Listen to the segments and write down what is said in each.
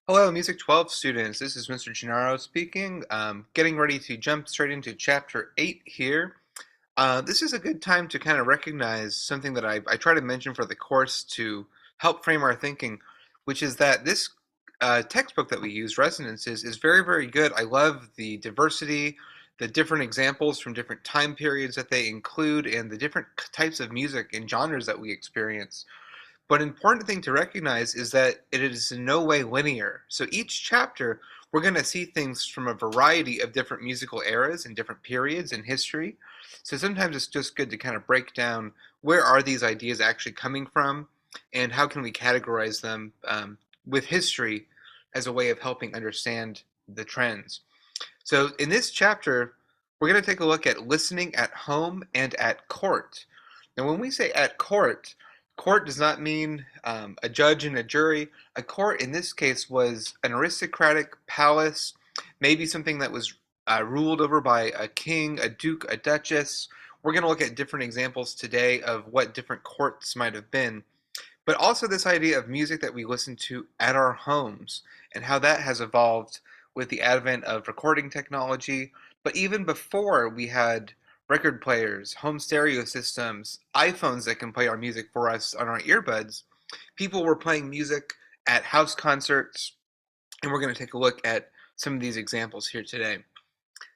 Hello, Music 12 students. This is Mr. Gennaro speaking. Getting ready to jump straight into Chapter 8 here. This is a good time to kind of recognize something that I try to mention for the course to help frame our thinking, which is that this textbook that we use, Resonances, is very, very good. I love the diversity, the different examples from different time periods that they include, and the different types of music and genres that we experience. But an important thing to recognize is that it is in no way linear. So each chapter, we're going to see things from a variety of different musical eras and different periods in history. So sometimes it's just good to kind of break down where are these ideas actually coming from and how can we categorize them with history as a way of helping understand the trends. So in this chapter, we're going to take a look at listening at home and at court. Now, when we say at court, court does not mean a judge and a jury. A court in this case was an aristocratic palace, maybe something that was ruled over by a king, a duke, a duchess. We're going to look at different examples today of what different courts might have been, but also this idea of music that we listen to at our homes and how that has evolved with the advent of recording technology. But even before we had record players, home stereo systems, iPhones that can play our music for us on our earbuds, people were playing music at house concerts, and we're going to take a look at some of these examples here today.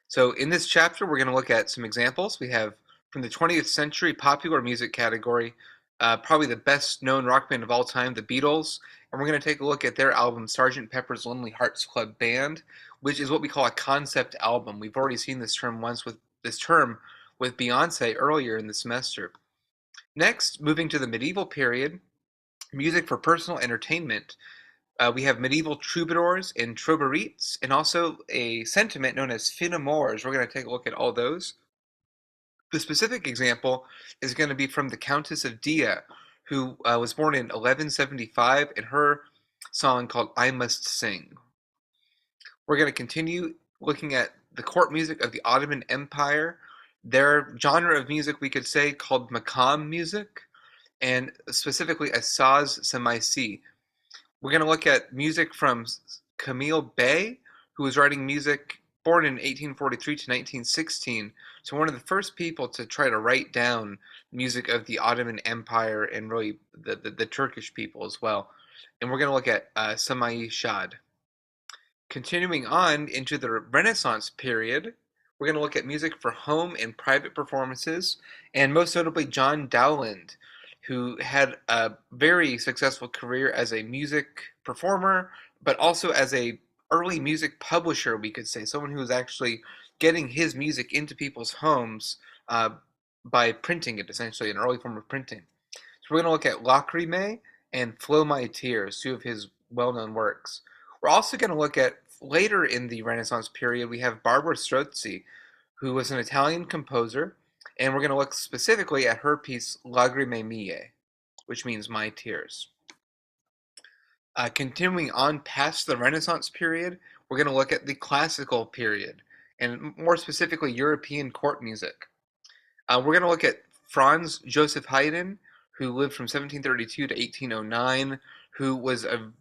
So in this chapter, we're going to look at some examples. We have from the 20th century popular music category, probably the best known rock band of all time, the Beatles. And we're going to take a look at their album, Sgt. Pepper's Lonely Hearts Club Band, which is what we call a concept album. We've already seen this term with Beyonce earlier in the semester. Next, moving to the medieval period, music for personal entertainment. We have medieval troubadours and Trobairitz, and also a sentiment known as fin amours. We're going to take a look at all those. The specific example is going to be from the Countess of Dia, who was born in 1175, and her song called I Must Sing. We're going to continue looking at the court music of the Ottoman Empire, their genre of music we could say called Makam music, and specifically a Saz Semaisi. We're going to look at music from Cemil Bey, who was writing music born in 1843 to 1916. So one of the first people to try to write down music of the Ottoman Empire and really the Turkish people as well. And we're going to look at Samâi Shad. Continuing on into the Renaissance period, we're going to look at music for home and private performances, and most notably John Dowland, who had a very successful career as a music performer, but also as a early music publisher, we could say, someone who was actually getting his music into people's homes by printing it, essentially, an early form of printing. So we're going to look at Lagrime and Flow My Tears, two of his well-known works. We're also going to look at, later in the Renaissance period, we have Barbara Strozzi, who was an Italian composer, and we're going to look specifically at her piece Lagrime Mie, which means My Tears. Continuing on past the Renaissance period, we're going to look at the classical period, and more specifically European court music. We're going to look at Franz Joseph Haydn, who lived from 1732 to 1809, who was an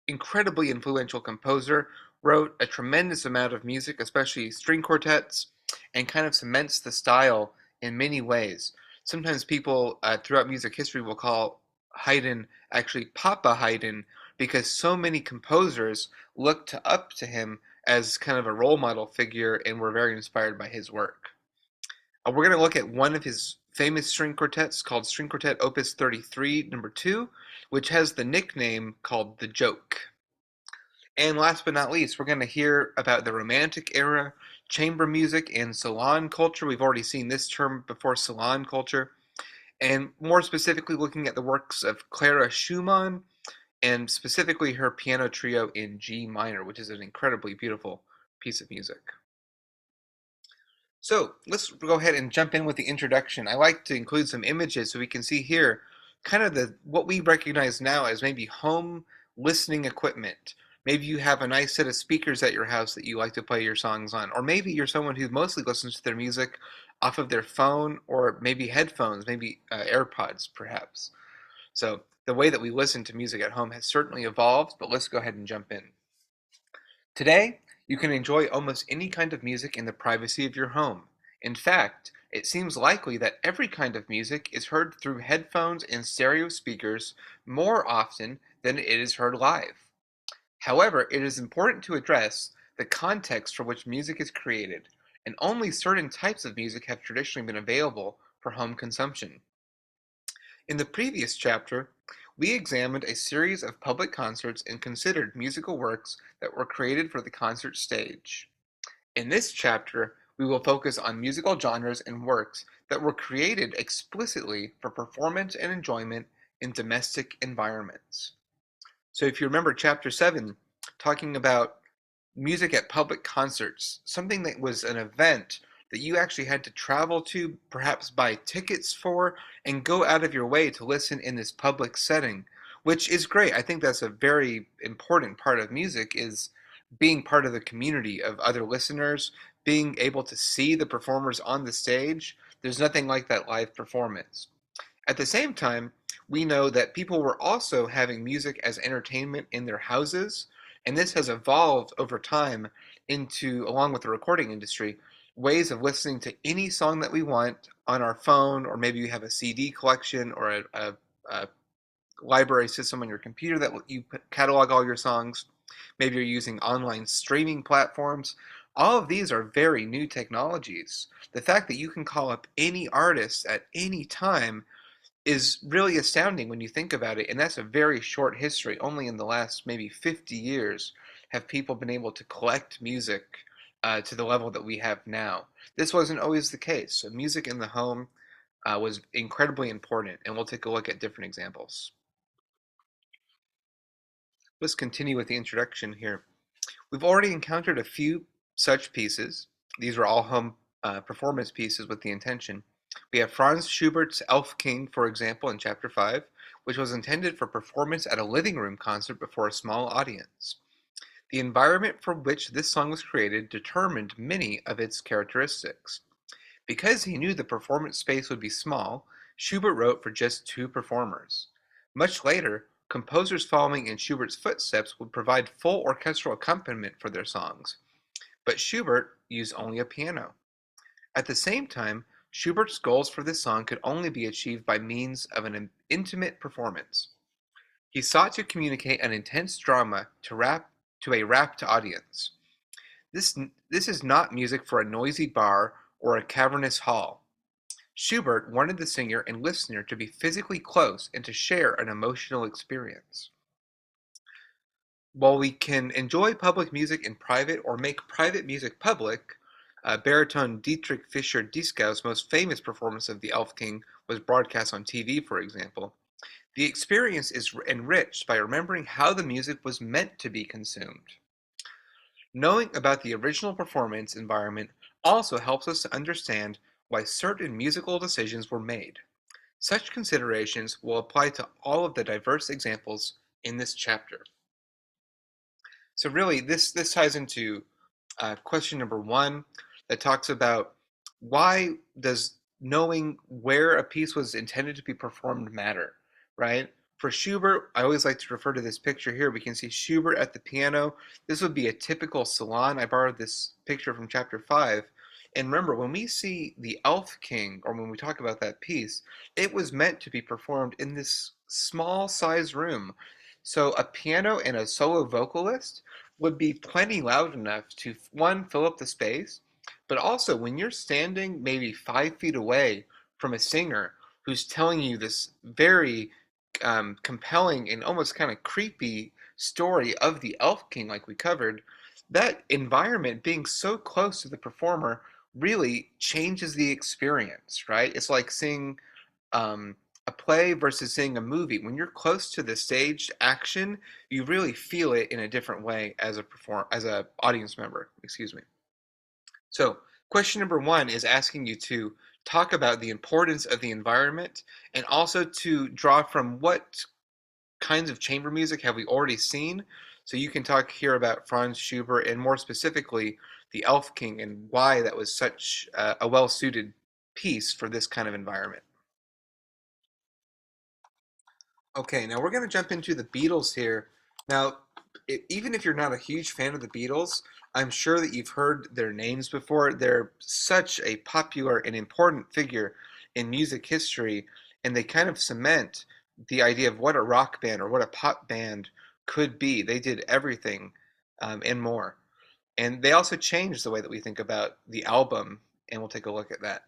incredibly influential composer, wrote a tremendous amount of music, especially string quartets, and kind of cements the style in many ways. Sometimes people throughout music history will call Haydn actually Papa Haydn because so many composers looked up to him as kind of a role model figure and were very inspired by his work. We're going to look at one of his famous string quartets called String Quartet Opus 33, number 2, which has the nickname called The Joke. And last but not least, we're going to hear about the Romantic era, chamber music, and Salon culture. We've already seen this term before, Salon culture. And more specifically, looking at the works of Clara Schumann, and specifically her piano trio in G minor, which is an incredibly beautiful piece of music. So let's go ahead and jump in with the introduction. I like to include some images so we can see here kind of what we recognize now as maybe home listening equipment. Maybe you have a nice set of speakers at your house that you like to play your songs on, or maybe you're someone who mostly listens to their music off of their phone or maybe headphones, maybe AirPods perhaps. So the way that we listen to music at home has certainly evolved, but let's go ahead and jump in. Today, you can enjoy almost any kind of music in the privacy of your home. In fact, it seems likely that every kind of music is heard through headphones and stereo speakers more often than it is heard live. However, it is important to address the context for which music is created, and only certain types of music have traditionally been available for home consumption. In the previous chapter, we examined a series of public concerts and considered musical works that were created for the concert stage. In this chapter, we will focus on musical genres and works that were created explicitly for performance and enjoyment in domestic environments. So, if you remember chapter 7, talking about music at public concerts, something that was an event that you actually had to travel to, perhaps buy tickets for, and go out of your way to listen in this public setting, which is great. I think that's a very important part of music is being part of the community of other listeners, being able to see the performers on the stage. There's nothing like that live performance. At the same time, we know that people were also having music as entertainment in their houses, and this has evolved over time into, along with the recording industry, ways of listening to any song that we want on our phone, or maybe you have a CD collection or a library system on your computer that you catalog all your songs. Maybe you're using online streaming platforms. All of these are very new technologies. The fact that you can call up any artist at any time is really astounding when you think about it, and that's a very short history. Only in the last maybe 50 years have people been able to collect music to the level that we have now. This wasn't always the case. So music in the home was incredibly important, and we'll take a look at different examples. Let's continue with the introduction here. We've already encountered a few such pieces. These were all home performance pieces with the intention. We have Franz Schubert's Elf King, for example, in Chapter 5, which was intended for performance at a living room concert before a small audience. The environment for which this song was created determined many of its characteristics. Because he knew the performance space would be small, Schubert wrote for just two performers. Much later, composers following in Schubert's footsteps would provide full orchestral accompaniment for their songs, but Schubert used only a piano. At the same time, Schubert's goals for this song could only be achieved by means of an intimate performance. He sought to communicate an intense drama to a rapt audience. This is not music for a noisy bar or a cavernous hall. Schubert wanted the singer and listener to be physically close and to share an emotional experience. While we can enjoy public music in private or make private music public, baritone Dietrich Fischer-Dieskau's most famous performance of the Elf King was broadcast on TV, for example. The experience is enriched by remembering how the music was meant to be consumed. Knowing about the original performance environment also helps us to understand why certain musical decisions were made. Such considerations will apply to all of the diverse examples in this chapter. So really, this ties into question number one that talks about why does knowing where a piece was intended to be performed matter, right? For Schubert, I always like to refer to this picture here. We can see Schubert at the piano. This would be a typical salon. I borrowed this picture from chapter 5. And remember, when we see the Elf King, or when we talk about that piece, it was meant to be performed in this small size room. So a piano and a solo vocalist would be plenty loud enough to, one, fill up the space, but also when you're standing maybe 5 feet away from a singer who's telling you this very compelling and almost kind of creepy story of the Elf King, like we covered, that environment being so close to the performer really changes the experience, right? It's like seeing um, a play versus seeing a movie. When you're close to the staged action, you really feel it in a different way as a audience member. Excuse me. So, question number one is asking you to talk about the importance of the environment and also to draw from what kinds of chamber music have we already seen. So you can talk here about Franz Schubert and more specifically the Elf King and why that was such a well-suited piece for this kind of environment. Okay, now we're going to jump into the Beatles here. Now, even if you're not a huge fan of the Beatles, I'm sure that you've heard their names before. They're such a popular and important figure in music history, and they kind of cement the idea of what a rock band or what a pop band could be. They did everything and more. And they also changed the way that we think about the album, and we'll take a look at that.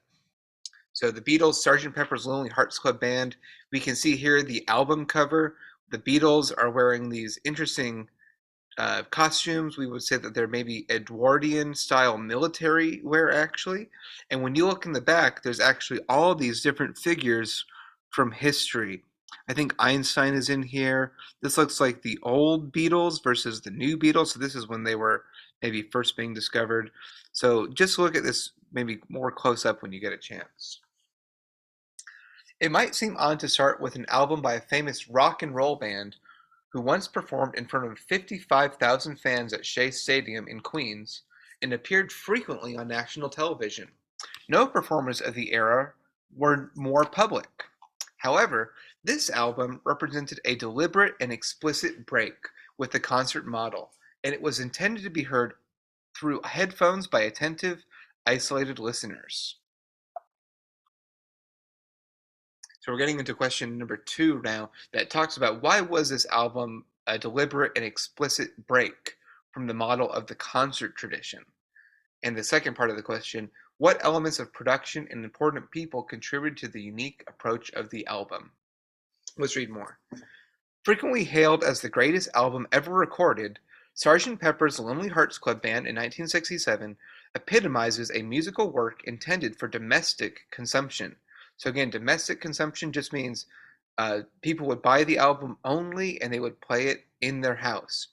So the Beatles, Sgt. Pepper's Lonely Hearts Club Band. We can see here the album cover. The Beatles are wearing these interesting costumes. We would say that they're maybe Edwardian style military wear, actually. And when you look in the back, there's actually all these different figures from history. I think Einstein is in here. This looks like the old Beatles versus the new Beatles. So this is when they were maybe first being discovered. So just look at this maybe more close up when you get a chance. It might seem odd to start with an album by a famous rock and roll band who once performed in front of 55,000 fans at Shea Stadium in Queens and appeared frequently on national television. No performers of the era were more public. However, this album represented a deliberate and explicit break with the concert model, and it was intended to be heard through headphones by attentive, isolated listeners. So we're getting into question number 2 now that talks about why was this album a deliberate and explicit break from the model of the concert tradition? And the second part of the question, what elements of production and important people contributed to the unique approach of the album? Let's read more. Frequently hailed as the greatest album ever recorded, Sgt. Pepper's Lonely Hearts Club Band in 1967 epitomizes a musical work intended for domestic consumption. So again, domestic consumption just means people would buy the album only and they would play it in their house.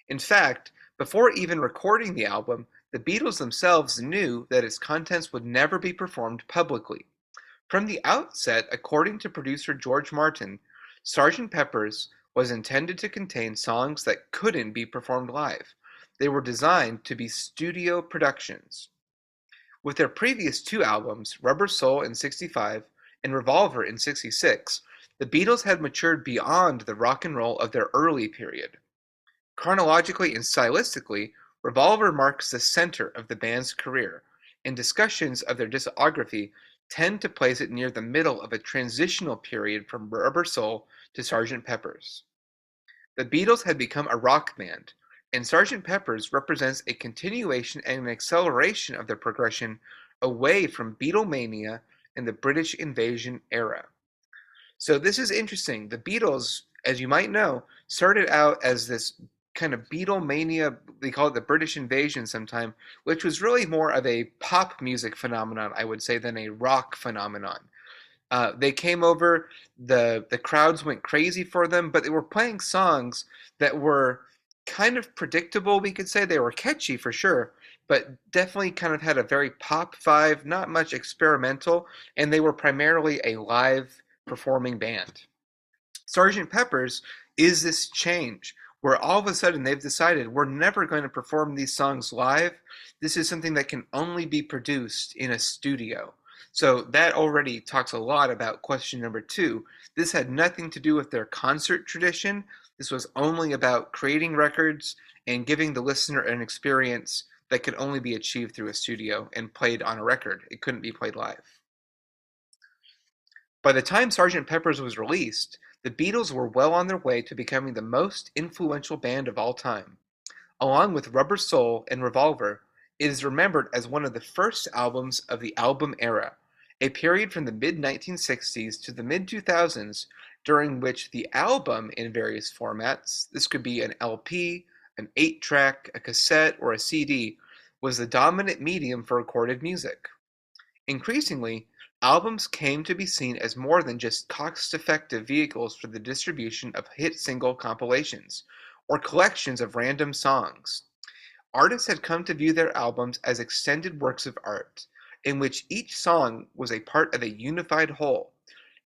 In fact, before even recording the album, the Beatles themselves knew that its contents would never be performed publicly. From the outset, according to producer George Martin, Sgt. Pepper's was intended to contain songs that couldn't be performed live. They were designed to be studio productions. With their previous 2 albums, Rubber Soul in '65 and Revolver in '66, the Beatles had matured beyond the rock and roll of their early period. Chronologically and stylistically, Revolver marks the center of the band's career, and discussions of their discography tend to place it near the middle of a transitional period from Rubber Soul to Sgt. Pepper's. The Beatles had become a rock band, and Sgt. Pepper's represents a continuation and an acceleration of their progression away from Beatlemania and the British invasion era. So this is interesting. The Beatles, as you might know, started out as this kind of Beatlemania, they call it the British invasion sometime, which was really more of a pop music phenomenon, I would say, than a rock phenomenon. They came over, the crowds went crazy for them, but they were playing songs that were kind of predictable, we could say. They were catchy for sure, but definitely kind of had a very pop vibe, not much experimental, and they were primarily a live performing band. Sgt. Pepper's is this change where all of a sudden they've decided we're never going to perform these songs live. This is something that can only be produced in a studio. So that already talks a lot about question number 2. This had nothing to do with their concert tradition. This was only about creating records and giving the listener an experience that could only be achieved through a studio and played on a record. It couldn't be played live. By the time Sgt. Pepper's was released, the Beatles were well on their way to becoming the most influential band of all time. Along with Rubber Soul and Revolver, it is remembered as one of the first albums of the album era, a period from the mid-1960s to the mid-2000s during which the album in various formats, this could be an LP, an 8-track, a cassette, or a CD, was the dominant medium for recorded music. Increasingly, albums came to be seen as more than just cost-effective vehicles for the distribution of hit single compilations, or collections of random songs. Artists had come to view their albums as extended works of art, in which each song was a part of a unified whole,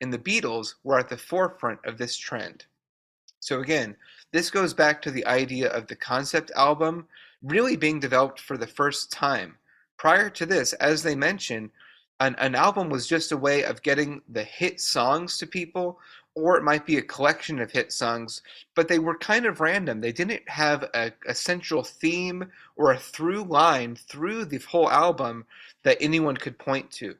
and the Beatles were at the forefront of this trend. So again, this goes back to the idea of the concept album really being developed for the first time. Prior to this, as they mention, an album was just a way of getting the hit songs to people or it might be a collection of hit songs, but they were kind of random. They didn't have a central theme or a through line through the whole album that anyone could point to.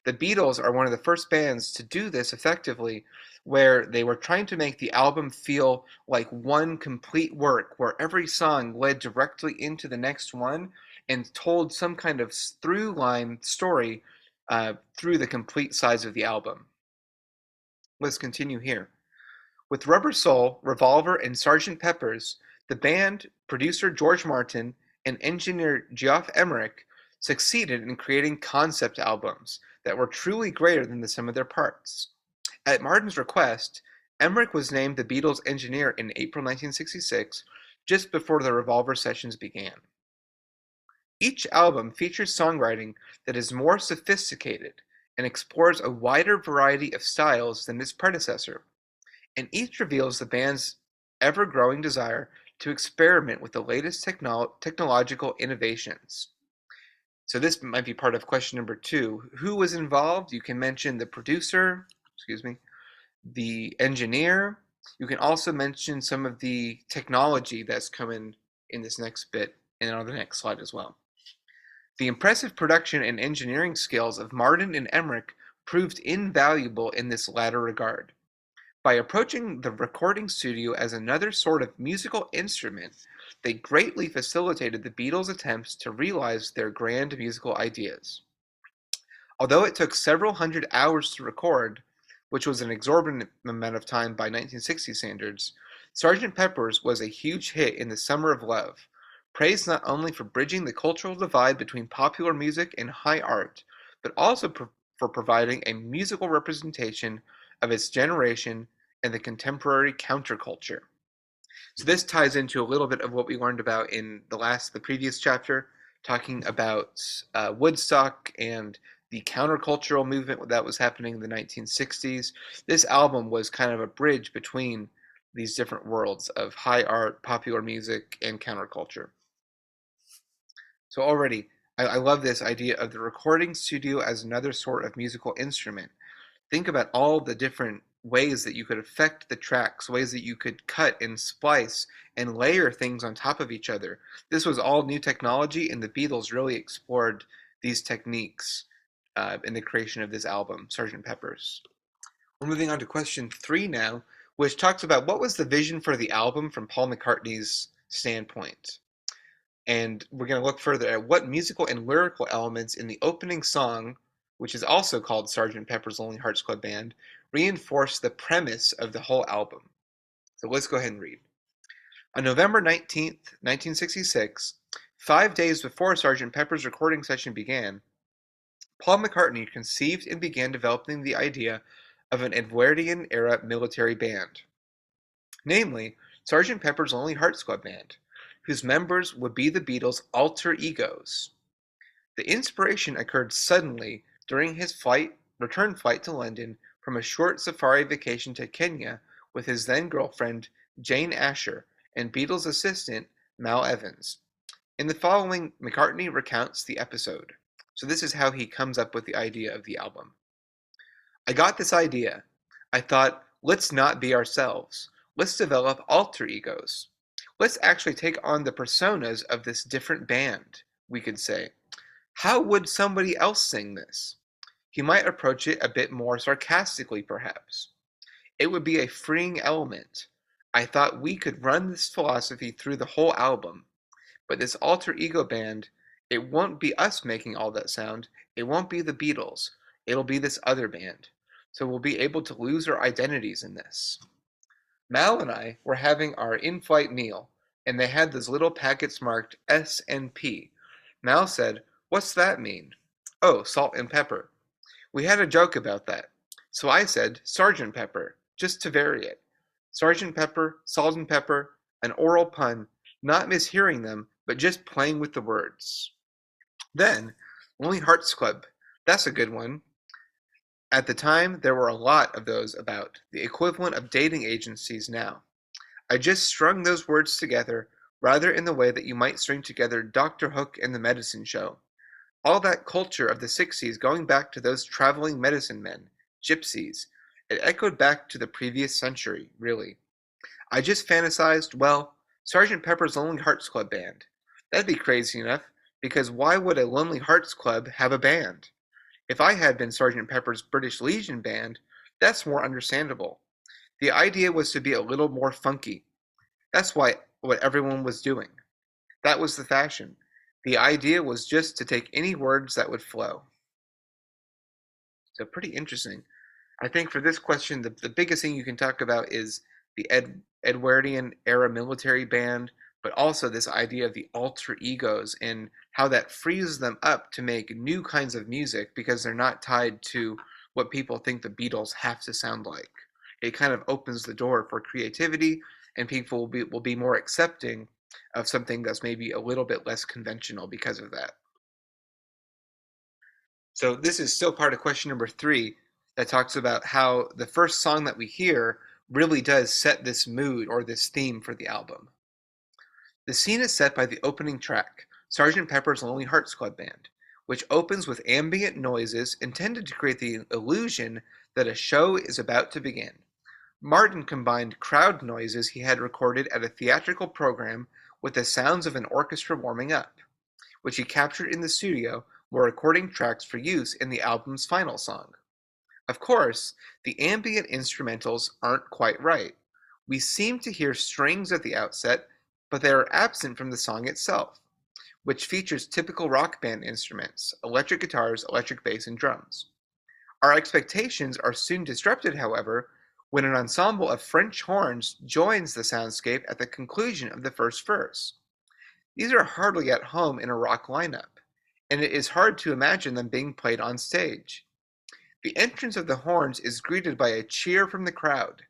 The Beatles are one of the first bands to do this effectively, where they were trying to make the album feel like one complete work, where every song led directly into the next one and told some kind of through line story through the complete size of the album. Let's continue here. With Rubber Soul, Revolver, and Sgt. Pepper's, the band, producer George Martin, and engineer Geoff Emerick succeeded in creating concept albums that were truly greater than the sum of their parts. At Martin's request, Emerick was named the Beatles' engineer in April 1966, just before the Revolver sessions began. Each album features songwriting that is more sophisticated and explores a wider variety of styles than its predecessor, and each reveals the band's ever-growing desire to experiment with the latest technological innovations. So this might be part of question number 2. Who was involved? You can mention the producer, the engineer. You can also mention some of the technology that's coming in this next bit and on the next slide as well. The impressive production and engineering skills of Martin and Emerick proved invaluable in this latter regard. By approaching the recording studio as another sort of musical instrument, they greatly facilitated the Beatles' attempts to realize their grand musical ideas. Although it took several hundred hours to record, which was an exorbitant amount of time by 1960 standards, Sgt. Pepper's was a huge hit in the Summer of Love, praised not only for bridging the cultural divide between popular music and high art, but also for providing a musical representation of its generation and the contemporary counterculture. So this ties into a little bit of what we learned about in the previous chapter, talking about Woodstock and the countercultural movement that was happening in the 1960s. This album was kind of a bridge between these different worlds of high art, popular music, and counterculture. So already, I love this idea of the recording studio as another sort of musical instrument. Think about all the different ways that you could affect the tracks, ways that you could cut and splice and layer things on top of each other. This was all new technology, and the Beatles really explored these techniques in the creation of this album, Sgt. Pepper's. We're moving on to question 3 now, which talks about what was the vision for the album from Paul McCartney's standpoint. And we're going to look further at what musical and lyrical elements in the opening song, which is also called Sgt. Pepper's Lonely Hearts Club Band, reinforce the premise of the whole album. So let's go ahead and read. On November 19th, 1966, 5 days before Sgt. Pepper's recording session began, Paul McCartney conceived and began developing the idea of an Edwardian-era military band, namely Sgt. Pepper's Lonely Hearts Club Band, whose members would be the Beatles' alter egos. The inspiration occurred suddenly during his return flight to London from a short safari vacation to Kenya with his then-girlfriend Jane Asher and Beatles assistant Mal Evans. In the following, McCartney recounts the episode. So this is how he comes up with the idea of the album. I got this idea. I thought, let's not be ourselves. Let's develop alter egos. Let's actually take on the personas of this different band, we could say. How would somebody else sing this? He might approach it a bit more sarcastically, perhaps. It would be a freeing element. I thought we could run this philosophy through the whole album. But this alter ego band, it won't be us making all that sound. It won't be the Beatles. It'll be this other band. So we'll be able to lose our identities in this. Mal and I were having our in-flight meal, and they had those little packets marked S and P. Mal said, "What's that mean?" "Oh, salt and pepper." We had a joke about that. So I said, "Sergeant Pepper," just to vary it. Sergeant Pepper, salt and pepper, an oral pun, not mishearing them, but just playing with the words. Then, Lonely Hearts Club, that's a good one. At the time, there were a lot of those about, the equivalent of dating agencies now. I just strung those words together, rather in the way that you might string together Dr. Hook and the Medicine Show. All that culture of the 60s going back to those traveling medicine men, gypsies. It echoed back to the previous century, really. I just fantasized, well, Sergeant Pepper's Lonely Hearts Club Band. That'd be crazy enough, because why would a Lonely Hearts Club have a band? If I had been Sergeant Pepper's British Legion Band, that's more understandable. The idea was to be a little more funky. That's what everyone was doing. That was the fashion. The idea was just to take any words that would flow. So pretty interesting. I think for this question, the biggest thing you can talk about is the Edwardian era military band, but also this idea of the alter egos and how that frees them up to make new kinds of music because they're not tied to what people think the Beatles have to sound like. It kind of opens the door for creativity, and people will be more accepting of something that's maybe a little bit less conventional because of that. So this is still part of question number 3 that talks about how the first song that we hear really does set this mood or this theme for the album. The scene is set by the opening track, Sergeant Pepper's Lonely Hearts Club Band, which opens with ambient noises intended to create the illusion that a show is about to begin. Martin combined crowd noises he had recorded at a theatrical program with the sounds of an orchestra warming up, which he captured in the studio while recording tracks for use in the album's final song. Of course, the ambient instrumentals aren't quite right. We seem to hear strings at the outset, but they are absent from the song itself, which features typical rock band instruments, electric guitars, electric bass, and drums. Our expectations are soon disrupted, however, when an ensemble of French horns joins the soundscape at the conclusion of the first verse. These are hardly at home in a rock lineup, and it is hard to imagine them being played on stage. The entrance of the horns is greeted by a cheer from the crowd,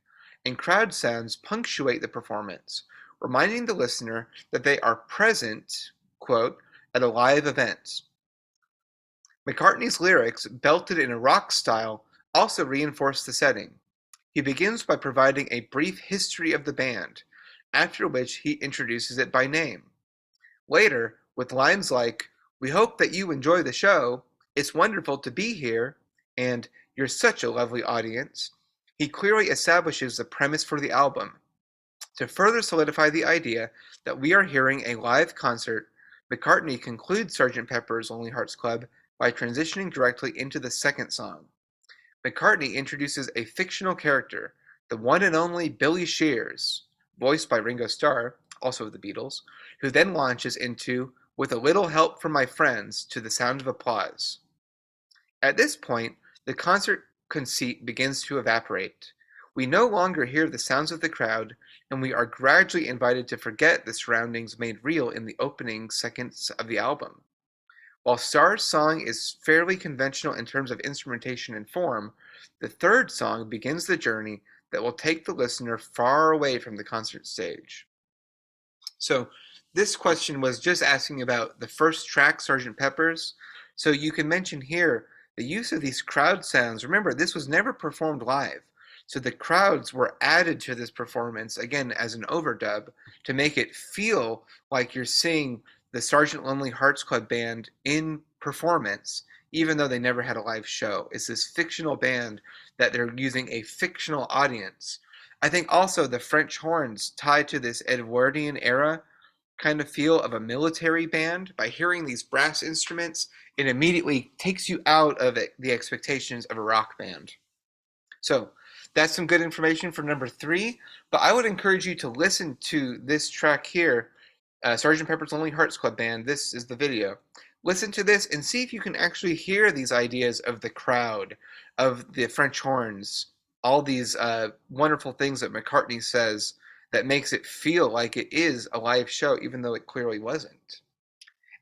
and crowd sounds punctuate the performance, reminding the listener that they are present, quote, at a live event. McCartney's lyrics, belted in a rock style, also reinforce the setting. He begins by providing a brief history of the band, after which he introduces it by name. Later, with lines like, "We hope that you enjoy the show," "It's wonderful to be here," and "You're such a lovely audience," he clearly establishes the premise for the album. To further solidify the idea that we are hearing a live concert, McCartney concludes Sgt. Pepper's Lonely Hearts Club by transitioning directly into the second song. McCartney introduces a fictional character, the one and only Billy Shears, voiced by Ringo Starr, also of the Beatles, who then launches into "With a little help from my friends" to the sound of applause. At this point, the concert conceit begins to evaporate. We no longer hear the sounds of the crowd, and we are gradually invited to forget the surroundings made real in the opening seconds of the album. While Starr's song is fairly conventional in terms of instrumentation and form, the third song begins the journey that will take the listener far away from the concert stage. So this question was just asking about the first track, Sgt. Pepper's. So you can mention here the use of these crowd sounds. Remember, this was never performed live. So the crowds were added to this performance, again, as an overdub, to make it feel like you're seeing the Sergeant Lonely Hearts Club Band in performance, even though they never had a live show. It's this fictional band that they're using a fictional audience. I think also the French horns tied to this Edwardian era kind of feel of a military band. By hearing these brass instruments, it immediately takes you out of the expectations of a rock band. So that's some good information for number 3, but I would encourage you to listen to this track here, Sgt. Pepper's Lonely Hearts Club Band. This is the video. Listen to this and see if you can actually hear these ideas of the crowd, of the French horns, all these wonderful things that McCartney says that makes it feel like it is a live show, even though it clearly wasn't.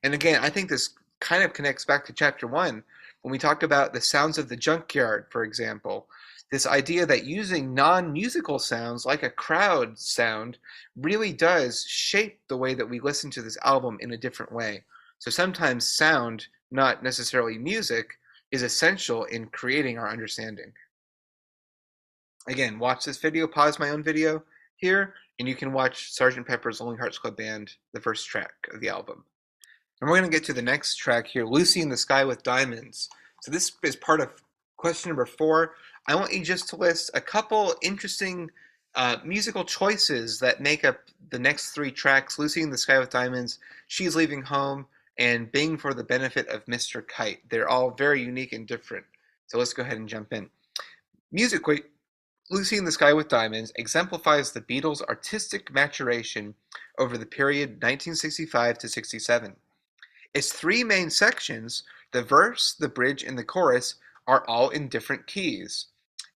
And again, I think this kind of connects back to chapter 1, when we talk about the sounds of the junkyard, for example. This idea that using non-musical sounds like a crowd sound really does shape the way that we listen to this album in a different way. So sometimes sound, not necessarily music, is essential in creating our understanding. Again, watch this video, pause my own video here, and you can watch Sgt. Pepper's Lonely Hearts Club Band, the first track of the album. And we're going to get to the next track here, Lucy in the Sky with Diamonds. So this is part of Question number 4, I want you just to list a couple interesting musical choices that make up the next 3 tracks: Lucy in the Sky with Diamonds, She's Leaving Home, and Bing for the Benefit of Mr. Kite. They're all very unique and different. So let's go ahead and jump in. Musically, Lucy in the Sky with Diamonds exemplifies the Beatles' artistic maturation over the period 1965 to 67. Its 3 main sections, the verse, the bridge, and the chorus, are all in different keys: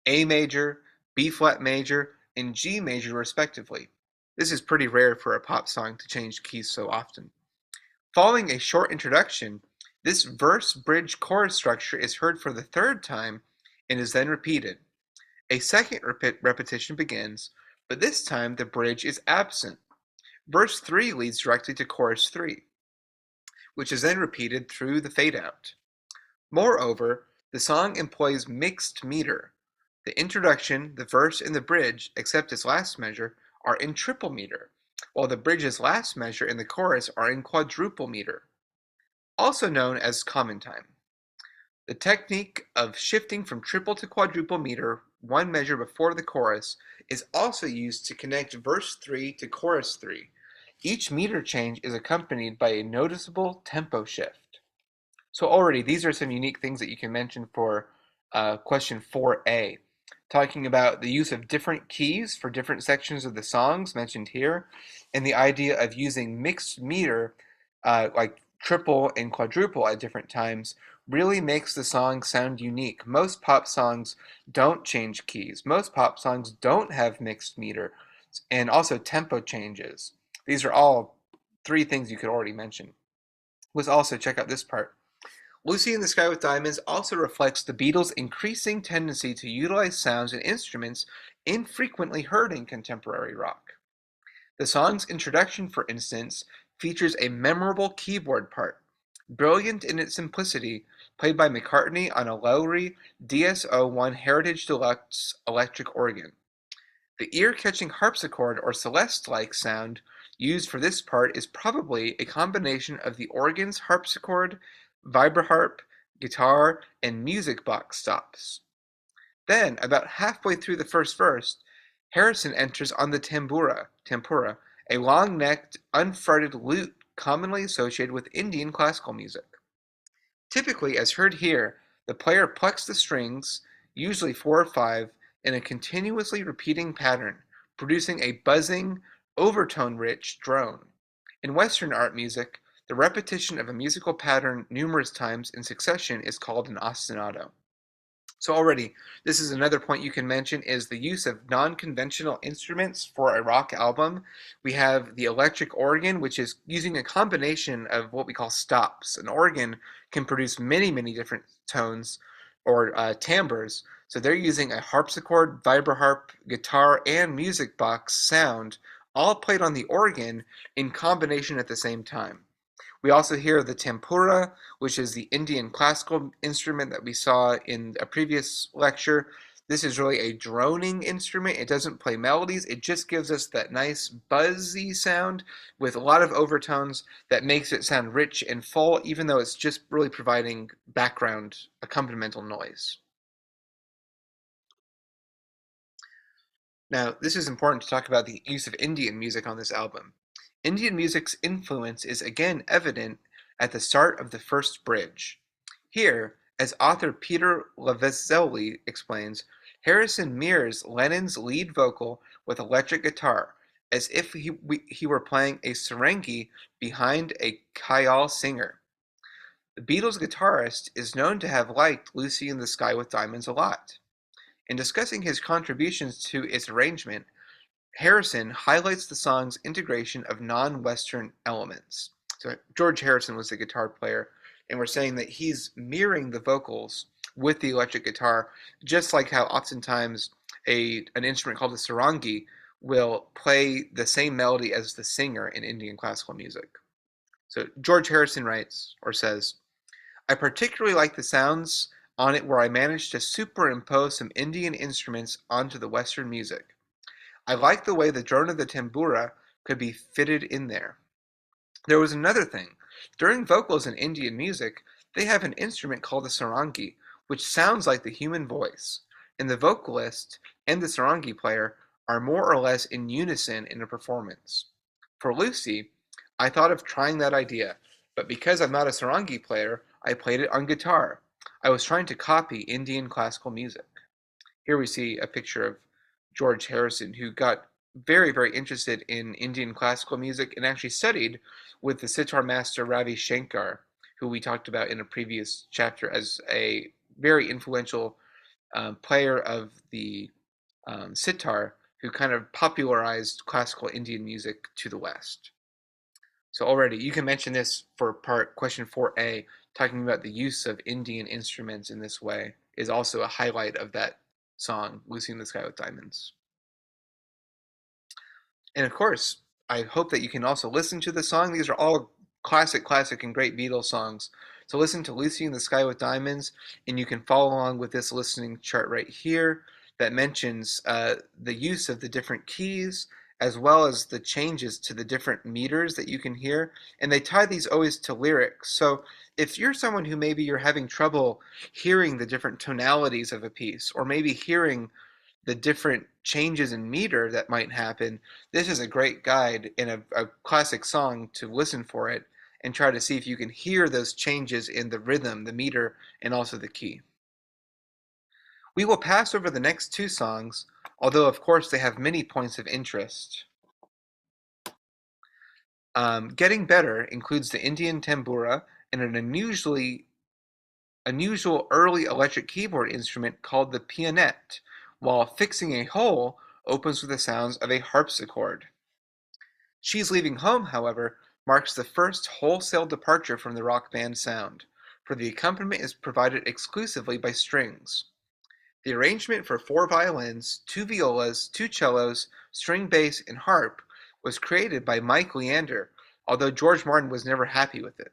A major, B flat major, and G major respectively. This is pretty rare for a pop song to change keys so often. Following a short introduction, this verse, bridge, chorus structure is heard for the 3rd time and is then repeated. A second repetition begins, but this time the bridge is absent. Verse 3 leads directly to chorus 3, which is then repeated through the fade-out. Moreover, the song employs mixed meter. The introduction, the verse, and the bridge, except its last measure, are in triple meter, while the bridge's last measure and the chorus are in quadruple meter, also known as common time. The technique of shifting from triple to quadruple meter, 1 measure before the chorus, is also used to connect verse 3 to chorus 3. Each meter change is accompanied by a noticeable tempo shift. So already, these are some unique things that you can mention for question 4A, talking about the use of different keys for different sections of the songs mentioned here, and the idea of using mixed meter, like triple and quadruple at different times, really makes the song sound unique. Most pop songs don't change keys. Most pop songs don't have mixed meter, and also tempo changes. These are all 3 things you could already mention. Let's also check out this part. Lucy in the Sky with Diamonds also reflects the Beatles' increasing tendency to utilize sounds and instruments infrequently heard in contemporary rock. The song's introduction, for instance, features a memorable keyboard part, brilliant in its simplicity, played by McCartney on a Lowrey DS-01 Heritage Deluxe electric organ. The ear-catching harpsichord or celeste-like sound used for this part is probably a combination of the organ's harpsichord, vibraharp, guitar, and music box stops. Then, about halfway through the first verse, Harrison enters on the tempura, a long-necked, unfretted lute commonly associated with Indian classical music. Typically, as heard here, the player plucks the strings, usually 4 or 5, in a continuously repeating pattern, producing a buzzing, overtone-rich drone. In Western art music, the repetition of a musical pattern numerous times in succession is called an ostinato. So already, this is another point you can mention, is the use of non-conventional instruments for a rock album. We have the electric organ, which is using a combination of what we call stops. An organ can produce many, many different tones or timbres. So they're using a harpsichord, vibraharp, guitar, and music box sound, all played on the organ in combination at the same time. We also hear the tempura, which is the Indian classical instrument that we saw in a previous lecture. This is really a droning instrument. It doesn't play melodies. It just gives us that nice buzzy sound with a lot of overtones that makes it sound rich and full, even though it's just really providing background accompanimental noise. Now, this is important to talk about the use of Indian music on this album. Indian music's influence is again evident at the start of the first bridge. Here, as author Peter Lavezzelli explains, Harrison mirrors Lennon's lead vocal with electric guitar, as if he were playing a sarangi behind a khayal singer. The Beatles' guitarist is known to have liked Lucy in the Sky with Diamonds a lot. In discussing his contributions to its arrangement, Harrison highlights the song's integration of non-Western elements. So George Harrison was the guitar player, and we're saying that he's mirroring the vocals with the electric guitar, just like how oftentimes an instrument called a sarangi will play the same melody as the singer in Indian classical music. So George Harrison writes, or says, I particularly like the sounds on it where I managed to superimpose some Indian instruments onto the Western music. I like the way the drone of the tambura could be fitted in there. There was another thing. During vocals in Indian music, they have an instrument called the sarangi, which sounds like the human voice, and the vocalist and the sarangi player are more or less in unison in a performance. For Lucy, I thought of trying that idea, but because I'm not a sarangi player, I played it on guitar. I was trying to copy Indian classical music. Here we see a picture of George Harrison, who got very, very interested in Indian classical music and actually studied with the sitar master Ravi Shankar, who we talked about in a previous chapter as a very influential player of the sitar who kind of popularized classical Indian music to the West. So already you can mention this for part question 4a, talking about the use of Indian instruments in this way is also a highlight of that song, Lucy in the Sky with Diamonds. And of course, I hope that you can also listen to the song. These are all classic, and great Beatles songs. So listen to Lucy in the Sky with Diamonds, and you can follow along with this listening chart right here that mentions the use of the different keys as well as the changes to the different meters that you can hear. And they tie these always to lyrics. So if you're someone who maybe you're having trouble hearing the different tonalities of a piece, or maybe hearing the different changes in meter that might happen, this is a great guide in a classic song to listen for it and try to see if you can hear those changes in the rhythm, the meter, and also the key. We will pass over the next two songs, although of course they have many points of interest. Getting Better includes the Indian tambura and an unusual early electric keyboard instrument called the pianette, while Fixing a Hole opens with the sounds of a harpsichord. She's Leaving Home, however, marks the first wholesale departure from the rock band sound, for the accompaniment is provided exclusively by strings. The arrangement for 4 violins, 2 violas, 2 cellos, string bass, and harp was created by Mike Leander, although George Martin was never happy with it.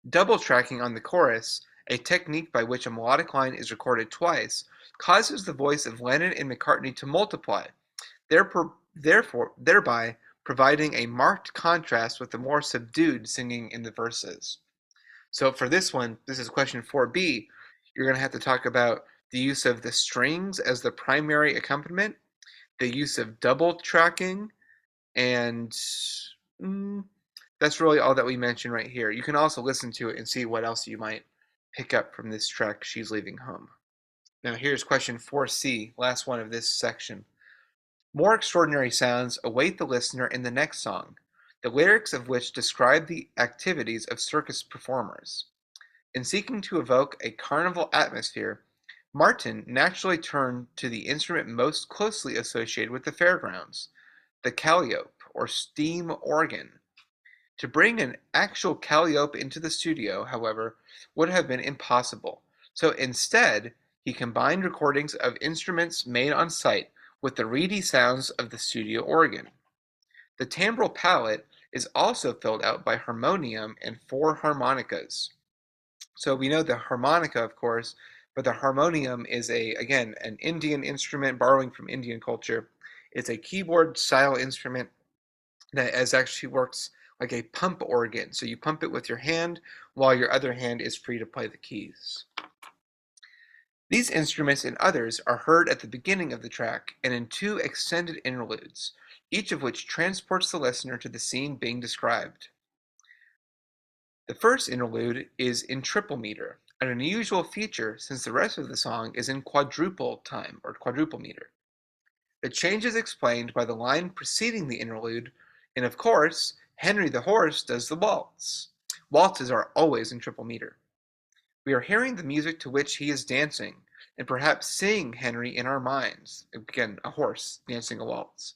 Double tracking on the chorus, a technique by which a melodic line is recorded twice, causes the voice of Lennon and McCartney to multiply, thereby providing a marked contrast with the more subdued singing in the verses. So for this one, this is question 4b, you're going to have to talk about the use of the strings as the primary accompaniment, the use of double tracking, and that's really all that we mentioned right here. You can also listen to it and see what else you might pick up from this track, She's Leaving Home. Now here's question 4c, last one of this section. More extraordinary sounds await the listener in the next song, the lyrics of which describe the activities of circus performers. In seeking to evoke a carnival atmosphere, Martin naturally turned to the instrument most closely associated with the fairgrounds, the calliope, or steam organ. To bring an actual calliope into the studio, however, would have been impossible, so instead he combined recordings of instruments made on site with the reedy sounds of the studio organ. The timbral palette is also filled out by harmonium and 4 harmonicas. So we know the harmonica, of course, but the harmonium is again, an Indian instrument borrowing from Indian culture. It's a keyboard style instrument that actually works like a pump organ. So you pump it with your hand while your other hand is free to play the keys. These instruments and others are heard at the beginning of the track and in 2 extended interludes, each of which transports the listener to the scene being described. The first interlude is in triple meter, an unusual feature since the rest of the song is in quadruple time or quadruple meter. The change is explained by the line preceding the interlude, and of course, Henry the horse does the waltz. Waltzes are always in triple meter. We are hearing the music to which he is dancing, and perhaps seeing Henry in our minds. Again, a horse dancing a waltz.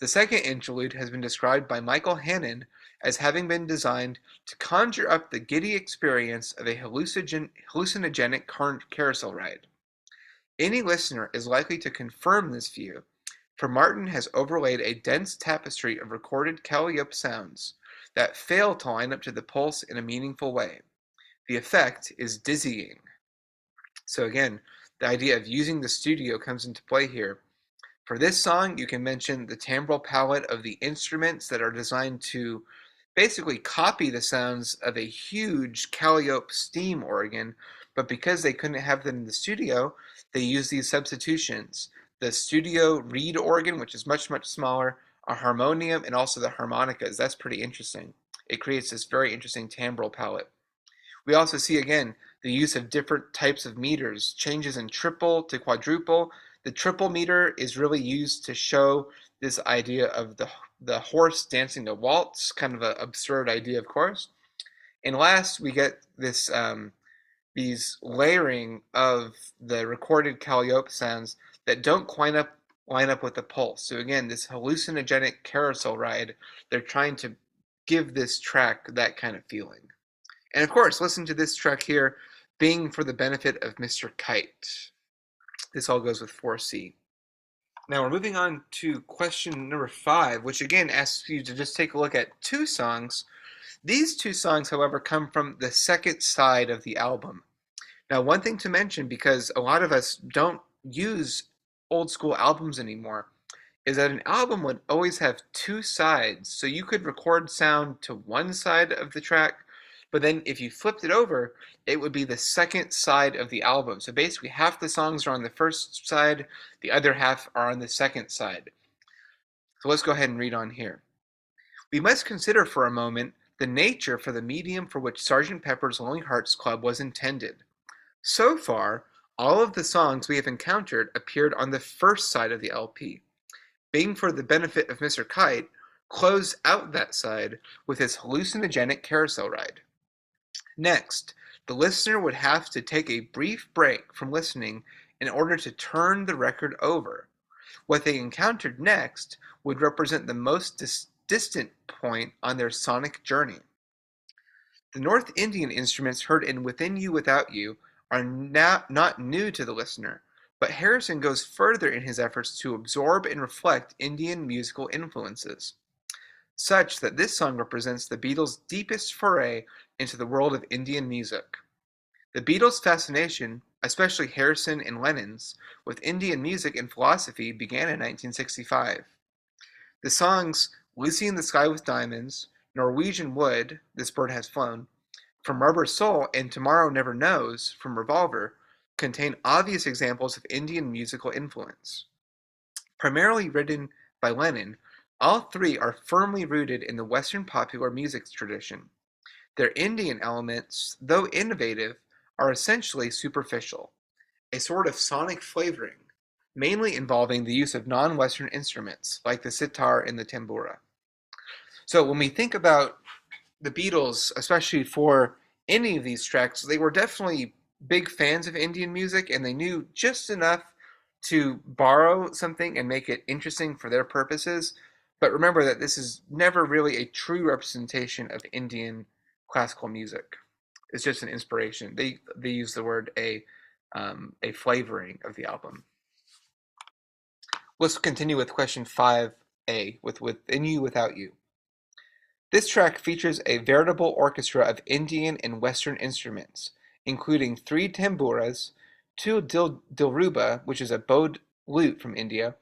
The second interlude has been described by Michael Hannon as having been designed to conjure up the giddy experience of a hallucinogenic carousel ride. Any listener is likely to confirm this view, for Martin has overlaid a dense tapestry of recorded calliope sounds that fail to line up to the pulse in a meaningful way. The effect is dizzying. So again, the idea of using the studio comes into play here. For this song, you can mention the timbral palette of the instruments that are designed to basically copy the sounds of a huge calliope steam organ, but because they couldn't have them in the studio, they used these substitutions. The studio reed organ, which is much, much smaller, a harmonium, and also the harmonicas. That's pretty interesting. It creates this very interesting timbral palette. We also see again the use of different types of meters, changes in triple to quadruple. The triple meter is really used to show this idea of the horse dancing the waltz, kind of an absurd idea, of course. And last, we get this these layering of the recorded calliope sounds that don't quite line up with the pulse. So again, this hallucinogenic carousel ride, they're trying to give this track that kind of feeling. And of course, listen to this track here, being for the benefit of Mr. Kite. This all goes with 4C. Now we're moving on to question number 5, which again asks you to just take a look at two songs. These two songs, however, come from the second side of the album. Now, one thing to mention, because a lot of us don't use old school albums anymore, is that an album would always have two sides. So you could record sound to one side of the track, but then if you flipped it over, it would be the second side of the album. So basically, half the songs are on the first side, the other half are on the second side. So let's go ahead and read on here. We must consider for a moment the nature for the medium for which Sgt. Pepper's Lonely Hearts Club was intended. So far, all of the songs we have encountered appeared on the first side of the LP. Being for the benefit of Mr. Kite, closed out that side with his hallucinogenic carousel ride. Next, the listener would have to take a brief break from listening in order to turn the record over. What they encountered next would represent the most distant point on their sonic journey. The North Indian instruments heard in Within You Without You are not new to the listener, but Harrison goes further in his efforts to absorb and reflect Indian musical influences, such that this song represents the Beatles' deepest foray into the world of Indian music. The Beatles' fascination, especially Harrison and Lennon's, with Indian music and philosophy began in 1965. The songs Lucy in the Sky with Diamonds, Norwegian Wood, This Bird Has Flown, From Rubber Soul, and Tomorrow Never Knows, from Revolver, contain obvious examples of Indian musical influence. Primarily written by Lennon, all three are firmly rooted in the Western popular music tradition. Their Indian elements, though innovative, are essentially superficial, a sort of sonic flavoring, mainly involving the use of non-Western instruments, like the sitar and the tambura. So when we think about the Beatles, especially for any of these tracks, they were definitely big fans of Indian music, and they knew just enough to borrow something and make it interesting for their purposes. But remember that this is never really a true representation of Indian classical music. It's just an inspiration. They use the word a flavoring of the album. Let's continue with question 5A, with Within You Without You. This track features a veritable orchestra of Indian and Western instruments, including 3 tamburas, 2 dilruba, which is a bowed lute from India,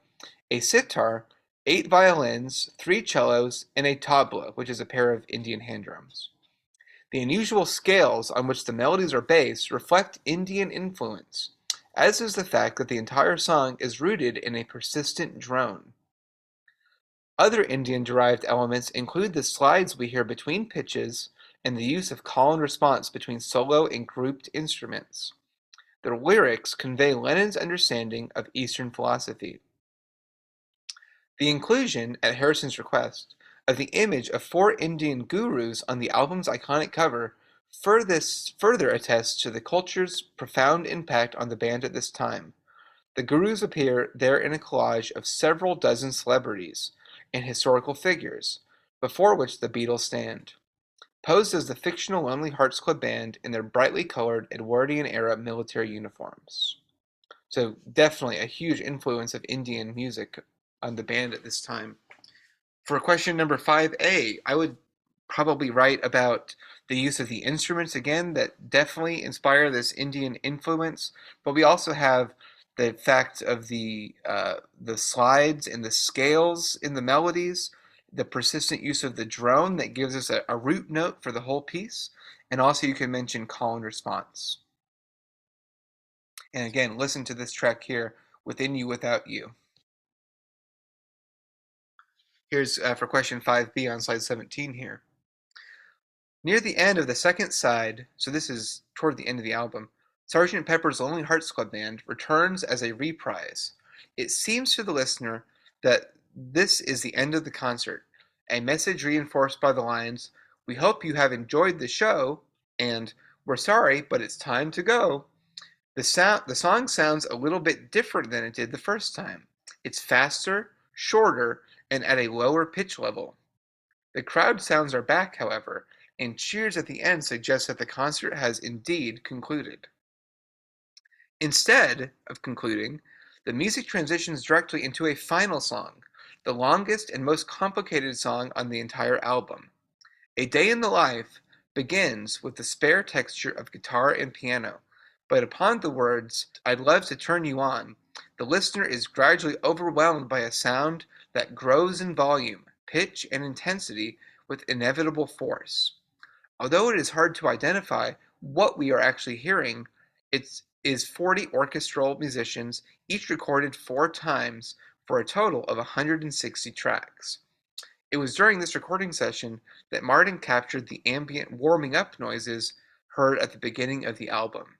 a sitar, 8 violins, 3 cellos, and a tabla, which is a pair of Indian hand drums. The unusual scales on which the melodies are based reflect Indian influence, as is the fact that the entire song is rooted in a persistent drone. Other Indian-derived elements include the slides we hear between pitches and the use of call and response between solo and grouped instruments. The lyrics convey Lennon's understanding of Eastern philosophy. The inclusion, at Harrison's request, of the image of 4 Indian gurus on the album's iconic cover further attests to the culture's profound impact on the band at this time. The gurus appear there in a collage of several dozen celebrities and historical figures, before which the Beatles stand, posed as the fictional Lonely Hearts Club Band in their brightly colored Edwardian-era military uniforms. So definitely a huge influence of Indian music on the band at this time. For question number 5A, I would probably write about the use of the instruments again that definitely inspire this Indian influence, but we also have the fact of the slides and the scales in the melodies, the persistent use of the drone that gives us a root note for the whole piece, and also you can mention call and response. And again, listen to this track here, Within You Without You. Here's for question 5b on slide 17 here. Near the end of the second side, so this is toward the end of the album, Sgt. Pepper's Lonely Hearts Club Band returns as a reprise. It seems to the listener that this is the end of the concert, a message reinforced by the lines, "We hope you have enjoyed the show," and "We're sorry, but it's time to go." The song sounds a little bit different than it did the first time. It's faster, shorter, and at a lower pitch level. The crowd sounds are back, however, and cheers at the end suggest that the concert has indeed concluded. Instead of concluding, the music transitions directly into a final song, the longest and most complicated song on the entire album. A Day in the Life begins with the spare texture of guitar and piano, but upon the words, "I'd love to turn you on," the listener is gradually overwhelmed by a sound that grows in volume, pitch, and intensity with inevitable force. Although it is hard to identify what we are actually hearing, it is 40 orchestral musicians, each recorded 4 times for a total of 160 tracks. It was during this recording session that Martin captured the ambient warming up noises heard at the beginning of the album.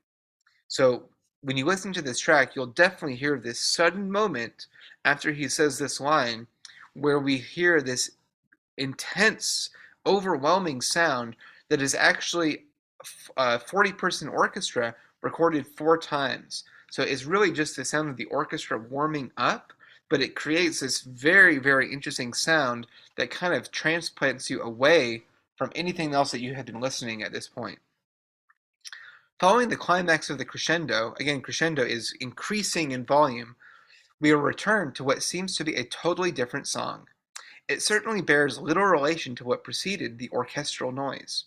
So when you listen to this track, you'll definitely hear this sudden moment after he says this line where we hear this intense, overwhelming sound that is actually a 40-person orchestra recorded 4 times. So it's really just the sound of the orchestra warming up, but it creates this very, very interesting sound that kind of transplants you away from anything else that you had been listening at this point. Following the climax of the crescendo, again, crescendo is increasing in volume, we are returned to what seems to be a totally different song. It certainly bears little relation to what preceded the orchestral noise.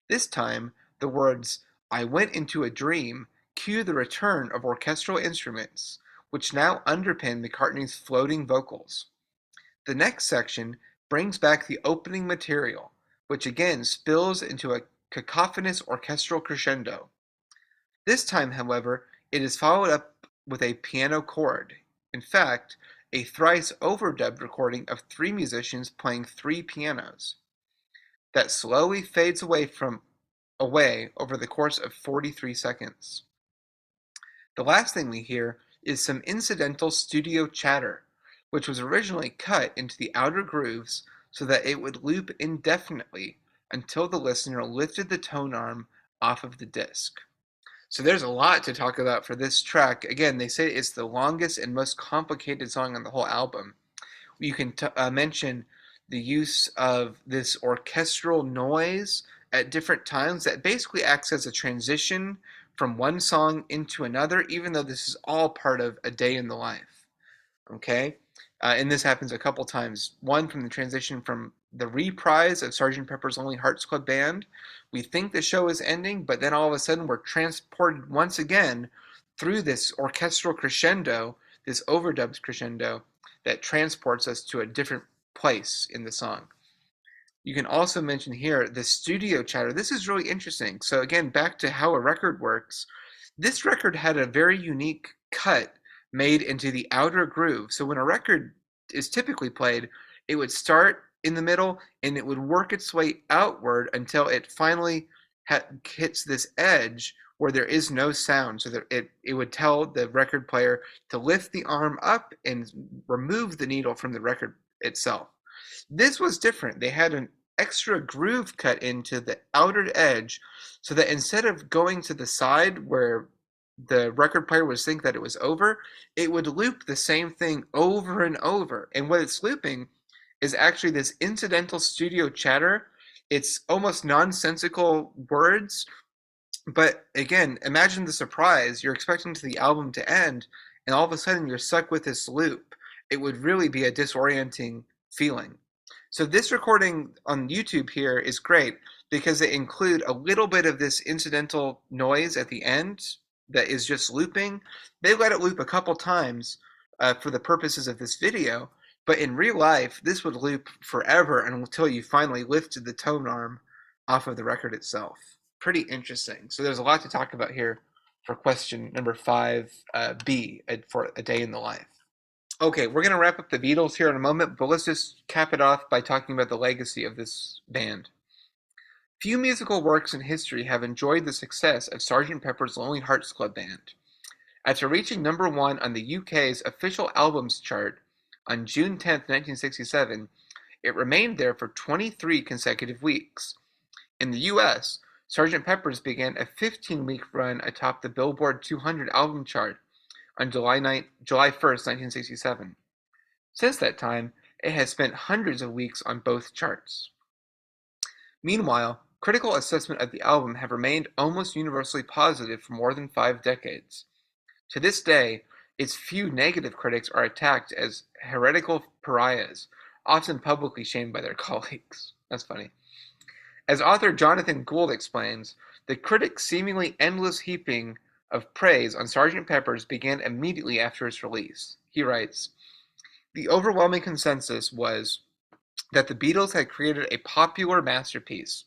This time, the words, "I went into a dream," cue the return of orchestral instruments, which now underpin McCartney's floating vocals. The next section brings back the opening material, which again spills into a cacophonous orchestral crescendo. This time, however, it is followed up with a piano chord. In fact, a thrice overdubbed recording of 3 musicians playing 3 pianos that slowly fades away over the course of 43 seconds. The last thing we hear is some incidental studio chatter, which was originally cut into the outer grooves so that it would loop indefinitely until the listener lifted the tone arm off of the disc. So there's a lot to talk about for this track. Again, they say it's the longest and most complicated song on the whole album. You can mention the use of this orchestral noise at different times that basically acts as a transition from one song into another, even though this is all part of A Day in the Life. Okay? And this happens a couple times. One, from the transition from the reprise of Sgt. Pepper's Lonely Hearts Club Band. We think the show is ending, but then all of a sudden we're transported once again through this orchestral crescendo, this overdubbed crescendo, that transports us to a different place in the song. You can also mention here the studio chatter. This is really interesting. So again, back to how a record works. This record had a very unique cut made into the outer groove. So when a record is typically played, it would start in the middle and it would work its way outward until it finally hits this edge where there is no sound. So that it would tell the record player to lift the arm up and remove the needle from the record itself. This was different. They had an extra groove cut into the outer edge so that instead of going to the side where the record player would think that it was over, it would loop the same thing over and over. And what it's looping is actually this incidental studio chatter. It's almost nonsensical words, but again, imagine the surprise. You're expecting the album to end, and all of a sudden you're stuck with this loop. It would really be a disorienting feeling. So this recording on YouTube here is great because they include a little bit of this incidental noise at the end that is just looping. They let it loop a couple times for the purposes of this video, but in real life, this would loop forever until you finally lifted the tone arm off of the record itself. Pretty interesting. So there's a lot to talk about here for question number 5B, for A Day in the Life. Okay, we're going to wrap up the Beatles here in a moment, but let's just cap it off by talking about the legacy of this band. Few musical works in history have enjoyed the success of Sgt. Pepper's Lonely Hearts Club Band. After reaching number 1 on the UK's official albums chart on June 10, 1967, it remained there for 23 consecutive weeks. In the US, Sgt. Pepper's began a 15-week run atop the Billboard 200 album chart on July 1st, 1967. Since that time, it has spent hundreds of weeks on both charts. Meanwhile, critical assessment of the album have remained almost universally positive for more than 5 decades. To this day, its few negative critics are attacked as heretical pariahs, often publicly shamed by their colleagues. That's funny. As author Jonathan Gould explains, the critics' seemingly endless heaping of praise on Sgt. Pepper's began immediately after its release. He writes, "The overwhelming consensus was that the Beatles had created a popular masterpiece,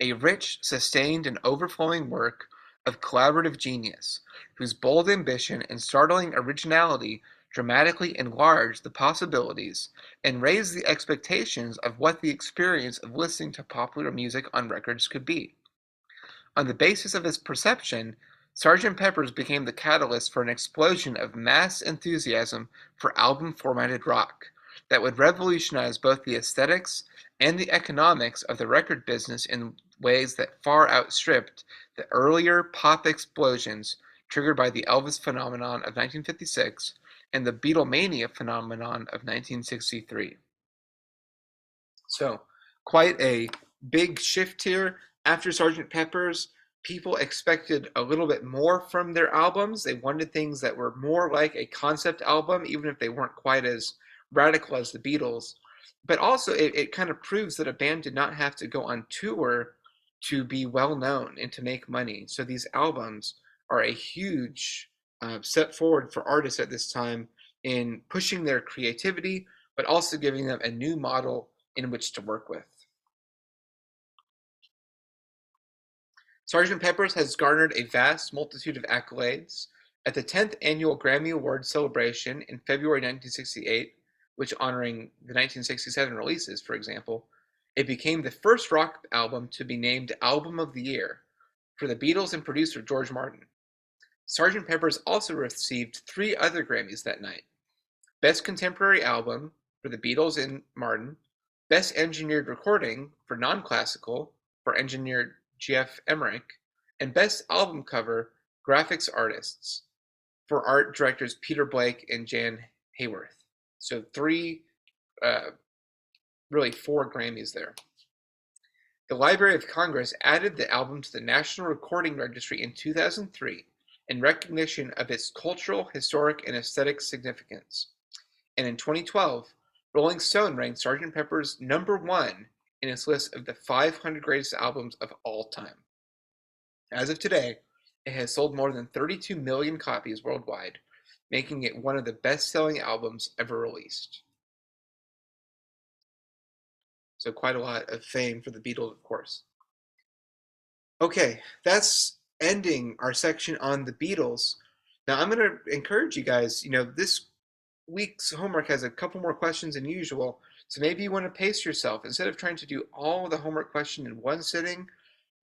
a rich, sustained, and overflowing work of collaborative genius, whose bold ambition and startling originality dramatically enlarged the possibilities and raised the expectations of what the experience of listening to popular music on records could be. On the basis of this perception, Sgt. Pepper's became the catalyst for an explosion of mass enthusiasm for album-formatted rock that would revolutionize both the aesthetics and the economics of the record business in ways that far outstripped the earlier pop explosions triggered by the Elvis phenomenon of 1956 and the Beatlemania phenomenon of 1963. So, quite a big shift here. After Sgt. Pepper's, people expected a little bit more from their albums. They wanted things that were more like a concept album, even if they weren't quite as radical as the Beatles. But also, it kind of proves that a band did not have to go on tour to be well known and to make money. So these albums are a huge step forward for artists at this time in pushing their creativity, but also giving them a new model in which to work with. Sgt. Pepper's has garnered a vast multitude of accolades. At the 10th Annual Grammy Awards celebration in February 1968, which honoring the 1967 releases, for example, it became the first rock album to be named Album of the Year for the Beatles and producer George Martin. Sgt. Pepper's also received 3 other Grammys that night: Best Contemporary Album for the Beatles and Martin, Best Engineered Recording for Non-Classical for engineer Geoff Emerick, and Best Album Cover Graphics Artists for art directors Peter Blake and Jan Hayworth. So really 4 Grammys there. The Library of Congress added the album to the National Recording Registry in 2003 in recognition of its cultural, historic, and aesthetic significance. And in 2012, Rolling Stone ranked Sgt. Pepper's number 1 in its list of the 500 greatest albums of all time. As of today, it has sold more than 32 million copies worldwide, making it one of the best-selling albums ever released. So quite a lot of fame for the Beatles, of course. Okay, that's ending our section on the Beatles. Now I'm going to encourage you guys, this week's homework has a couple more questions than usual, so maybe you want to pace yourself. Instead of trying to do all the homework question in one sitting,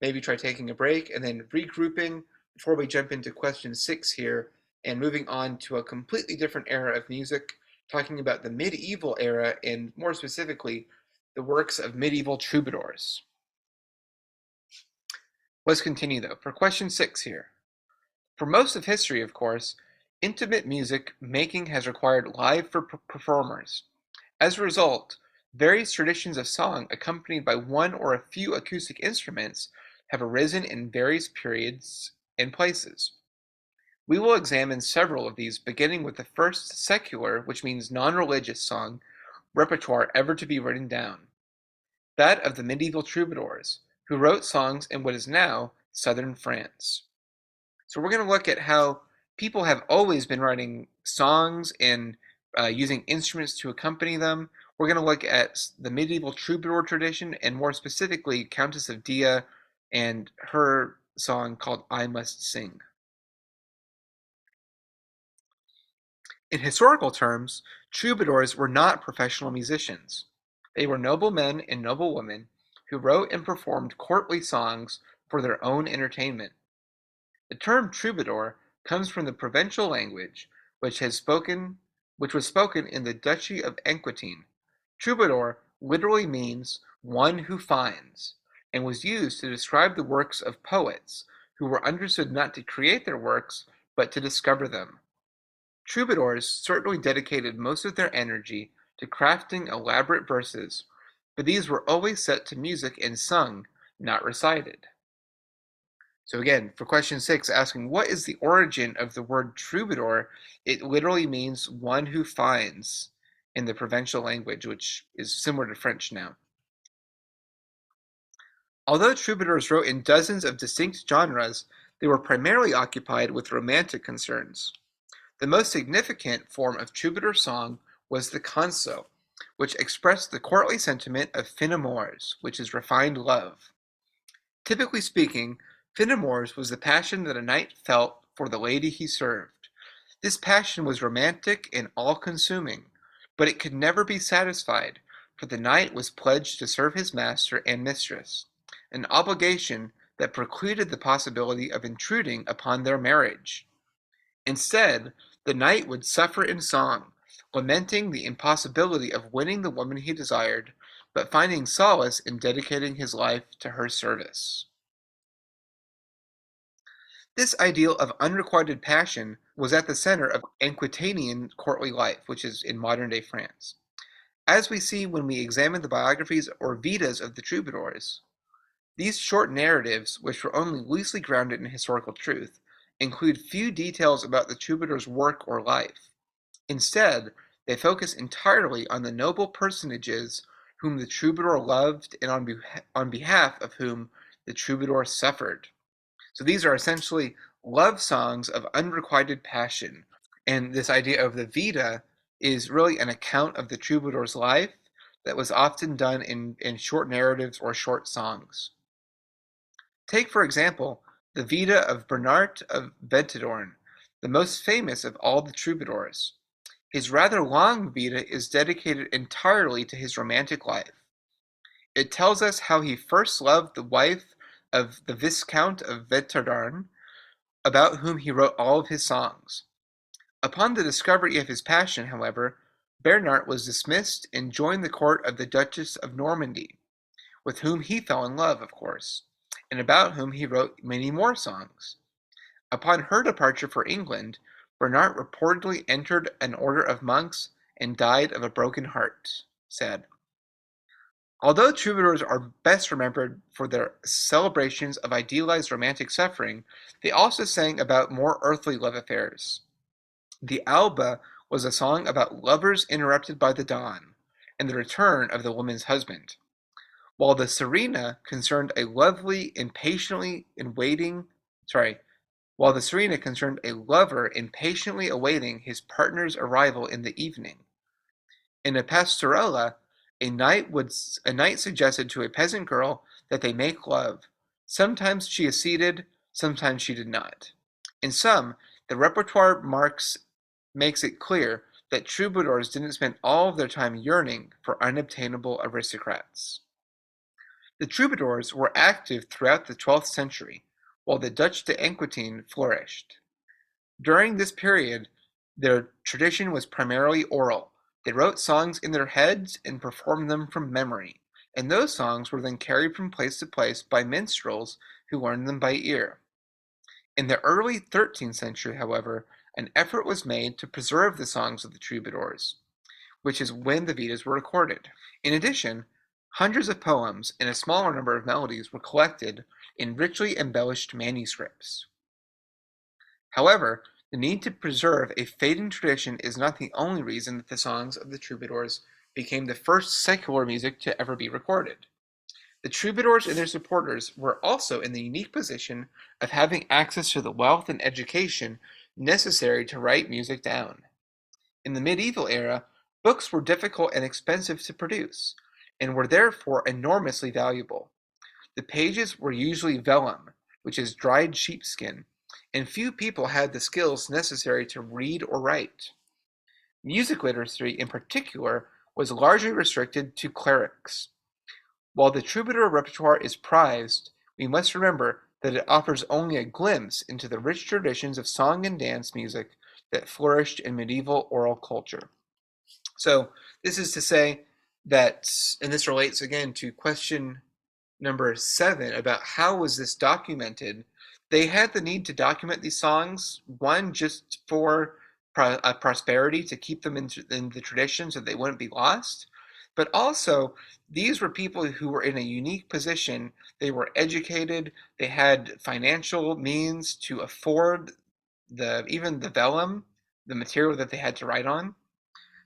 maybe try taking a break and then regrouping before we jump into question 6 here and moving on to a completely different era of music, talking about the medieval era and more specifically, the works of medieval troubadours. Let's continue though. For question 6 here. For most of history, of course, intimate music making has required live performers. As a result, various traditions of song accompanied by one or a few acoustic instruments have arisen in various periods and places. We will examine several of these, beginning with the first secular, which means non-religious song, repertoire ever to be written down, that of the medieval troubadours, who wrote songs in what is now southern France. So we're going to look at how people have always been writing songs and using instruments to accompany them. We're going to look at the medieval troubadour tradition, and more specifically, Countess of Dia and her song called I Must Sing. In historical terms, troubadours were not professional musicians. They were noble men and noble women who wrote and performed courtly songs for their own entertainment. The term troubadour comes from the Provençal language, which has spoken which was spoken in the Duchy of Aquitaine. Troubadour literally means one who finds, and was used to describe the works of poets who were understood not to create their works, but to discover them. Troubadours certainly dedicated most of their energy to crafting elaborate verses, but these were always set to music and sung, not recited. So again, for question 6, asking what is the origin of the word troubadour, it literally means one who finds in the Provençal language, which is similar to French now. Although troubadours wrote in dozens of distinct genres, they were primarily occupied with romantic concerns. The most significant form of troubadour song was the canso, which expressed the courtly sentiment of fin amours, which is refined love. Typically speaking, fin amours was the passion that a knight felt for the lady he served. This passion was romantic and all-consuming, but it could never be satisfied, for the knight was pledged to serve his master and mistress, an obligation that precluded the possibility of intruding upon their marriage. Instead, the knight would suffer in song, lamenting the impossibility of winning the woman he desired, but finding solace in dedicating his life to her service. This ideal of unrequited passion was at the center of Aquitanian courtly life, which is in modern-day France. As we see when we examine the biographies or vidas of the troubadours, these short narratives, which were only loosely grounded in historical truth, include few details about the troubadour's work or life. Instead, they focus entirely on the noble personages whom the troubadour loved and on behalf of whom the troubadour suffered. So these are essentially love songs of unrequited passion. And this idea of the Vita is really an account of the troubadour's life that was often done in short narratives or short songs. Take, for example, the Vita of Bernard of Ventadorn, the most famous of all the troubadours. His rather long Vita is dedicated entirely to his romantic life. It tells us how he first loved the wife of the Viscount of Ventadorn, about whom he wrote all of his songs. Upon the discovery of his passion, however, Bernard was dismissed and joined the court of the Duchess of Normandy, with whom he fell in love, of course, and about whom he wrote many more songs. Upon her departure for England, Bernard reportedly entered an order of monks and died of a broken heart. Sad. Although troubadours are best remembered for their celebrations of idealized romantic suffering, they also sang about more earthly love affairs. The Alba was a song about lovers interrupted by the dawn, and the return of the woman's husband, while the Serena concerned a lovely, impatiently in waiting, sorry, while the Serena concerned a lover impatiently awaiting his partner's arrival in the evening. In a pastorella, a knight suggested to a peasant girl that they make love. Sometimes she acceded, sometimes she did not. In sum, the repertoire makes it clear that troubadours didn't spend all of their time yearning for unobtainable aristocrats. The troubadours were active throughout the 12th century, while the Duc d'Aquitaine flourished. During this period, their tradition was primarily oral. They wrote songs in their heads and performed them from memory, and those songs were then carried from place to place by minstrels who learned them by ear. In the early 13th century, however, an effort was made to preserve the songs of the troubadours, which is when the Vedas were recorded. In addition, hundreds of poems and a smaller number of melodies were collected in richly embellished manuscripts. However, the need to preserve a fading tradition is not the only reason that the songs of the troubadours became the first secular music to ever be recorded. The troubadours and their supporters were also in the unique position of having access to the wealth and education necessary to write music down. In the medieval era, books were difficult and expensive to produce, and were therefore enormously valuable. The pages were usually vellum, which is dried sheepskin, and few people had the skills necessary to read or write. Music literacy, in particular, was largely restricted to clerics. While the troubadour repertoire is prized, we must remember that it offers only a glimpse into the rich traditions of song and dance music that flourished in medieval oral culture. So, this is to say that, and this relates again to question number 7 about how was this documented. They had the need to document these songs, one, just for prosperity, to keep them in the tradition so they wouldn't be lost, but also these were people who were in a unique position. They were educated, they had financial means to afford even the vellum, the material that they had to write on.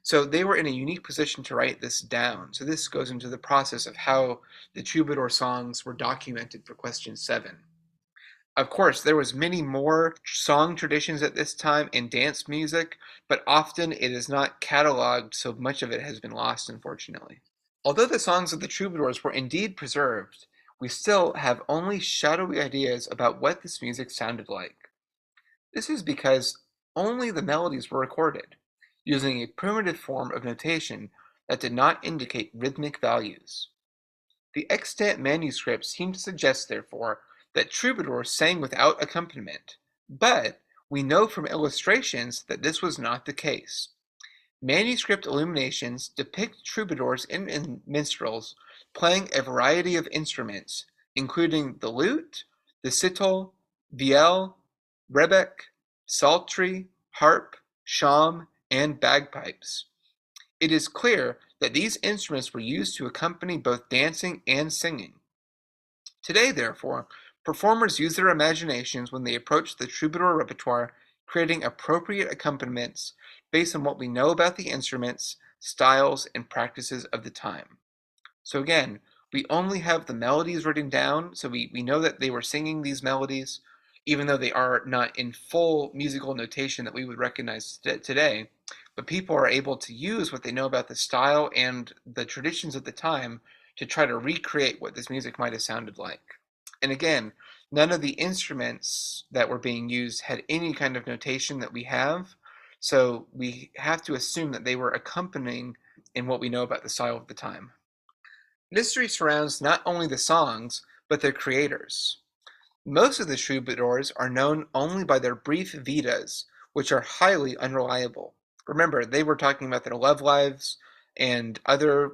So they were in a unique position to write this down. So this goes into the process of how the troubadour songs were documented for question 7. Of course, there was many more song traditions at this time in dance music, but often it is not cataloged, so much of it has been lost, unfortunately. Although the songs of the troubadours were indeed preserved, we still have only shadowy ideas about what this music sounded like. This is because only the melodies were recorded, using a primitive form of notation that did not indicate rhythmic values. The extant manuscripts seem to suggest, therefore, that troubadours sang without accompaniment, but we know from illustrations that this was not the case. Manuscript illuminations depict troubadours and minstrels playing a variety of instruments, including the lute, the sitar, viol, rebec, psaltery, harp, shawm, and bagpipes. It is clear that these instruments were used to accompany both dancing and singing. Today, therefore, performers use their imaginations when they approach the troubadour repertoire, creating appropriate accompaniments based on what we know about the instruments, styles, and practices of the time. So again, we only have the melodies written down, so we know that they were singing these melodies, even though they are not in full musical notation that we would recognize today. But people are able to use what they know about the style and the traditions of the time to try to recreate what this music might have sounded like. And again, none of the instruments that were being used had any kind of notation that we have, so we have to assume that they were accompanying in what we know about the style of the time. Mystery surrounds not only the songs, but their creators. Most of the troubadours are known only by their brief vidas, which are highly unreliable. Remember, they were talking about their love lives and other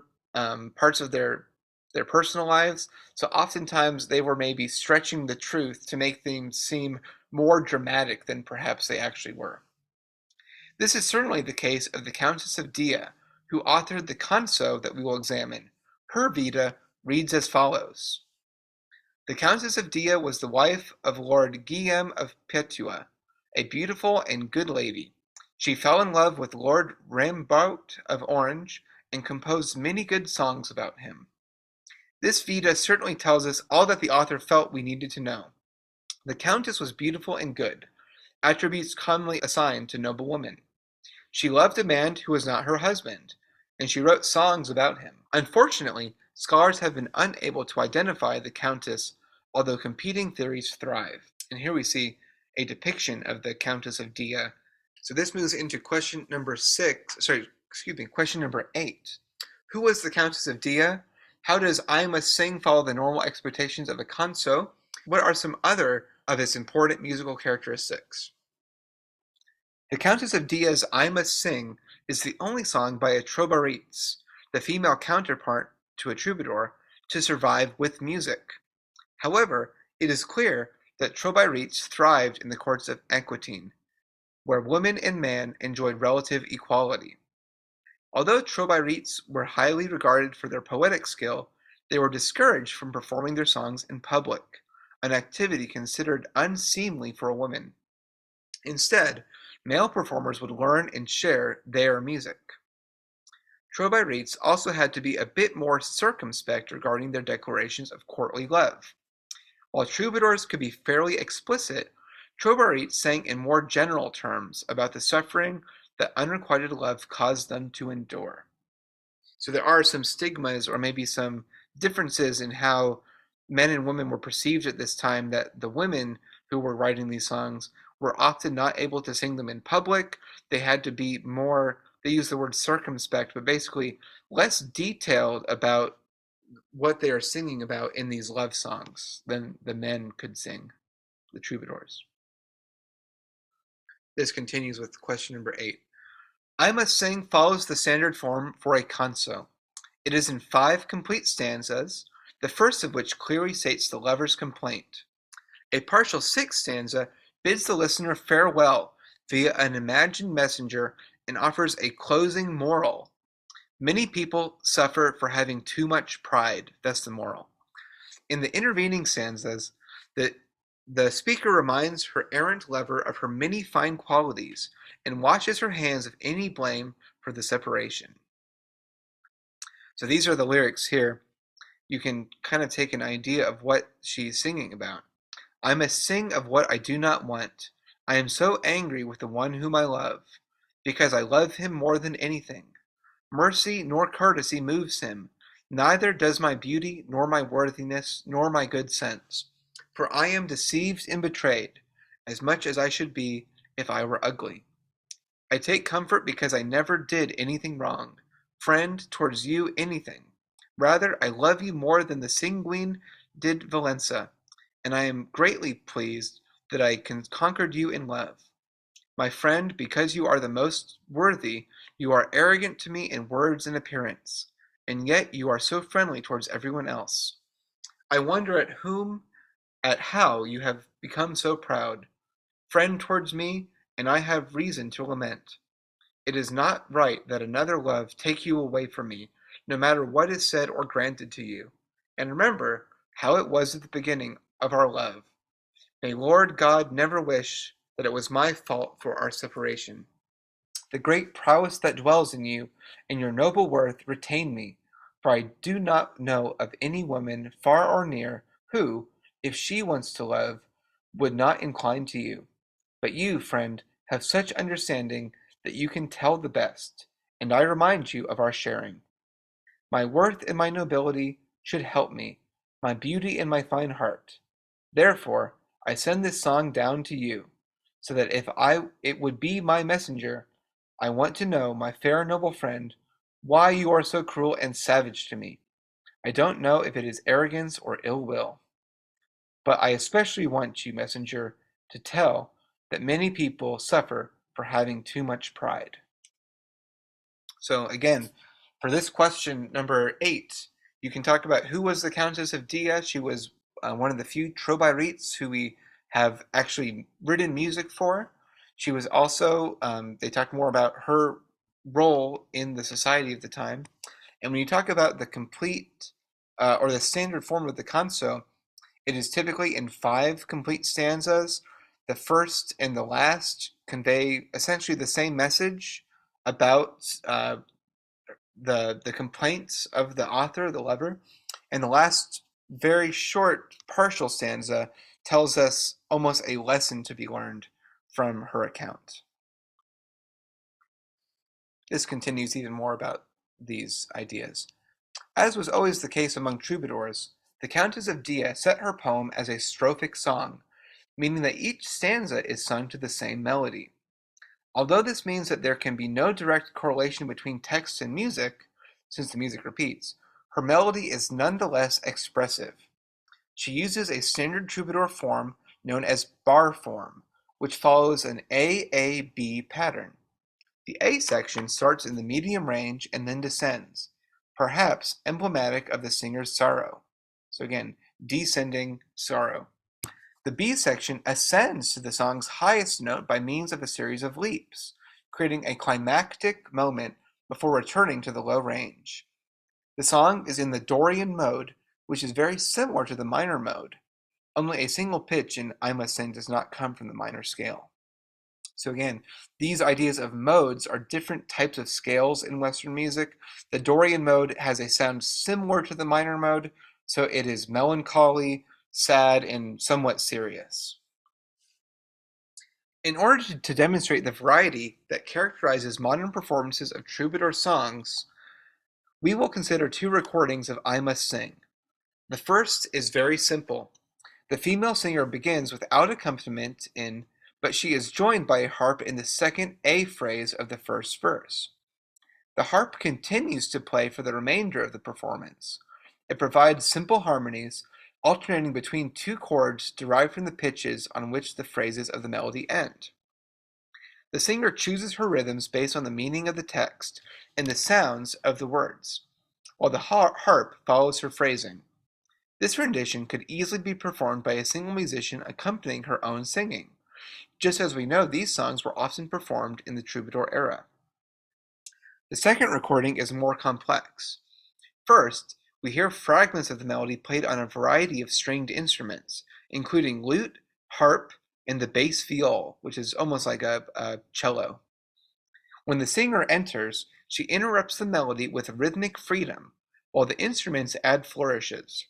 parts of their personal lives, so oftentimes they were maybe stretching the truth to make things seem more dramatic than perhaps they actually were. This is certainly the case of the Countess of Dia, who authored the canso that we will examine. Her vita reads as follows. The Countess of Dia was the wife of Lord Guillaume of Poitou, a beautiful and good lady. She fell in love with Lord Rambert of Orange and composed many good songs about him. This vita certainly tells us all that the author felt we needed to know. The Countess was beautiful and good, attributes commonly assigned to noble women. She loved a man who was not her husband, and she wrote songs about him. Unfortunately, scholars have been unable to identify the Countess, although competing theories thrive. And here we see a depiction of the Countess of Dia. So this moves into question number 8. Who was the Countess of Dia? How does I Must Sing follow the normal expectations of a canso? What are some other of its important musical characteristics? The Countess of Dia's I Must Sing is the only song by a Trobairitz, the female counterpart to a troubadour, to survive with music. However, it is clear that Trobairitz thrived in the courts of Aquitaine, where woman and man enjoyed relative equality. Although Trobairitz were highly regarded for their poetic skill, they were discouraged from performing their songs in public, an activity considered unseemly for a woman. Instead, male performers would learn and share their music. Trobairitz also had to be a bit more circumspect regarding their declarations of courtly love. While troubadours could be fairly explicit, Trobairitz sang in more general terms about the suffering that unrequited love caused them to endure. So there are some stigmas or maybe some differences in how men and women were perceived at this time, that the women who were writing these songs were often not able to sing them in public. They they use the word circumspect, but basically less detailed about what they are singing about in these love songs than the men could sing, the troubadours. This continues with question number 8. I Must Sing follows the standard form for a canso. It is in 5 complete stanzas, the first of which clearly states the lover's complaint. A partial 6th stanza bids the listener farewell via an imagined messenger and offers a closing moral. Many people suffer for having too much pride. That's the moral. In the intervening stanzas, the speaker reminds her errant lover of her many fine qualities and washes her hands of any blame for the separation. So these are the lyrics here. You can kind of take an idea of what she's singing about. I must sing of what I do not want. I am so angry with the one whom I love, because I love him more than anything. Mercy nor courtesy moves him, neither does my beauty, nor my worthiness, nor my good sense. For I am deceived and betrayed, as much as I should be if I were ugly. I take comfort because I never did anything wrong, friend, towards you anything. Rather, I love you more than the sanguine did Valenza, and I am greatly pleased that I conquered you in love. My friend, because you are the most worthy, you are arrogant to me in words and appearance, and yet you are so friendly towards everyone else. I wonder at how you have become so proud, friend towards me, and I have reason to lament. It is not right that another love take you away from me, no matter what is said or granted to you. And remember how it was at the beginning of our love. May Lord God never wish that it was my fault for our separation. The great prowess that dwells in you and your noble worth retain me, for I do not know of any woman, far or near, who, if she wants to love, would not incline to you. But you, friend, have such understanding that you can tell the best, and I remind you of our sharing. My worth and my nobility should help me, my beauty and my fine heart. Therefore, I send this song down to you, so that if it would be my messenger, I want to know, my fair noble friend, why you are so cruel and savage to me. I don't know if it is arrogance or ill will. But I especially want you, messenger, to tell that many people suffer for having too much pride. So again, for this question number 8, you can talk about who was the Countess of Dia. She was one of the few Trobairitz who we have actually written music for. She was also, they talk more about her role in the society of the time. And when you talk about the complete or the standard form of the canso, it is typically in 5 complete stanzas. The first and the last convey essentially the same message about the complaints of the author, the lover, and the last very short partial stanza tells us almost a lesson to be learned from her account. This continues even more about these ideas. As was always the case among troubadours, the Countess of Dia set her poem as a strophic song, meaning that each stanza is sung to the same melody. Although this means that there can be no direct correlation between text and music, since the music repeats, her melody is nonetheless expressive. She uses a standard troubadour form known as bar form, which follows an A-A-B pattern. The A section starts in the medium range and then descends, perhaps emblematic of the singer's sorrow. So again, descending sorrow. The B section ascends to the song's highest note by means of a series of leaps, creating a climactic moment before returning to the low range. The song is in the Dorian mode, which is very similar to the minor mode. Only a single pitch in I Must Sing does not come from the minor scale. So again, these ideas of modes are different types of scales in Western music. The Dorian mode has a sound similar to the minor mode, so it is melancholy, sad, and somewhat serious. In order to demonstrate the variety that characterizes modern performances of troubadour songs, we will consider 2 recordings of I Must Sing. The first is very simple. The female singer begins without accompaniment but she is joined by a harp in the second A phrase of the first verse. The harp continues to play for the remainder of the performance. It provides simple harmonies, alternating between two chords derived from the pitches on which the phrases of the melody end. The singer chooses her rhythms based on the meaning of the text and the sounds of the words, while the harp follows her phrasing. This rendition could easily be performed by a single musician accompanying her own singing, just as we know these songs were often performed in the troubadour era. The second recording is more complex. First, we hear fragments of the melody played on a variety of stringed instruments, including lute, harp, and the bass viol, which is almost like a cello. When the singer enters, she interrupts the melody with rhythmic freedom, while the instruments add flourishes.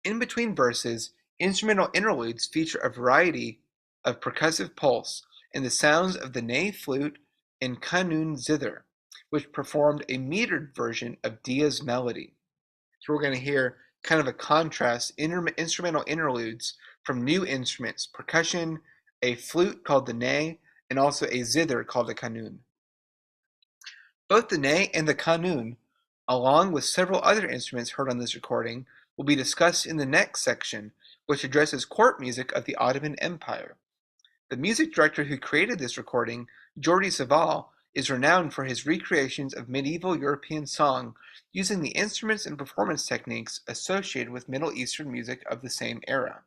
In between verses, instrumental interludes feature a variety of percussive pulse and the sounds of the ney flute and kanun zither, which performed a metered version of Dia's melody. So we're going to hear kind of a contrast, instrumental interludes from new instruments, percussion, a flute called the ney, and also a zither called the kanun. Both the ney and the kanun, along with several other instruments heard on this recording, will be discussed in the next section, which addresses court music of the Ottoman Empire. The music director who created this recording, Jordi Savall, is renowned for his recreations of medieval European song using the instruments and performance techniques associated with Middle Eastern music of the same era.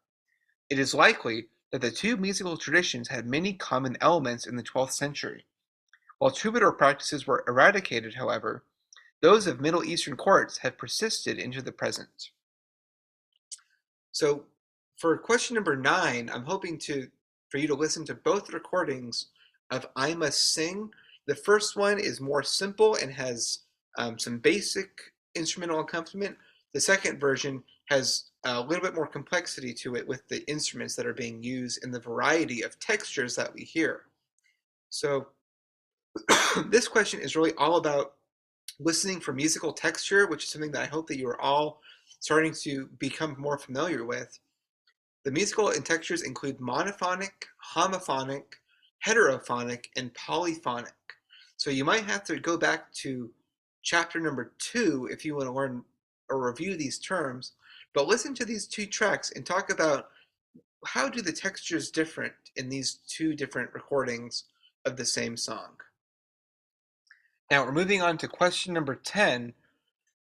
It is likely that the two musical traditions had many common elements in the 12th century. While troubadour practices were eradicated, however, those of Middle Eastern courts have persisted into the present. So for question number 9, I'm hoping for you to listen to both recordings of I Must Sing. The first one is more simple and has some basic instrumental accompaniment. The second version has a little bit more complexity to it with the instruments that are being used and the variety of textures that we hear. So this question is really all about listening for musical texture, which is something that I hope that you are all starting to become more familiar with. The musical and textures include monophonic, homophonic, heterophonic, and polyphonic. So you might have to go back to chapter number 2 if you want to learn or review these terms, but listen to these two tracks and talk about how do the textures different in these two different recordings of the same song. Now we're moving on to question number 10,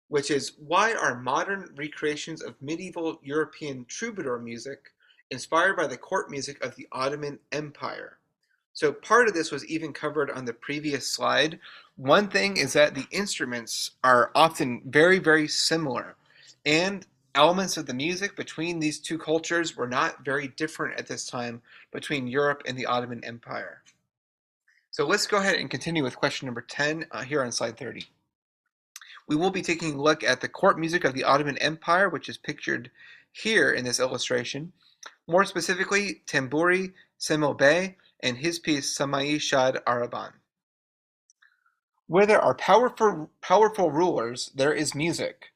which is why are modern recreations of medieval European troubadour music inspired by the court music of the Ottoman Empire? So part of this was even covered on the previous slide. One thing is that the instruments are often very, very similar, and elements of the music between these two cultures were not very different at this time between Europe and the Ottoman Empire. So let's go ahead and continue with question number 10 here on slide 30. We will be taking a look at the court music of the Ottoman Empire, which is pictured here in this illustration. More specifically, Tamburi, Cemil Bey, and his piece Samâi Shad Araban. Where there are powerful rulers, there is music.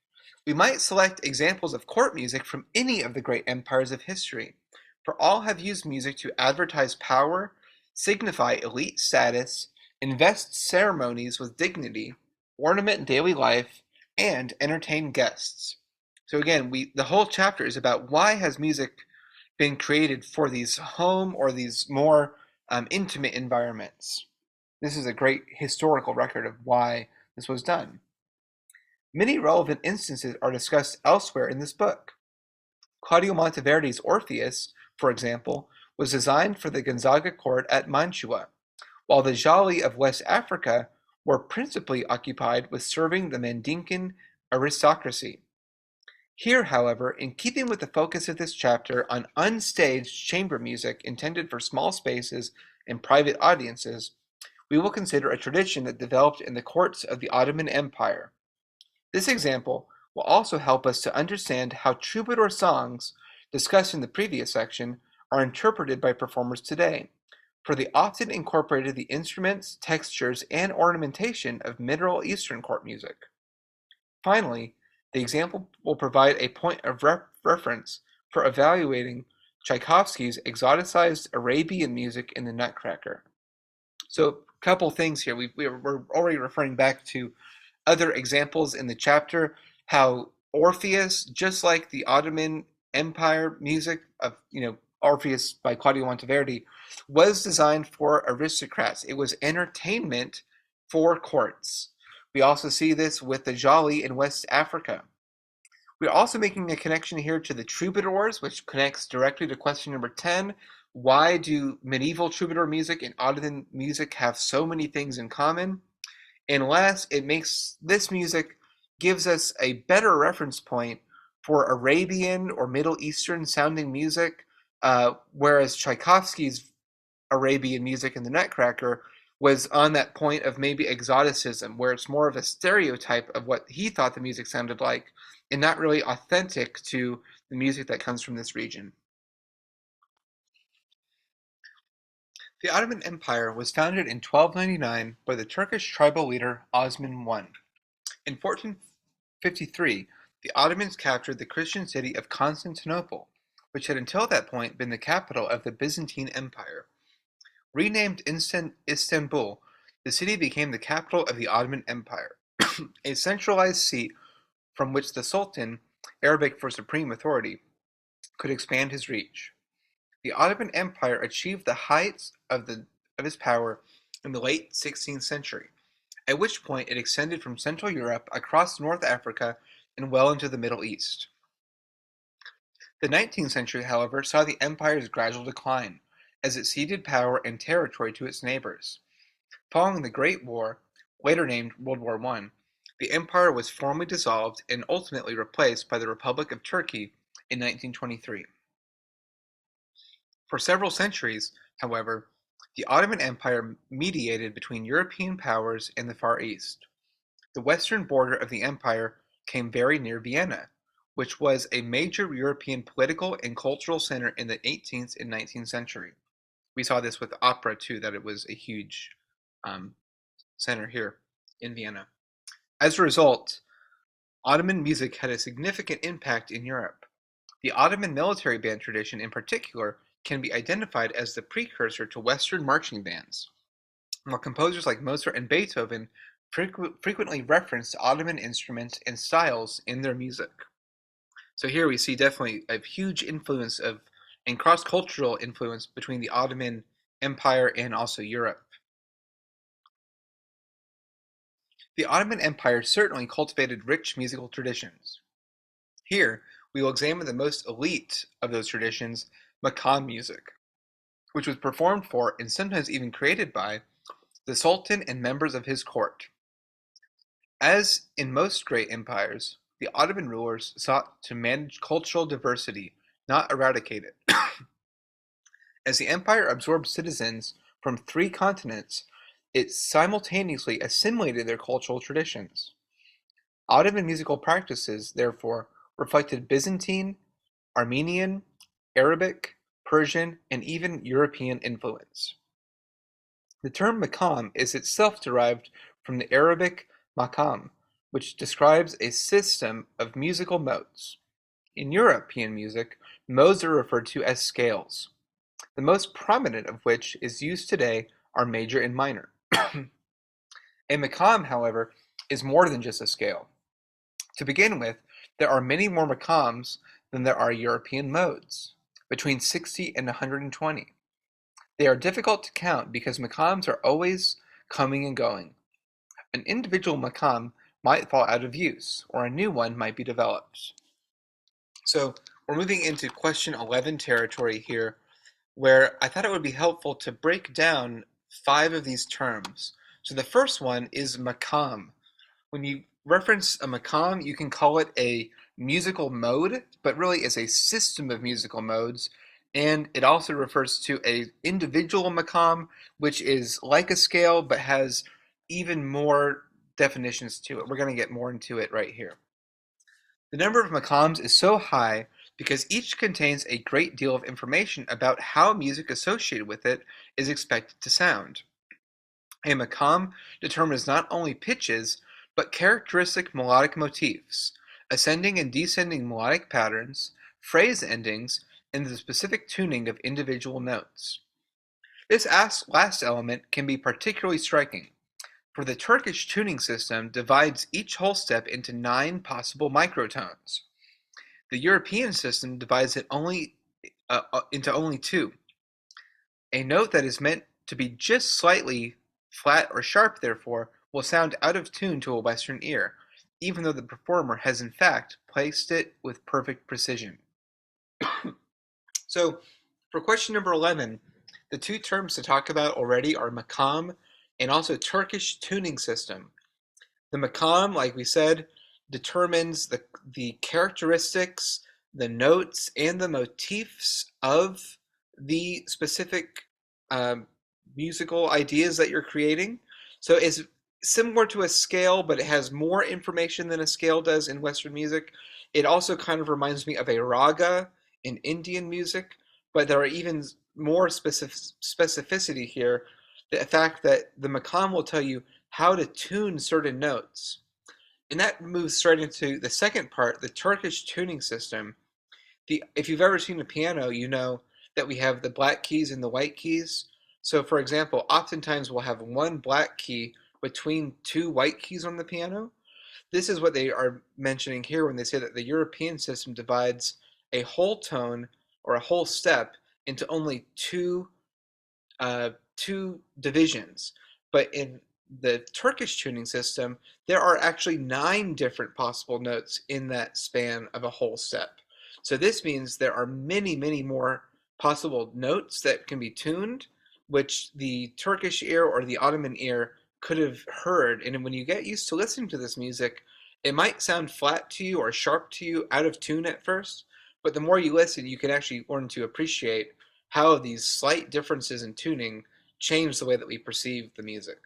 We might select examples of court music from any of the great empires of history, for all have used music to advertise power, signify elite status, invest ceremonies with dignity, ornament daily life, and entertain guests. So again, the whole chapter is about why has music been created for these home or these more intimate environments. This is a great historical record of why this was done. Many relevant instances are discussed elsewhere in this book. Claudio Monteverdi's Orpheus, for example, was designed for the Gonzaga court at Mantua, while the Jali of West Africa were principally occupied with serving the Mandinkan aristocracy. Here, however, in keeping with the focus of this chapter on unstaged chamber music intended for small spaces and private audiences, we will consider a tradition that developed in the courts of the Ottoman Empire. This example will also help us to understand how troubadour songs, discussed in the previous section, are interpreted by performers today, for they often incorporated the instruments, textures, and ornamentation of Middle Eastern court music. Finally, the example will provide a point of reference for evaluating Tchaikovsky's exoticized Arabian music in the Nutcracker. So, a couple things here. We're already referring back to other examples in the chapter, how Orpheus, just like the Ottoman Empire music of, Orpheus by Claudio Monteverdi, was designed for aristocrats. It was entertainment for courts. We also see this with the Jolly in West Africa. We're also making a connection here to the Troubadours, which connects directly to question number 10. Why do medieval troubadour music and Ottoman music have so many things in common? Unless it makes this music gives us a better reference point for Arabian or Middle Eastern sounding music, whereas Tchaikovsky's Arabian music in the Nutcracker was on that point of maybe exoticism, where it's more of a stereotype of what he thought the music sounded like, and not really authentic to the music that comes from this region. The Ottoman Empire was founded in 1299 by the Turkish tribal leader Osman I. In 1453, the Ottomans captured the Christian city of Constantinople, which had until that point been the capital of the Byzantine Empire. Renamed Istanbul, the city became the capital of the Ottoman Empire, a centralized seat from which the Sultan, Arabic for supreme authority, could expand his reach. The Ottoman Empire achieved the heights of his power in the late 16th century, at which point it extended from Central Europe across North Africa and well into the Middle East. The 19th century, however, saw the empire's gradual decline, as it ceded power and territory to its neighbors. Following the Great War, later named World War I, the empire was formally dissolved and ultimately replaced by the Republic of Turkey in 1923. For several centuries, however, the Ottoman Empire mediated between European powers in the Far East. The western border of the empire came very near Vienna, which was a major European political and cultural center in the 18th and 19th century. We saw this with opera too, that it was a huge um, center here in Vienna. As a result, Ottoman music had a significant impact in Europe. The Ottoman military band tradition in particular can be identified as the precursor to Western marching bands, while composers like Mozart and Beethoven frequently referenced Ottoman instruments and styles in their music. So here we see definitely a huge influence of and cross-cultural influence between the Ottoman Empire and also Europe. The Ottoman Empire certainly cultivated rich musical traditions. Here, we will examine the most elite of those traditions, Makam music, which was performed for and sometimes even created by the Sultan and members of his court. As in most great empires, the Ottoman rulers sought to manage cultural diversity, not eradicate it. As the empire absorbed citizens from 3 continents, it simultaneously assimilated their cultural traditions. Ottoman musical practices, therefore, reflected Byzantine, Armenian, Arabic, Persian, and even European influence. The term makam is itself derived from the Arabic makam, which describes a system of musical modes. In European music, modes are referred to as scales, the most prominent of which is used today are major and minor. A makam, however, is more than just a scale. To begin with, there are many more makams than there are European modes, between 60 and 120. They are difficult to count because makams are always coming and going. An individual makam might fall out of use, or a new one might be developed. So we're moving into question 11 territory here, where I thought it would be helpful to break down 5 of these terms. So the first one is makam. When you reference a makam, you can call it a musical mode, but really it's a system of musical modes. And it also refers to a individual makam, which is like a scale, but has even more definitions to it. We're going to get more into it right here. The number of makams is so high because each contains a great deal of information about how music associated with it is expected to sound. A makam determines not only pitches, but characteristic melodic motifs, ascending and descending melodic patterns, phrase endings, and the specific tuning of individual notes. This last element can be particularly striking, for the Turkish tuning system divides each whole step into 9 possible microtones. The European system divides it into only 2. A note that is meant to be just slightly flat or sharp, therefore, will sound out of tune to a Western ear, even though the performer has in fact placed it with perfect precision. So, for question number 11, the 2 terms to talk about already are makam and also Turkish tuning system. The makam, like we said, determines the characteristics, the notes, and the motifs of the specific um, musical ideas that you're creating. So it's similar to a scale, but it has more information than a scale does in Western music. It also kind of reminds me of a raga in Indian music, but there are even more specificity here. The fact that the makam will tell you how to tune certain notes. And that moves straight into the second part, the Turkish tuning system. If you've ever seen a piano, you know that we have the black keys and the white keys. So, for example, oftentimes we'll have one black key between 2 white keys on the piano. This is what they are mentioning here when they say that the European system divides a whole tone or a whole step into only two divisions. But in the Turkish tuning system, there are actually 9 different possible notes in that span of a whole step. So this means there are many, many more possible notes that can be tuned, which the Turkish ear or the Ottoman ear could have heard. And when you get used to listening to this music, it might sound flat to you or sharp to you, out of tune at first, but the more you listen, you can actually learn to appreciate how these slight differences in tuning change the way that we perceive the music.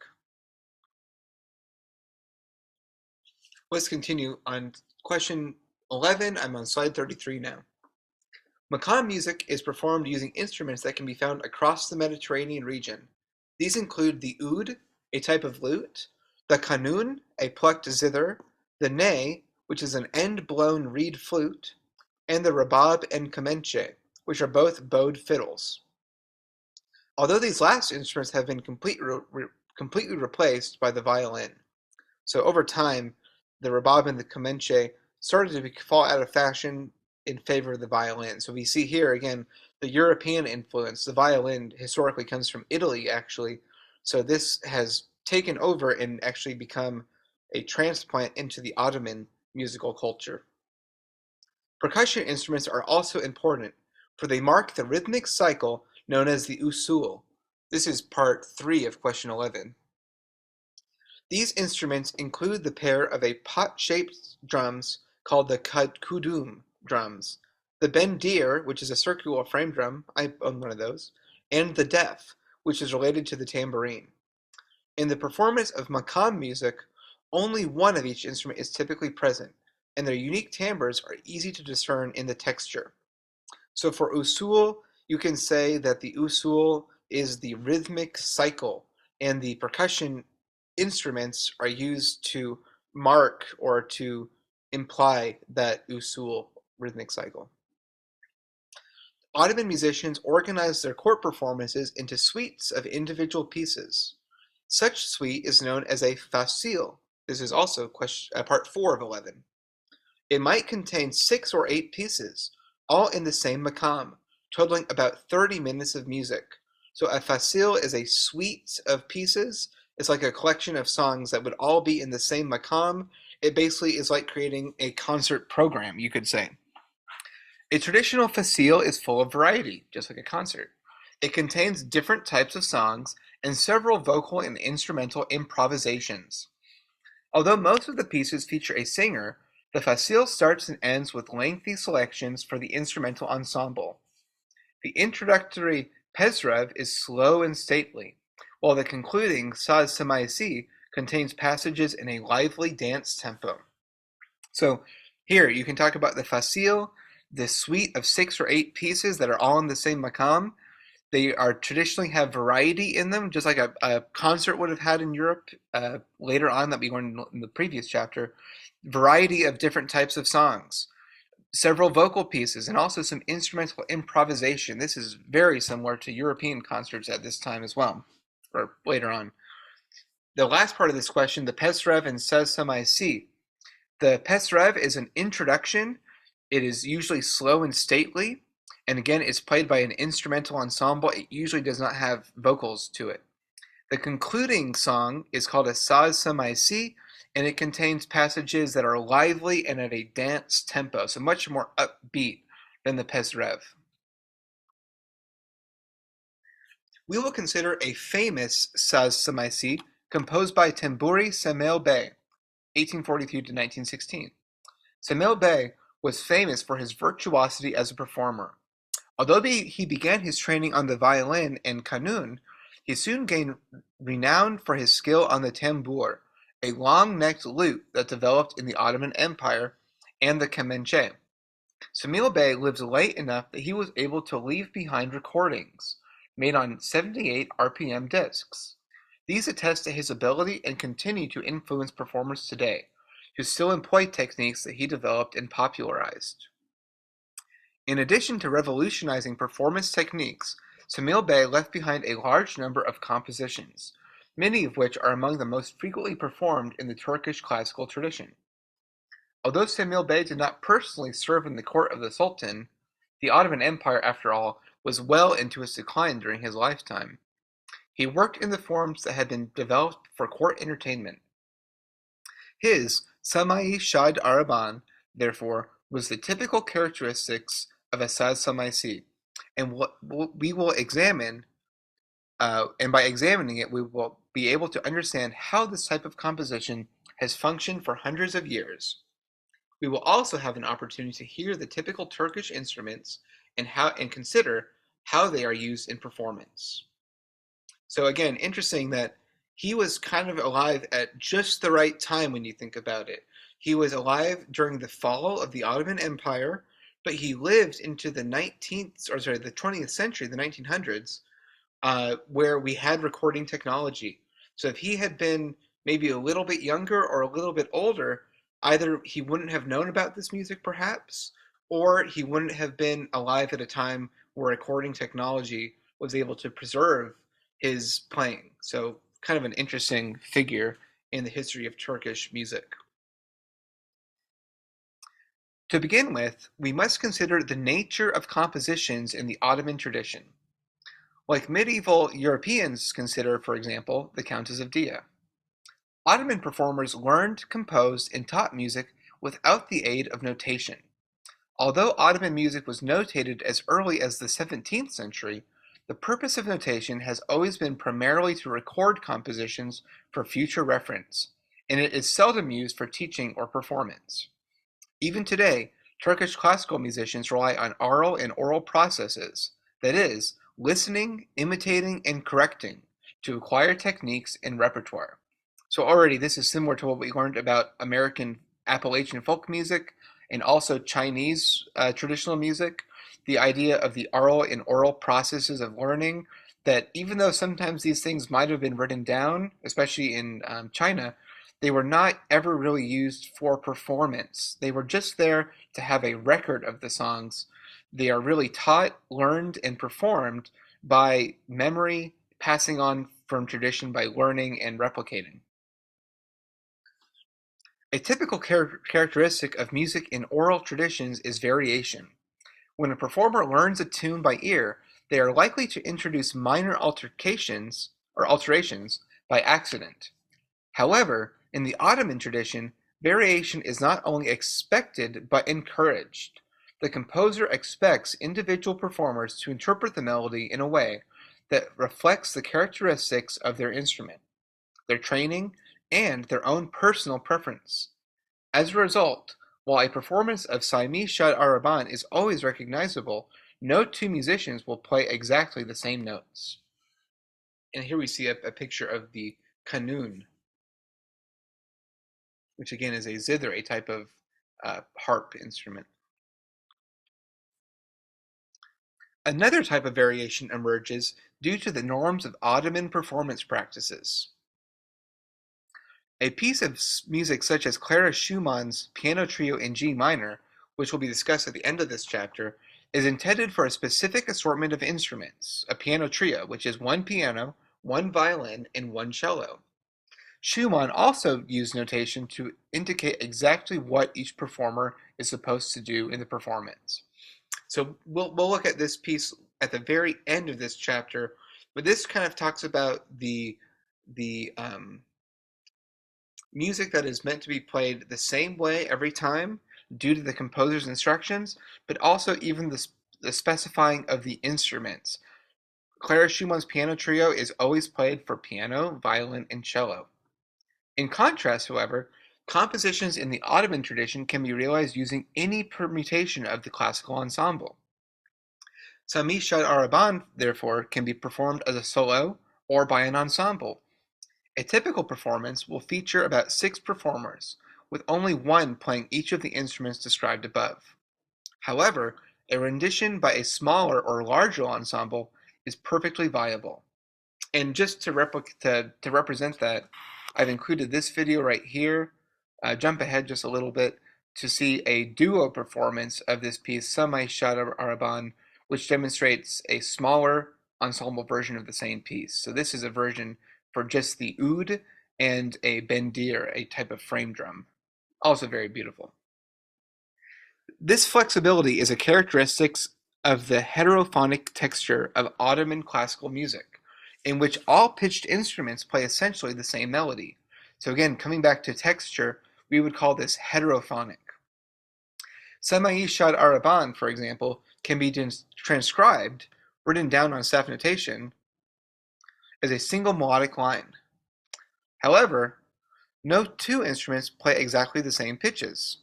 Let's continue on question 11. I'm on slide 33 now. Makam music is performed using instruments that can be found across the Mediterranean region. These include the oud, a type of lute, the kanun, a plucked zither, the ney, which is an end-blown reed flute, and the rabab and kemençe, which are both bowed fiddles. Although these last instruments have been completely replaced by the violin. So over time, the rabab and the kemençe started to fall out of fashion in favor of the violin. So we see here again the European influence. The violin historically comes from Italy, actually. So this has taken over and actually become a transplant into the Ottoman musical culture. Percussion instruments are also important, for they mark the rhythmic cycle known as the usul. This is part 3 of question 11. These instruments include the pair of a pot-shaped drums called the kudum drums, the bendir, which is a circular frame drum, I own one of those, and the def, which is related to the tambourine. In the performance of makam music, only one of each instrument is typically present, and their unique timbres are easy to discern in the texture. So for usul, you can say that the usul is the rhythmic cycle, and the percussion instruments are used to mark or to imply that usul rhythmic cycle. Ottoman musicians organized their court performances into suites of individual pieces. Such suite is known as a fasil. This is also part 4 of 11. It might contain 6 or 8 pieces, all in the same makam, totaling about 30 minutes of music. So a fasil is a suite of pieces. It's like a collection of songs that would all be in the same makam. It basically is like creating a concert program, you could say. A traditional fasil is full of variety, just like a concert. It contains different types of songs and several vocal and instrumental improvisations. Although most of the pieces feature a singer, the fasil starts and ends with lengthy selections for the instrumental ensemble. The introductory Pesrev is slow and stately, while the concluding Saz Semaisi contains passages in a lively dance tempo. So here you can talk about the fasil, the suite of 6 or 8 pieces that are all in the same makam. They are traditionally have variety in them, just like a concert would have had in Europe later on that we learned in the previous chapter. Variety of different types of songs. several vocal pieces, and also some instrumental improvisation. This is very similar to European concerts at this time as well, or later on. The last part of this question, the Pesrev and Saz Semaisi. The Pesrev is an introduction. It is usually slow and stately, and again, it's played by an instrumental ensemble. It usually does not have vocals to it. The concluding song is called a Saz Semaisi, and it contains passages that are lively and at a dance tempo, so much more upbeat than the Pesrev. We will consider a famous Saz Semaisi composed by Tamburi Cemil Bey, 1843 to 1916. Cemil Bey was famous for his virtuosity as a performer. Although he began his training on the violin and kanun, he soon gained renown for his skill on the tambur, a long-necked lute that developed in the Ottoman Empire, and the kemençe. Cemil Bey lived late enough that he was able to leave behind recordings made on 78 RPM discs. These attest to his ability and continue to influence performers today, who still employ techniques that he developed and popularized. In addition to revolutionizing performance techniques, Cemil Bey left behind a large number of compositions, many of which are among the most frequently performed in the Turkish classical tradition. Although Cemil Bey did not personally serve in the court of the Sultan, the Ottoman Empire, after all, was well into its decline during his lifetime. He worked in the forms that had been developed for court entertainment. His Samâi Shad Araban, therefore, was the typical characteristics of a Saz Semaisi, and what we will examine, and by examining it, we will be able to understand how this type of composition has functioned for hundreds of years. We will also have an opportunity to hear the typical Turkish instruments and consider how they are used in performance. So again, interesting that he was kind of alive at just the right time when you think about it. He was alive during the fall of the Ottoman Empire, but he lived into the 20th century, the 1900s, where we had recording technology. So if he had been maybe a little bit younger or a little bit older, either he wouldn't have known about this music perhaps, or he wouldn't have been alive at a time where recording technology was able to preserve his playing. So kind of an interesting figure in the history of Turkish music. To begin with, we must consider the nature of compositions in the Ottoman tradition. Like medieval Europeans consider, for example, the Countess of Dia. Ottoman performers learned, composed, and taught music without the aid of notation. Although Ottoman music was notated as early as the 17th century, the purpose of notation has always been primarily to record compositions for future reference, and it is seldom used for teaching or performance. Even today, Turkish classical musicians rely on oral and oral processes, that is, listening, imitating, and correcting, to acquire techniques and repertoire. So already this is similar to what we learned about American Appalachian folk music and also Chinese traditional music, the idea of the oral and oral processes of learning, that even though sometimes these things might have been written down, especially in China, they were not ever really used for performance. They were just there to have a record of the songs. They are really taught, learned, and performed by memory, passing on from tradition by learning and replicating. A typical characteristic of music in oral traditions is variation. When a performer learns a tune by ear, they are likely to introduce minor alterations by accident. However, in the Ottoman tradition, variation is not only expected but encouraged. The composer expects individual performers to interpret the melody in a way that reflects the characteristics of their instrument, their training, and their own personal preference. As a result, while a performance of Samâi Shad Araban is always recognizable, no two musicians will play exactly the same notes. And here we see a picture of the kanun, which again is a zither, a type of harp instrument. Another type of variation emerges due to the norms of Ottoman performance practices. A piece of music such as Clara Schumann's Piano Trio in G minor which will be discussed at the end of this chapter, is intended for a specific assortment of instruments, a piano trio, which is one piano, one violin, and one cello. Schumann also used notation to indicate exactly what each performer is supposed to do in the performance. So we'll look at this piece at the very end of this chapter, but this kind of talks about the music that is meant to be played the same way every time due to the composer's instructions, but also even the specifying of the instruments. Clara Schumann's piano trio is always played for piano, violin, and cello. In contrast, however, compositions in the Ottoman tradition can be realized using any permutation of the classical ensemble. Samâi Shad, therefore, can be performed as a solo or by an ensemble. A typical performance will feature about 6 performers, with only one playing each of the instruments described above. However, a rendition by a smaller or larger ensemble is perfectly viable. And just to represent that, I've included this video right here. Jump ahead just a little bit to see a duo performance of this piece, Samâi Shad, which demonstrates a smaller ensemble version of the same piece. So this is a version for just the oud and a bendir, a type of frame drum. Also very beautiful. This flexibility is a characteristic of the heterophonic texture of Ottoman classical music, in which all pitched instruments play essentially the same melody. So again, coming back to texture, we would call this heterophonic. Samâi Shad, for example, can be transcribed, written down on staff notation, as a single melodic line. However, no two instruments play exactly the same pitches.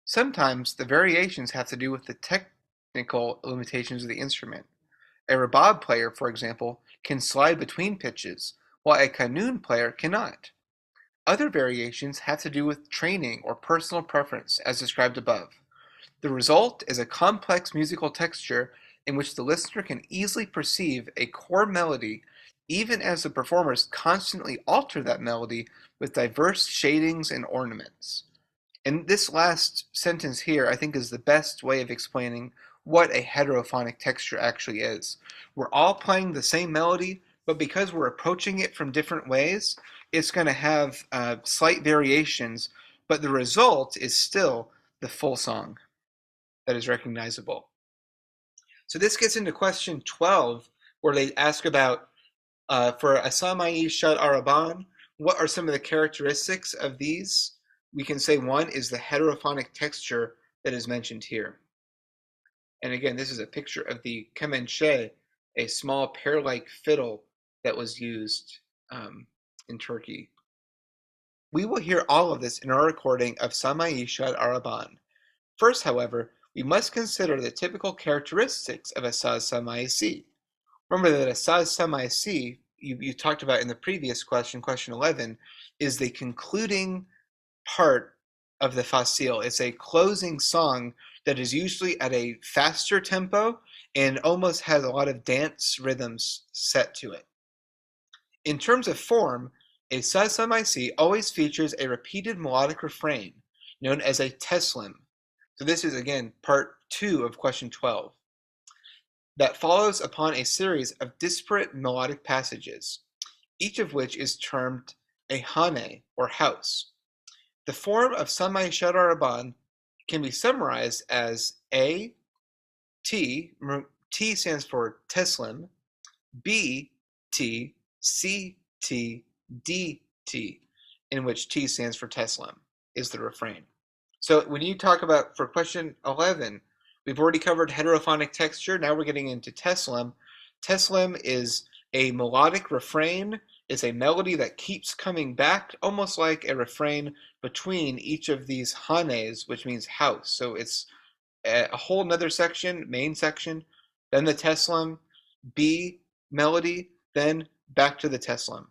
Sometimes the variations have to do with the technical limitations of the instrument. A rabab player, for example, can slide between pitches, while a qanun player cannot. Other variations have to do with training or personal preference, as described above. The result is a complex musical texture in which the listener can easily perceive a core melody, even as the performers constantly alter that melody with diverse shadings and ornaments. And this last sentence here, I think, is the best way of explaining what a heterophonic texture actually is. We're all playing the same melody, but because we're approaching it from different ways, it's going to have slight variations, but the result is still the full song that is recognizable. So this gets into question 12, where they ask about, for a Samâi Shad, what are some of the characteristics of these? We can say one is the heterophonic texture that is mentioned here. And again, this is a picture of the kemençe, a small pear-like fiddle that was used in Turkey. We will hear all of this in our recording of Samâi Shad. First, however, we must consider the typical characteristics of a Saz Semaisi. Remember that a Saz Semaisi, you talked about in the previous question, question 11, is the concluding part of the facile. It's a closing song that is usually at a faster tempo and almost has a lot of dance rhythms set to it. In terms of form, a Saz Semaisi always features a repeated melodic refrain known as a teslim. So this is, again, part 2 of question 12. That follows upon a series of disparate melodic passages, each of which is termed a hane, or house. The form of Samâi Shad can be summarized as A, T, T stands for teslim, B, T, C, T, D, T, in which T stands for teslim, is the refrain. So when you talk about, for question 11, we've already covered heterophonic texture. Now we're getting into teslim. Teslim is a melodic refrain. It's a melody that keeps coming back, almost like a refrain between each of these hanes, which means house. So it's a whole nother section, main section, then the teslim, B, melody, then back to the teslim.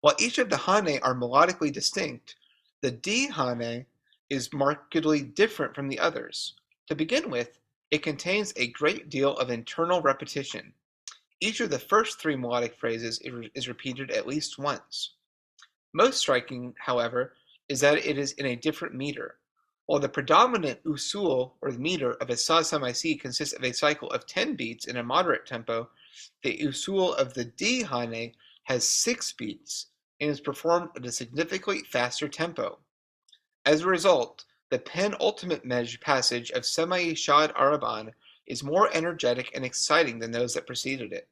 While each of the hane are melodically distinct, the D hane is markedly different from the others. To begin with, it contains a great deal of internal repetition. Each of the first 3 melodic phrases is repeated at least once. Most striking, however, is that it is in a different meter. While the predominant usul, or the meter, of a Saz Semaisi consists of a cycle of 10 beats in a moderate tempo, the usul of the D Hane has 6 beats and is performed at a significantly faster tempo. As a result, the penultimate passage of Samâi Shad is more energetic and exciting than those that preceded it.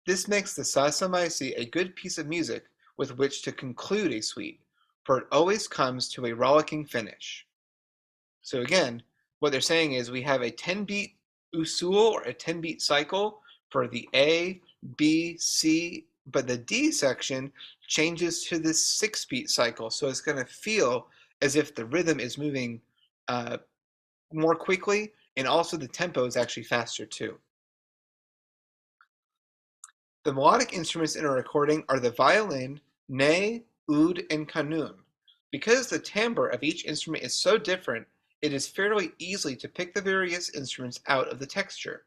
This makes the Saz Semaisi a good piece of music with which to conclude a suite, for it always comes to a rollicking finish. So again, what they're saying is we have a 10-beat usul, or a 10-beat cycle, for the A, B, C, but the D section changes to this 6-beat cycle. So it's going to feel as if the rhythm is moving more quickly, and also the tempo is actually faster too. The melodic instruments in a recording are the violin, ney, oud, and kanun. Because the timbre of each instrument is so different, it is fairly easy to pick the various instruments out of the texture.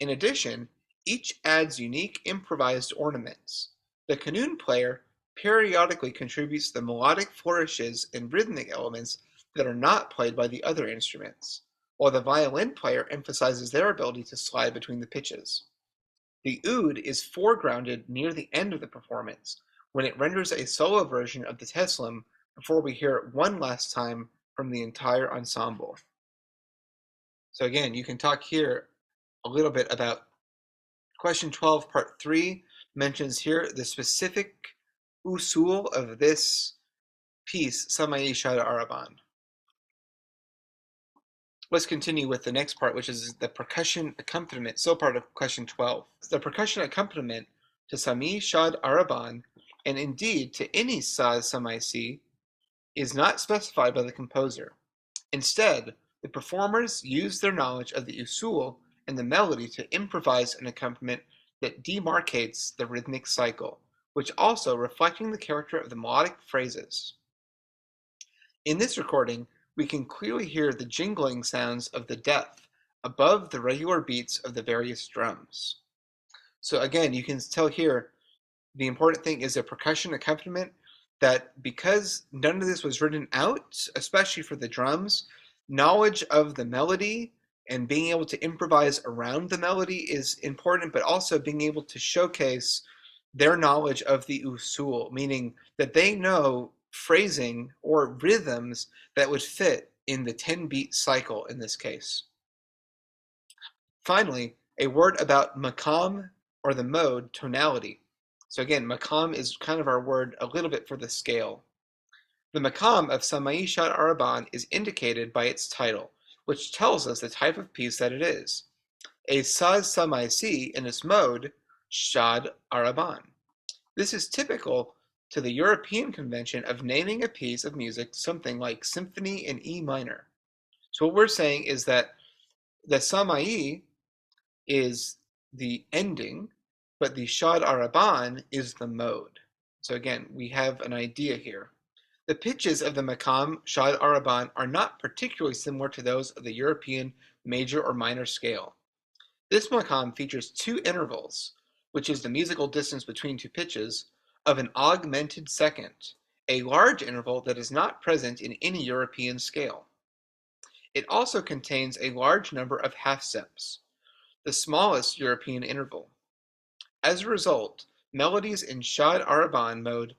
In addition, each adds unique improvised ornaments. The kanun player periodically contributes the melodic flourishes and rhythmic elements that are not played by the other instruments, while the violin player emphasizes their ability to slide between the pitches. The oud is foregrounded near the end of the performance, when it renders a solo version of the Teslim before we hear it one last time from the entire ensemble. So again, you can talk here a little bit about question 12, part 3, mentions here the specific usul of this piece, Samâi Shad. Let's continue with the next part, which is the percussion accompaniment, still part of question 12. The percussion accompaniment to Samâi Shad, and indeed to any Saz Semaisi, is not specified by the composer. Instead, the performers use their knowledge of the usul and the melody to improvise an accompaniment that demarcates the rhythmic cycle, which also reflecting the character of the melodic phrases. In this recording, we can clearly hear the jingling sounds of the depth above the regular beats of the various drums. So again, you can tell here, the important thing is a percussion accompaniment that, because none of this was written out, especially for the drums, knowledge of the melody and being able to improvise around the melody is important, but also being able to showcase their knowledge of the usul, meaning that they know phrasing or rhythms that would fit in the 10-beat cycle in this case. Finally, a word about makam, or the mode, tonality. So again, makam is kind of our word a little bit for the scale. The makam of Samâi Shad is indicated by its title, which tells us the type of piece that it is. A Saz Semaisi in its mode, Shad Araban. This is typical to the European convention of naming a piece of music something like symphony in E minor. So what we're saying is that the Samai is the ending, but the Shad Araban is the mode. So again, we have an idea here. The pitches of the Makam Shad Araban are not particularly similar to those of the European major or minor scale. This Makam features 2 intervals, which is the musical distance between 2 pitches, of an augmented second, a large interval that is not present in any European scale. It also contains a large number of half steps, the smallest European interval. As a result, melodies in Shad Araban mode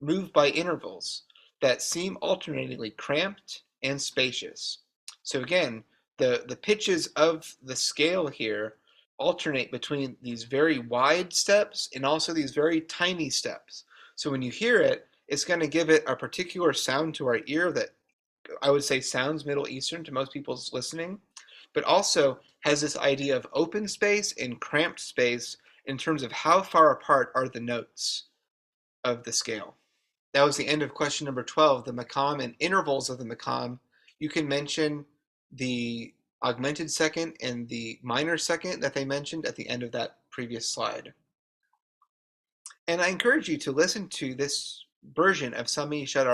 move by intervals that seem alternatingly cramped and spacious. So again, the pitches of the scale here alternate between these very wide steps and also these very tiny steps. So when you hear it, it's going to give it a particular sound to our ear that I would say sounds Middle Eastern to most people's listening, but also has this idea of open space and cramped space in terms of how far apart are the notes of the scale. That was the end of question number 12, the makam and intervals of the makam. You can mention the augmented second and the minor second that they mentioned at the end of that previous slide. And I encourage you to listen to this version of Samâi Shad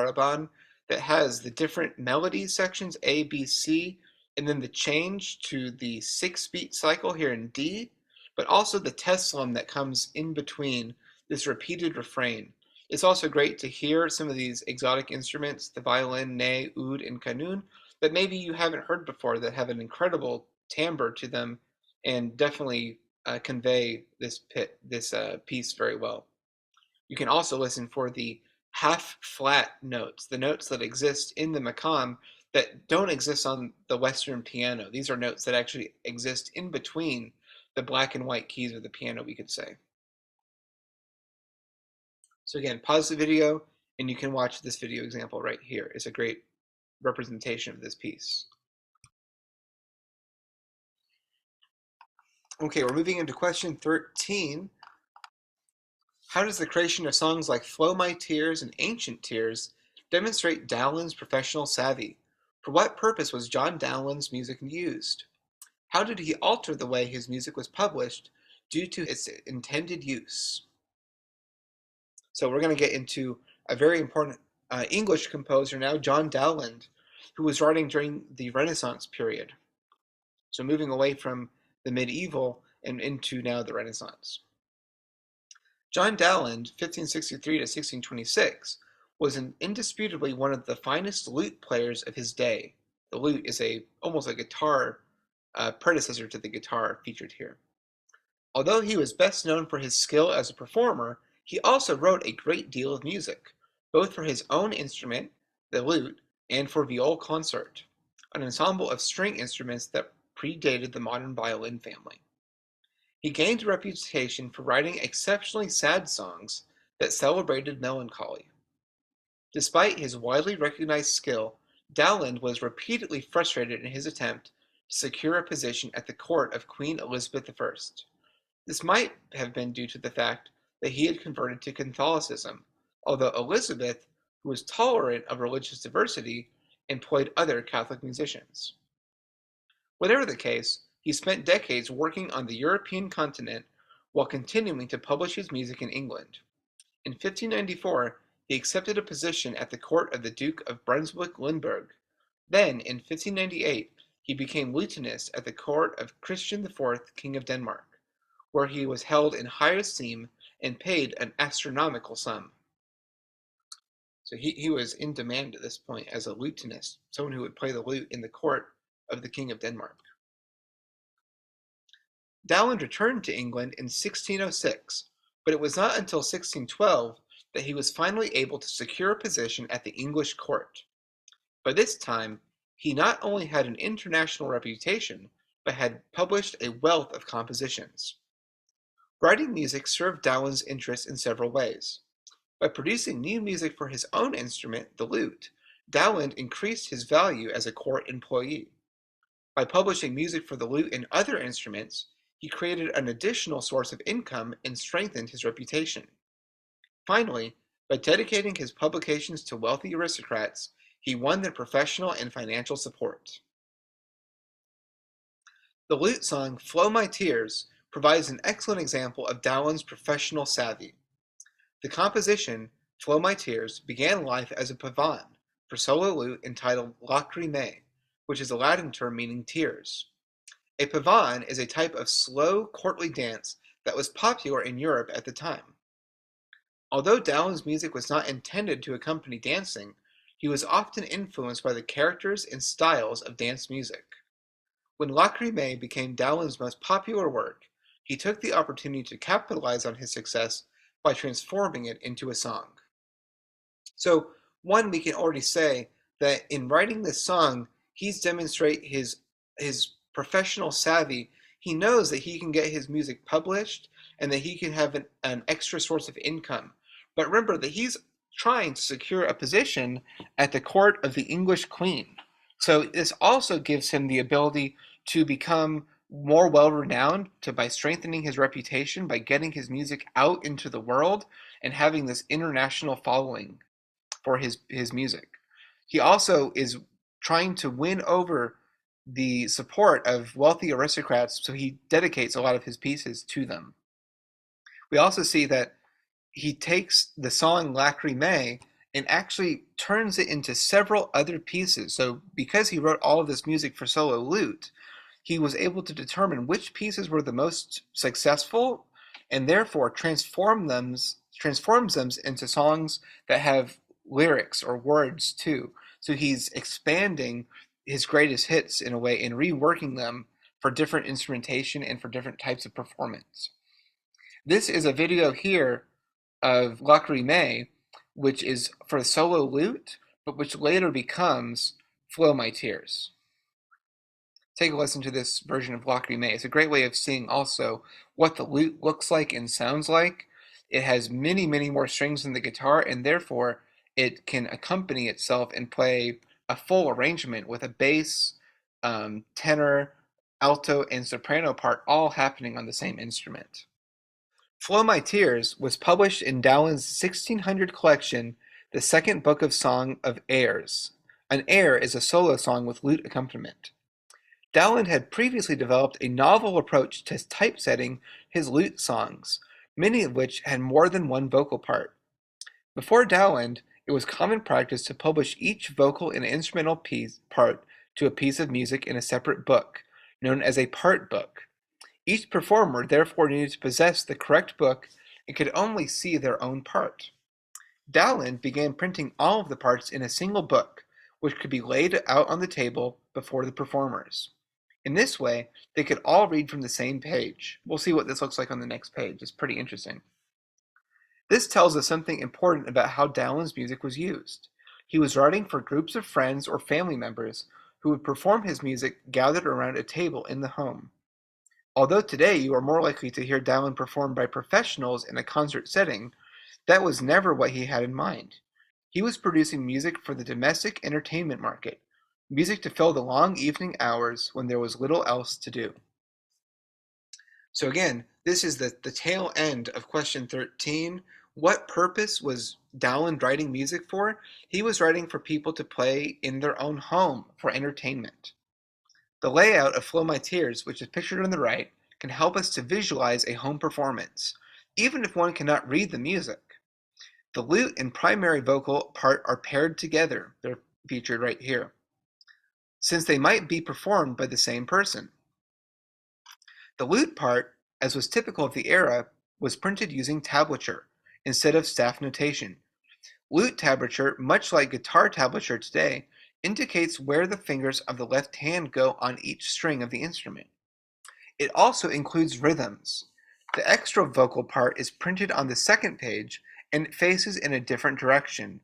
that has the different melody sections, A, B, C, and then the change to the 6-beat cycle here in D, but also the Teslim that comes in between this repeated refrain. It's also great to hear some of these exotic instruments, the violin, ney, oud, and kanun, that maybe you haven't heard before that have an incredible timbre to them and definitely convey this piece very well. You can also listen for the half-flat notes, the notes that exist in the Makam that don't exist on the Western piano. These are notes that actually exist in between the black and white keys of the piano, we could say. So again, pause the video and you can watch this video example right here. It's a great representation of this piece. Okay, we're moving into question 13. How does the creation of songs like Flow My Tears and Ancient Tears demonstrate Dowland's professional savvy? For what purpose was John Dowland's music used? How did he alter the way his music was published due to its intended use? So we're going to get into a very important English composer now, John Dowland, who was writing during the Renaissance period. So moving away from the medieval and into now the Renaissance. John Dowland, 1563 to 1626, was indisputably one of the finest lute players of his day. The lute is almost a guitar predecessor to the guitar featured here. Although he was best known for his skill as a performer, he also wrote a great deal of music, both for his own instrument, the lute, and for viol concert, an ensemble of string instruments that predated the modern violin family. He gained a reputation for writing exceptionally sad songs that celebrated melancholy. Despite his widely recognized skill, Dowland was repeatedly frustrated in his attempt to secure a position at the court of Queen Elizabeth I. This might have been due to the fact that he had converted to Catholicism, although Elizabeth, who was tolerant of religious diversity, employed other Catholic musicians. Whatever the case, he spent decades working on the European continent while continuing to publish his music in England. In 1594, he accepted a position at the court of the Duke of Brunswick-Lunenburg. Then, in 1598, he became lieutenant at the court of Christian IV, King of Denmark, where he was held in high esteem and paid an astronomical sum. So he was in demand at this point as a lutenist, someone who would play the lute in the court of the King of Denmark. Dowland returned to England in 1606, but it was not until 1612 that he was finally able to secure a position at the English court. By this time, he not only had an international reputation, but had published a wealth of compositions. Writing music served Dowland's interests in several ways. By producing new music for his own instrument, the lute, Dowland increased his value as a court employee. By publishing music for the lute and other instruments, he created an additional source of income and strengthened his reputation. Finally, by dedicating his publications to wealthy aristocrats, he won their professional and financial support. The lute song Flow My Tears provides an excellent example of Dowland's professional savvy. The composition, Flow My Tears, began life as a pavane for solo lute entitled Lachrimae, which is a Latin term meaning tears. A pavane is a type of slow, courtly dance that was popular in Europe at the time. Although Dowland's music was not intended to accompany dancing, he was often influenced by the characters and styles of dance music. When Lachrimae became Dowland's most popular work, he took the opportunity to capitalize on his success by transforming it into a song. So, one, we can already say that in writing this song, he's demonstrate his professional savvy. He knows that he can get his music published and that he can have an extra source of income. But remember that he's trying to secure a position at the court of the English Queen. So this also gives him the ability to become more well-renowned by strengthening his reputation, by getting his music out into the world and having this international following for his music. He also is trying to win over the support of wealthy aristocrats, so he dedicates a lot of his pieces to them. We also see that he takes the song Lacrimae and actually turns it into several other pieces. So because he wrote all of this music for solo lute, he was able to determine which pieces were the most successful and therefore transforms them into songs that have lyrics or words too. So he's expanding his greatest hits in a way and reworking them for different instrumentation and for different types of performance. This is a video here of Lachrimae, which is for solo lute, but which later becomes Flow My Tears. Take a listen to this version of Lagrime Mie. It's a great way of seeing also what the lute looks like and sounds like. It has many, many more strings than the guitar, and therefore it can accompany itself and play a full arrangement with a bass, tenor, alto, and soprano part all happening on the same instrument. Flow My Tears was published in Dowland's 1600 collection, the second book of Song of Airs. An air is a solo song with lute accompaniment. Dowland had previously developed a novel approach to typesetting his lute songs, many of which had more than one vocal part. Before Dowland, it was common practice to publish each vocal and instrumental part to a piece of music in a separate book, known as a part book. Each performer therefore needed to possess the correct book and could only see their own part. Dowland began printing all of the parts in a single book, which could be laid out on the table before the performers. In this way, they could all read from the same page. We'll see what this looks like on the next page. It's pretty interesting. This tells us something important about how Dowland's music was used. He was writing for groups of friends or family members who would perform his music gathered around a table in the home. Although today you are more likely to hear Dowland performed by professionals in a concert setting, that was never what he had in mind. He was producing music for the domestic entertainment market, music to fill the long evening hours when there was little else to do. So again, this is the tail end of question 13. What purpose was Dowland writing music for? He was writing for people to play in their own home for entertainment. The layout of Flow My Tears, which is pictured on the right, can help us to visualize a home performance, even if one cannot read the music. The lute and primary vocal part are paired together. They're featured right here, since they might be performed by the same person. The lute part, as was typical of the era, was printed using tablature instead of staff notation. Lute tablature, much like guitar tablature today, indicates where the fingers of the left hand go on each string of the instrument. It also includes rhythms. The extra vocal part is printed on the second page and it faces in a different direction.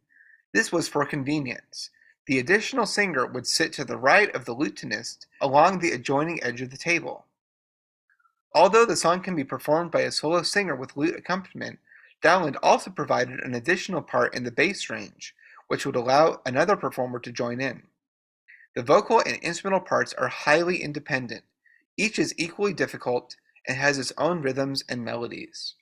This was for convenience. The additional singer would sit to the right of the lutenist along the adjoining edge of the table. Although the song can be performed by a solo singer with lute accompaniment, Dowland also provided an additional part in the bass range, which would allow another performer to join in. The vocal and instrumental parts are highly independent. Each is equally difficult and has its own rhythms and melodies.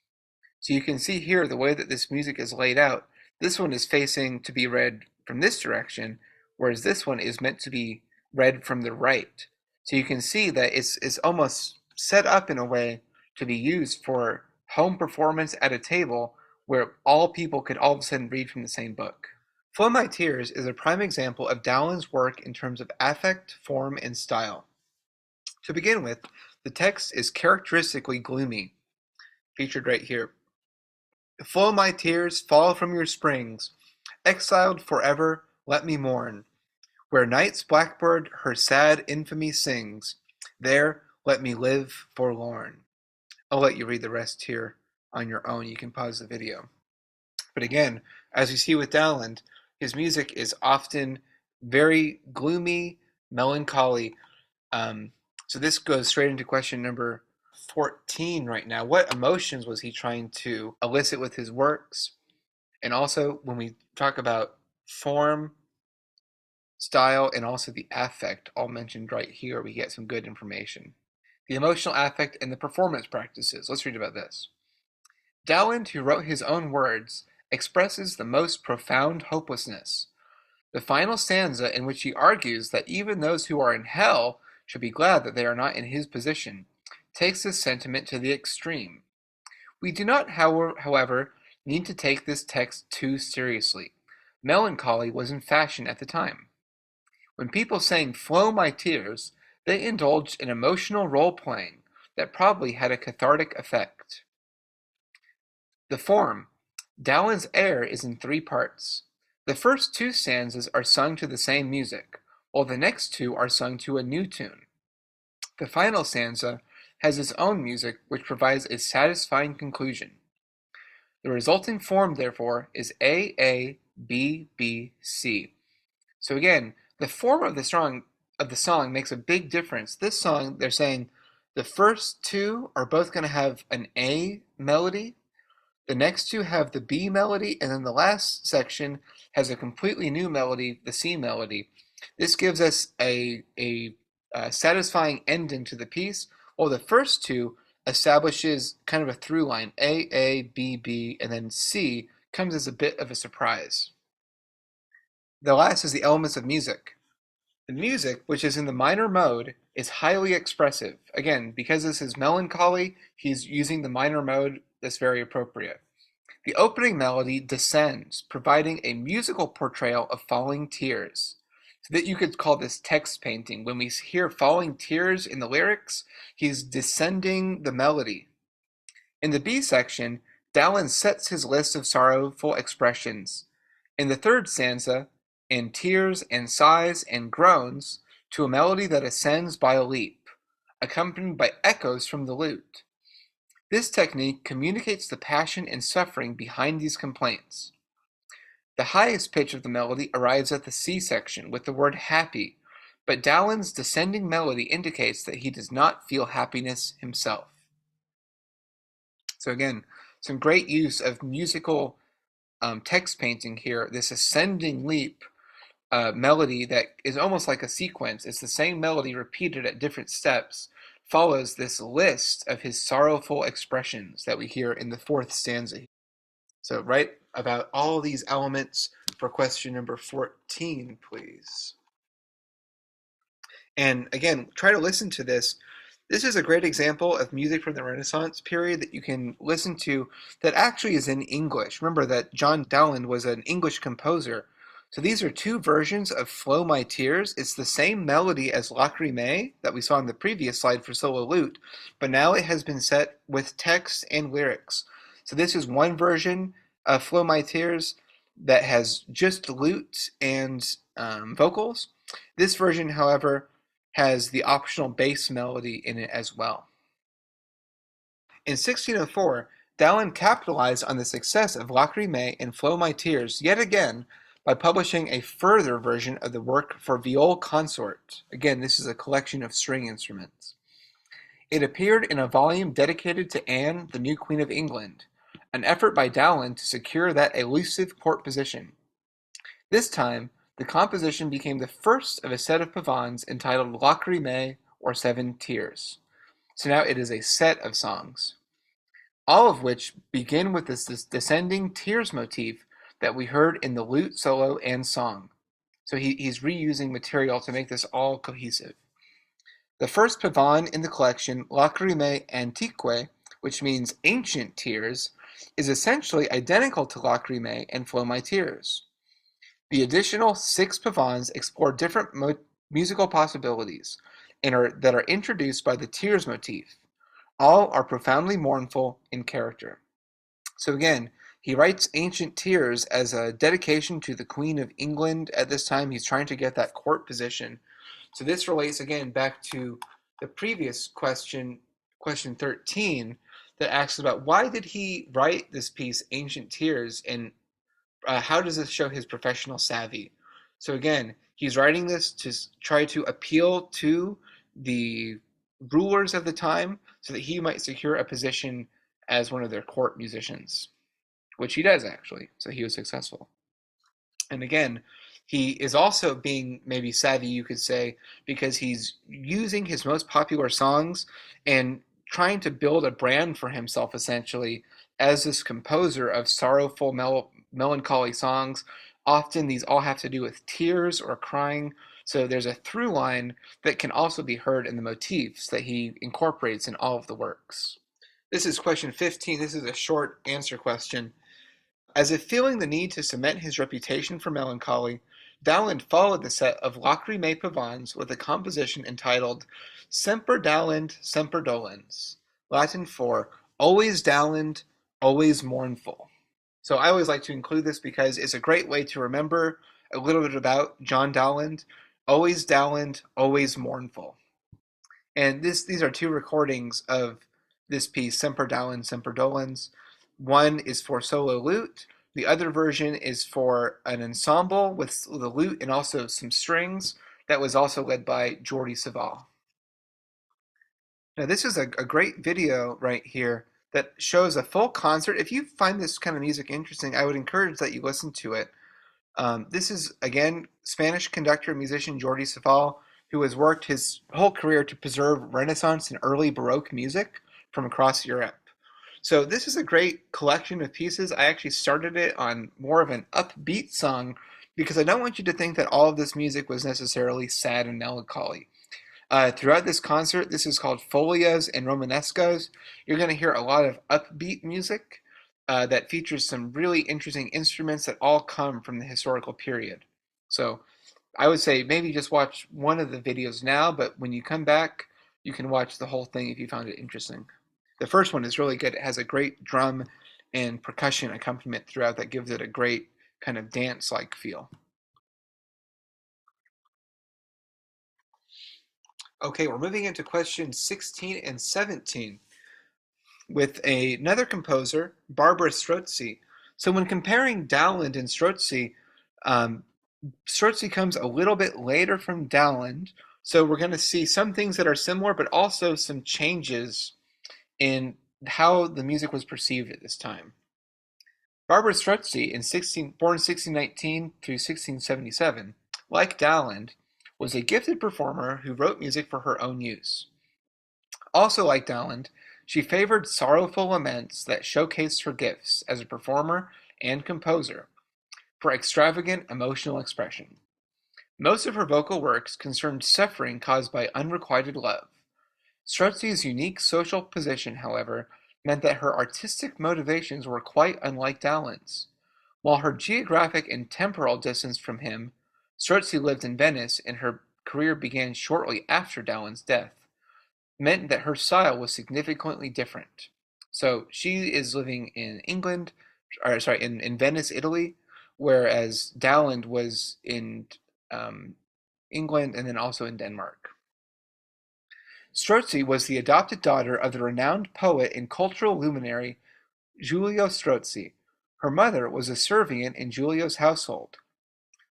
So you can see here the way that this music is laid out. This one is facing to be read from this direction, whereas this one is meant to be read from the right. So you can see that it's almost set up in a way to be used for home performance at a table where all people could all of a sudden read from the same book. Flow My Tears is a prime example of Dowland's work in terms of affect, form, and style. To begin with, the text is characteristically gloomy, featured right here. Flow my tears, fall from your springs. Exiled forever, let me mourn. Where night's blackbird her sad infamy sings, there let me live forlorn. I'll let you read the rest here on your own. You can pause the video. But again, as we see with Dowland, his music is often very gloomy, melancholy. So this goes straight into question number 14 right now. What emotions was he trying to elicit with his works? And also, when we talk about form, style, and also the affect, all mentioned right here, we get some good information. The emotional affect and the performance practices. Let's read about this. Dowland, who wrote his own words, expresses the most profound hopelessness. The final stanza, in which he argues that even those who are in hell should be glad that they are not in his position, takes this sentiment to the extreme. We do not, however, need to take this text too seriously. Melancholy was in fashion at the time. When people sang "Flow My Tears," they indulged in emotional role-playing that probably had a cathartic effect. The form. Dowland's air is in 3 parts. The first 2 stanzas are sung to the same music, while the next two are sung to a new tune. The final stanza has its own music, which provides a satisfying conclusion. The resulting form, therefore, is A A B B C. So again, the form of the song makes a big difference. This song, they're saying the first two are both going to have an A melody, the next two have the B melody, and then the last section has a completely new melody, the C melody. This gives us a satisfying ending to the piece, while the first two establishes kind of a through line. A, B, B, and then C comes as a bit of a surprise. The last is the elements of music. The music, which is in the minor mode, is highly expressive. Again, because this is melancholy, he's using the minor mode that's very appropriate. The opening melody descends, providing a musical portrayal of falling tears. So that you could call this text painting. When we hear falling tears in the lyrics, he's descending the melody. In the B section, Dowland sets his list of sorrowful expressions. In the third stanza, in tears and sighs and groans, to a melody that ascends by a leap, accompanied by echoes from the lute. This technique communicates the passion and suffering behind these complaints. The highest pitch of the melody arrives at the C section with the word happy, but Dowland's descending melody indicates that he does not feel happiness himself. So again, some great use of musical text painting here, this ascending leap melody that is almost like a sequence. It's the same melody repeated at different steps, follows this list of his sorrowful expressions that we hear in the fourth stanza. So write about all these elements for question number 14, please. And again, try to listen to this. This is a great example of music from the Renaissance period that you can listen to that actually is in English. Remember that John Dowland was an English composer. So these are two versions of Flow My Tears. It's the same melody as Lachrimae that we saw in the previous slide for solo lute, but now it has been set with text and lyrics. So this is one version of Flow My Tears that has just lute and vocals. This version, however, has the optional bass melody in it as well. In 1604, Dowland capitalized on the success of Lagrime and Flow My Tears yet again by publishing a further version of the work for viol consort. Again, this is a collection of string instruments. It appeared in a volume dedicated to Anne, the new Queen of England, an effort by Dowland to secure that elusive court position. This time, the composition became the first of a set of pavans entitled Lacrimae, or Seven Tears. So now it is a set of songs, all of which begin with this descending tears motif that we heard in the lute solo and song. So he's reusing material to make this all cohesive. The first pavan in the collection, Lacrimae Antiquae, which means ancient tears, is essentially identical to Lacrimae and Flow My Tears. The additional 6 pavans explore different musical possibilities that are introduced by the tears motif. All are profoundly mournful in character. So again, he writes Ancient Tears as a dedication to the Queen of England. At this time, he's trying to get that court position. So this relates again back to the previous question, question 13, that asks about why did he write this piece, Ancient Tears, and how does this show his professional savvy? So again, he's writing this to try to appeal to the rulers of the time so that he might secure a position as one of their court musicians, which he does actually. So he was successful. And again, he is also being maybe savvy, you could say, because he's using his most popular songs and trying to build a brand for himself essentially as this composer of sorrowful, melancholy songs. Often these all have to do with tears or crying. So there's a through line that can also be heard in the motifs that he incorporates in all of the works. This is question 15. This is a short answer question. As if feeling the need to cement his reputation for melancholy, Dowland followed the set of Lacrimae pavans with a composition entitled Semper Dowland, Semper Dolens, Latin for always Dowland, always mournful. So I always like to include this because it's a great way to remember a little bit about John Dowland. Always Dowland, always mournful. And these are two recordings of this piece, Semper Dowland, Semper Dolens. One is for solo lute. The other version is for an ensemble with the lute and also some strings that was also led by Jordi Savall. Now this is a great video right here that shows a full concert. If you find this kind of music interesting, I would encourage that you listen to it. This is, again, Spanish conductor and musician Jordi Savall, who has worked his whole career to preserve Renaissance and early Baroque music from across Europe. So this is a great collection of pieces. I actually started it on more of an upbeat song because I don't want you to think that all of this music was necessarily sad and melancholy. Throughout this concert, this is called Folios and Romanescos. You're going to hear a lot of upbeat music that features some really interesting instruments that all come from the historical period. So I would say maybe just watch one of the videos now, but when you come back, you can watch the whole thing if you found it interesting. The first one is really good. It has a great drum and percussion accompaniment throughout that gives it a great kind of dance-like feel. Okay, we're moving into questions 16 and 17 with another composer, Barbara Strozzi. So when comparing Dowland and Strozzi, Strozzi comes a little bit later from Dowland, so we're going to see some things that are similar, but also some changes in how the music was perceived at this time. Barbara Strozzi, born 1619 to 1677, like Dowland, was a gifted performer who wrote music for her own use. Also like Dowland, she favored sorrowful laments that showcased her gifts as a performer and composer for extravagant emotional expression. Most of her vocal works concerned suffering caused by unrequited love. Strozzi's unique social position, however, meant that her artistic motivations were quite unlike Dowland's. While her geographic and temporal distance from him, Strozzi lived in Venice and her career began shortly after Dowland's death, meant that her style was significantly different. So she is living in England, or sorry, in Venice, Italy, whereas Dowland was in um, England and then also in Denmark. Strozzi was the adopted daughter of the renowned poet and cultural luminary Giulio Strozzi. Her mother was a servant in Giulio's household.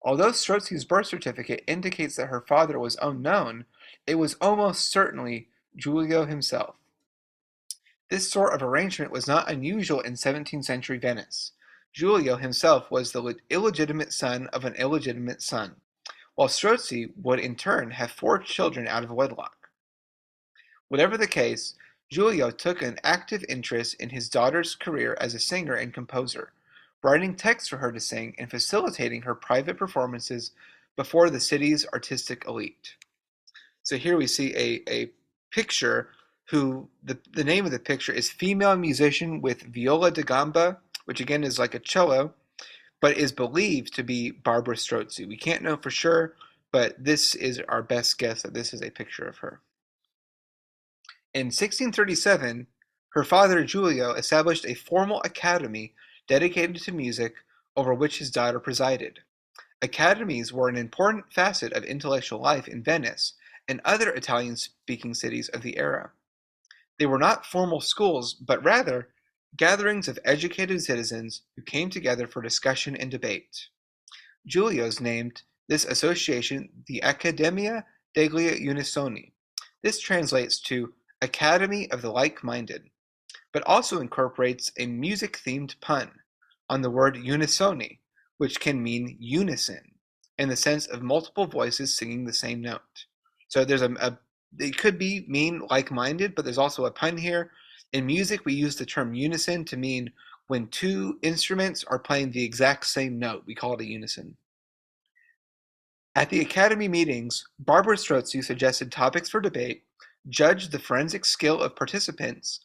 Although Strozzi's birth certificate indicates that her father was unknown, it was almost certainly Giulio himself. This sort of arrangement was not unusual in 17th century Venice. Giulio himself was the illegitimate son of an illegitimate son, while Strozzi would in turn have 4 children out of wedlock. Whatever the case, Giulio took an active interest in his daughter's career as a singer and composer, writing texts for her to sing and facilitating her private performances before the city's artistic elite. So here we see a picture who the name of the picture is Female Musician with Viola da Gamba, which again is like a cello, but is believed to be Barbara Strozzi. We can't know for sure, but this is our best guess that this is a picture of her. In 1637, her father Giulio established a formal academy dedicated to music over which his daughter presided. Academies were an important facet of intellectual life in Venice and other Italian-speaking cities of the era. They were not formal schools, but rather gatherings of educated citizens who came together for discussion and debate. Giulio's named this association the Accademia degli Unisoni. This translates to Academy of the Like-Minded, but also incorporates a music-themed pun on the word unisoni, which can mean unison, in the sense of multiple voices singing the same note. So there's it could mean like-minded, but there's also a pun here. In music, we use the term unison to mean when 2 instruments are playing the exact same note. We call it a unison. At the Academy meetings, Barbara Strozzi suggested topics for debate, judged the forensic skill of participants,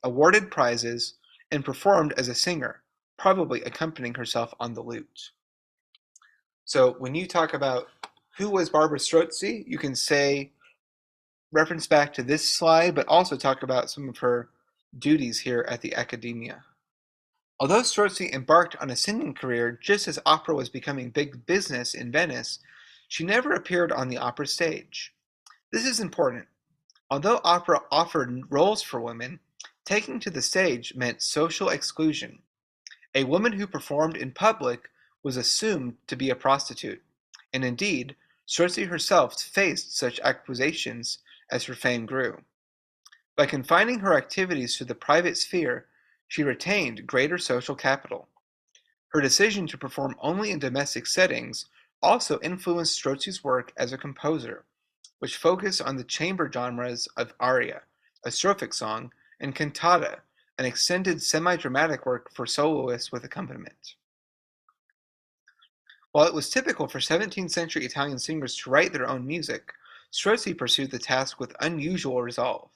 awarded prizes, and performed as a singer, probably accompanying herself on the lute. So when you talk about who was Barbara Strozzi, you can say, reference back to this slide, but also talk about some of her duties here at the Accademia. Although Strozzi embarked on a singing career just as opera was becoming big business in Venice, She never appeared on the opera stage. This is important. Although opera offered roles for women, taking to the stage meant social exclusion. A woman who performed in public was assumed to be a prostitute, and indeed, Strozzi herself faced such accusations as her fame grew. By confining her activities to the private sphere, she retained greater social capital. Her decision to perform only in domestic settings also influenced Strozzi's work as a composer, which focused on the chamber genres of aria, a strophic song, and cantata, an extended semi-dramatic work for soloists with accompaniment. While it was typical for 17th century Italian singers to write their own music, Strozzi pursued the task with unusual resolve.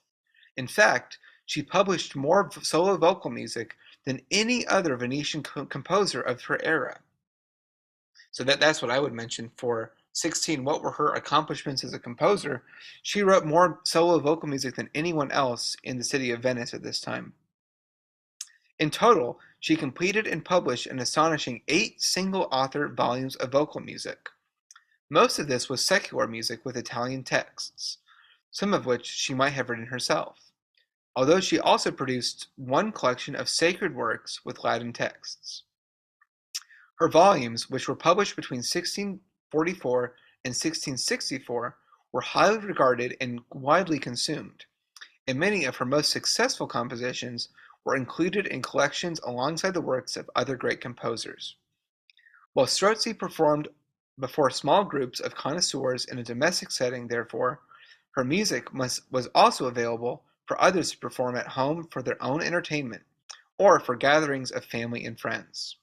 In fact, she published more solo vocal music than any other Venetian composer of her era. So that's what I would mention for 16. What were her accomplishments as a composer? She wrote more solo vocal music than anyone else in the city of Venice at this time. In total, she completed and published an astonishing 8 single-author volumes of vocal music. Most of this was secular music with Italian texts, some of which she might have written herself, although she also produced one collection of sacred works with Latin texts. Her volumes, which were published between 1644 and 1664, were highly regarded and widely consumed, and many of her most successful compositions were included in collections alongside the works of other great composers. While Strozzi performed before small groups of connoisseurs in a domestic setting, therefore, her music was also available for others to perform at home for their own entertainment, or for gatherings of family and friends.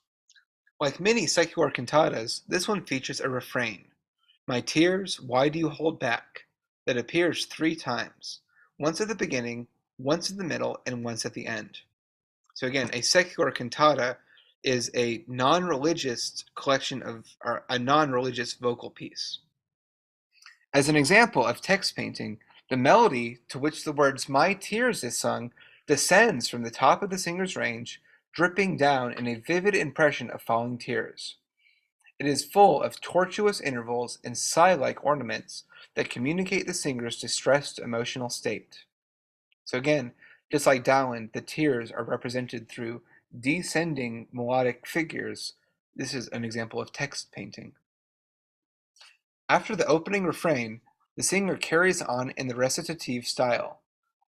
Like many secular cantatas, this one features a refrain, "My tears, why do you hold back?" that appears 3 times, once at the beginning, once in the middle, and once at the end. So again, a secular cantata is a non-religious collection of, or a non-religious vocal piece. As an example of text painting, the melody to which the words "My tears" is sung descends from the top of the singer's range, dripping down in a vivid impression of falling tears. It is full of tortuous intervals and sigh-like ornaments that communicate the singer's distressed emotional state. So again, just like Dowland, the tears are represented through descending melodic figures. This is an example of text painting. After the opening refrain, the singer carries on in the recitative style,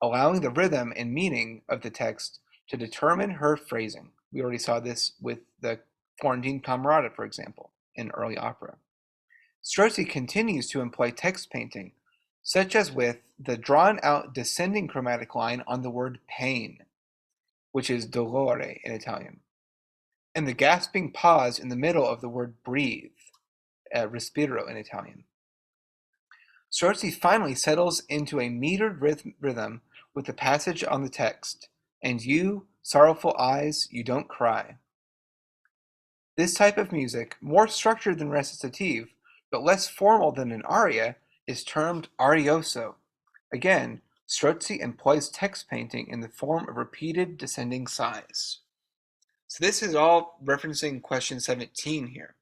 allowing the rhythm and meaning of the text to determine her phrasing. We already saw this with the Florentine Camerata, for example, in early opera. Strozzi continues to employ text painting, such as with the drawn-out descending chromatic line on the word pain, which is dolore in Italian, and the gasping pause in the middle of the word breathe, respiro in Italian. Strozzi finally settles into a metered rhythm with the passage on the text, "And you, sorrowful eyes, you don't cry." This type of music, more structured than recitative, but less formal than an aria, is termed arioso. Again, Strozzi employs text painting in the form of repeated descending sighs. So this is all referencing question 17 here.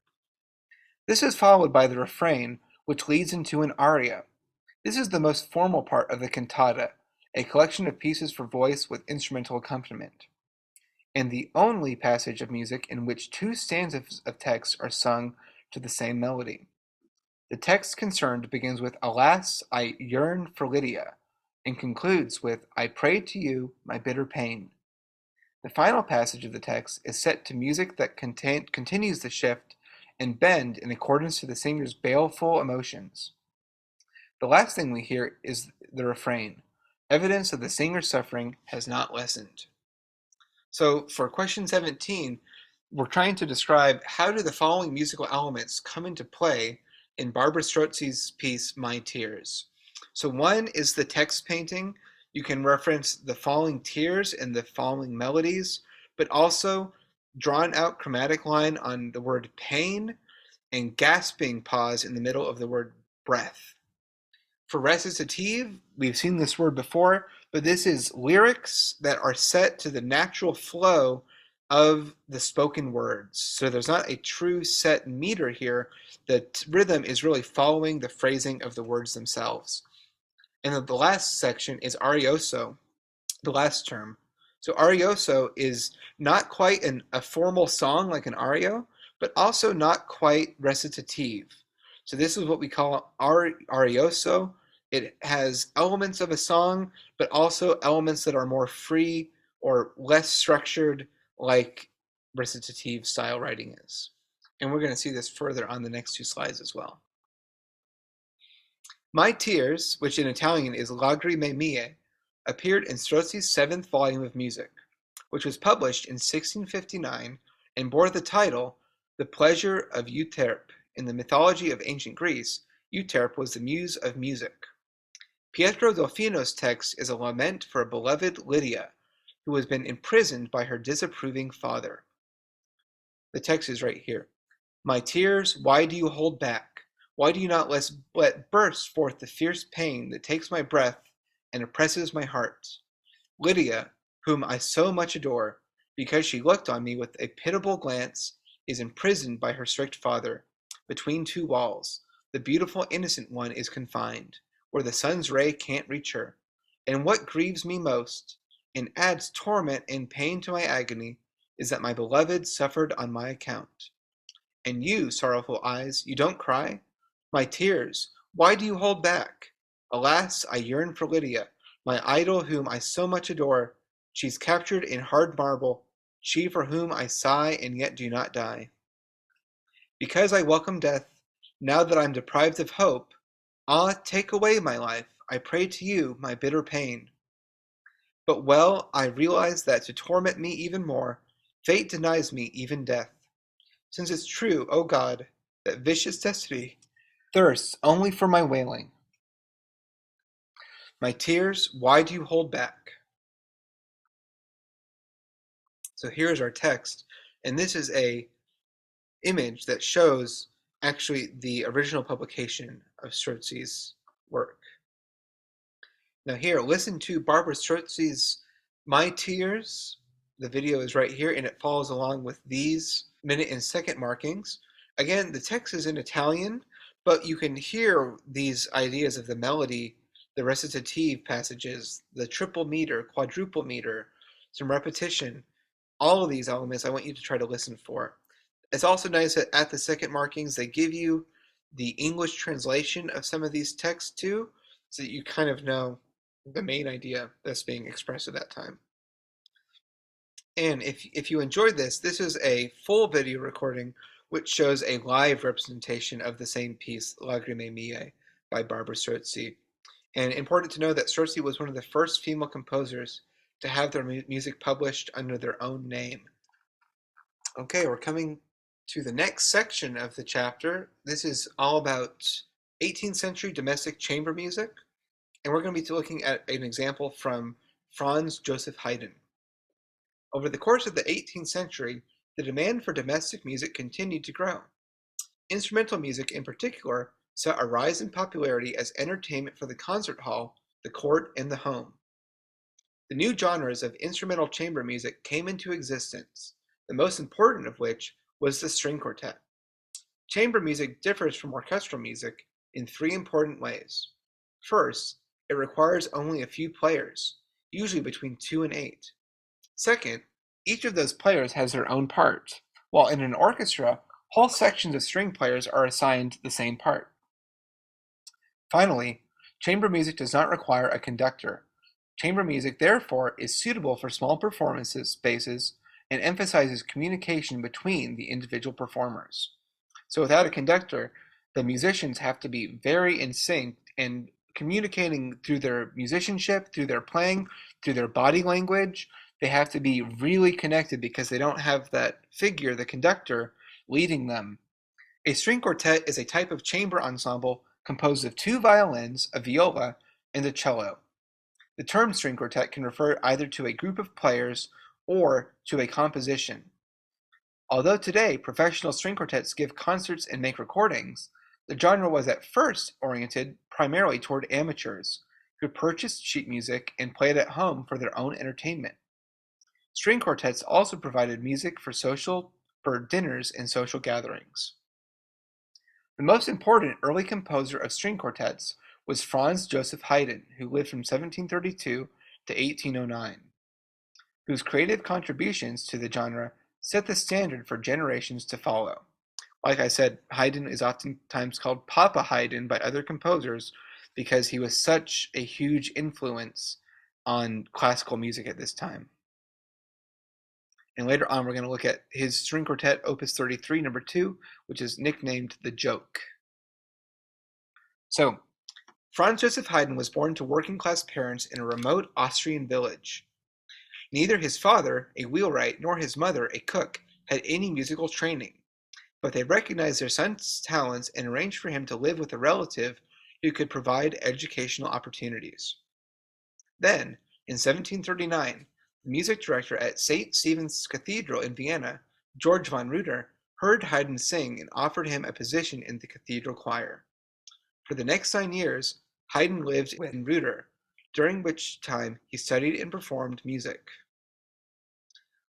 This is followed by the refrain, which leads into an aria. This is the most formal part of the cantata, a collection of pieces for voice with instrumental accompaniment, and the only passage of music in which 2 stanzas of text are sung to the same melody. The text concerned begins with "Alas, I yearn for Lydia," and concludes with "I pray to you my bitter pain." The final passage of the text is set to music that continues the shift and bend in accordance to the singer's baleful emotions. The last thing we hear is the refrain, evidence that the singer's suffering has not lessened. So for question 17, we're trying to describe how do the following musical elements come into play in Barbara Strozzi's piece, My Tears. So one is the text painting. You can reference the falling tears and the falling melodies, but also drawn out chromatic line on the word pain and gasping pause in the middle of the word breath. For recitative, we've seen this word before, but this is lyrics that are set to the natural flow of the spoken words. So there's not a true set meter here. The rhythm is really following the phrasing of the words themselves. And then the last section is arioso, the last term. So arioso is not quite a formal song like an ario, but also not quite recitative. So this is what we call arioso. It has elements of a song, but also elements that are more free or less structured, like recitative style writing is. And we're going to see this further on the next two slides as well. My Tears, which in Italian is Lagrime Mie, appeared in Strozzi's seventh volume of music, which was published in 1659 and bore the title The Pleasure of Euterpe. In the mythology of ancient Greece, Euterpe was the muse of music. Pietro Delfino's text is a lament for a beloved Lydia, who has been imprisoned by her disapproving father. The text is right here. My tears, why do you hold back? Why do you not let burst forth the fierce pain that takes my breath and oppresses my heart? Lydia, whom I so much adore, because she looked on me with a pitiable glance, is imprisoned by her strict father. Between two walls, the beautiful innocent one is confined, where the sun's ray can't reach her. And what grieves me most, and adds torment and pain to my agony, is that my beloved suffered on my account. And you, sorrowful eyes, you don't cry? My tears, why do you hold back? Alas, I yearn for Lydia, my idol whom I so much adore. She's captured in hard marble, she for whom I sigh and yet do not die. Because I welcome death, now that I'm deprived of hope, ah, take away my life, I pray to you, my bitter pain. But well, I realize that to torment me even more, fate denies me even death. Since it's true, O God, that vicious destiny thirsts only for my wailing. My tears, why do you hold back? So here's our text, and this is a image that shows actually the original publication of Strozzi's work. Now here, listen to Barbara Strozzi's My Tears. The video is right here, and it follows along with these minute and second markings. Again, the text is in Italian, but you can hear these ideas of the melody, the recitative passages, the triple meter, quadruple meter, some repetition. All of these elements I want you to try to listen for. It's also nice that at the second markings they give you the English translation of some of these texts too, so that you kind of know the main idea that's being expressed at that time. And if you enjoyed this, this is a full video recording which shows a live representation of the same piece, Lagrime Mie, by Barbara Strozzi. And important to know that Strozzi was one of the first female composers to have their music published under their own name. Okay, we're coming to the next section of the chapter. This is all about 18th century domestic chamber music, and we're going to be looking at an example from Franz Joseph Haydn. Over the course of the 18th century, the demand for domestic music continued to grow. Instrumental music in particular saw a rise in popularity as entertainment for the concert hall, the court, and the home. The new genres of instrumental chamber music came into existence, the most important of which was the string quartet. Chamber music differs from orchestral music in three important ways. First, it requires only a few players, usually between 2 and 8. Second, each of those players has their own part, while in an orchestra, whole sections of string players are assigned the same part. Finally, chamber music does not require a conductor. Chamber music, therefore, is suitable for small performance spaces and emphasizes communication between the individual performers. So without a conductor, the musicians have to be very in sync and communicating through their musicianship, through their playing, through their body language. They have to be really connected because they don't have that figure, the conductor, leading them. A string quartet is a type of chamber ensemble composed of 2 violins, a viola, and a cello. The term string quartet can refer either to a group of players or to a composition. Although today professional string quartets give concerts and make recordings, the genre was at first oriented primarily toward amateurs who purchased sheet music and played at home for their own entertainment. String quartets also provided music for dinners and social gatherings. The most important early composer of string quartets was Franz Joseph Haydn, who lived from 1732 to 1809, whose creative contributions to the genre set the standard for generations to follow. Like I said, Haydn is oftentimes called Papa Haydn by other composers because he was such a huge influence on classical music at this time. And later on, we're going to look at his string quartet, Opus 33, number 2, which is nicknamed The Joke. So, Franz Joseph Haydn was born to working-class parents in a remote Austrian village. Neither his father, a wheelwright, nor his mother, a cook, had any musical training, but they recognized their son's talents and arranged for him to live with a relative who could provide educational opportunities. Then, in 1739, the music director at St. Stephen's Cathedral in Vienna, George von Rutter, heard Haydn sing and offered him a position in the cathedral choir. For the next 9 years, Haydn lived with Rutter, during which time he studied and performed music.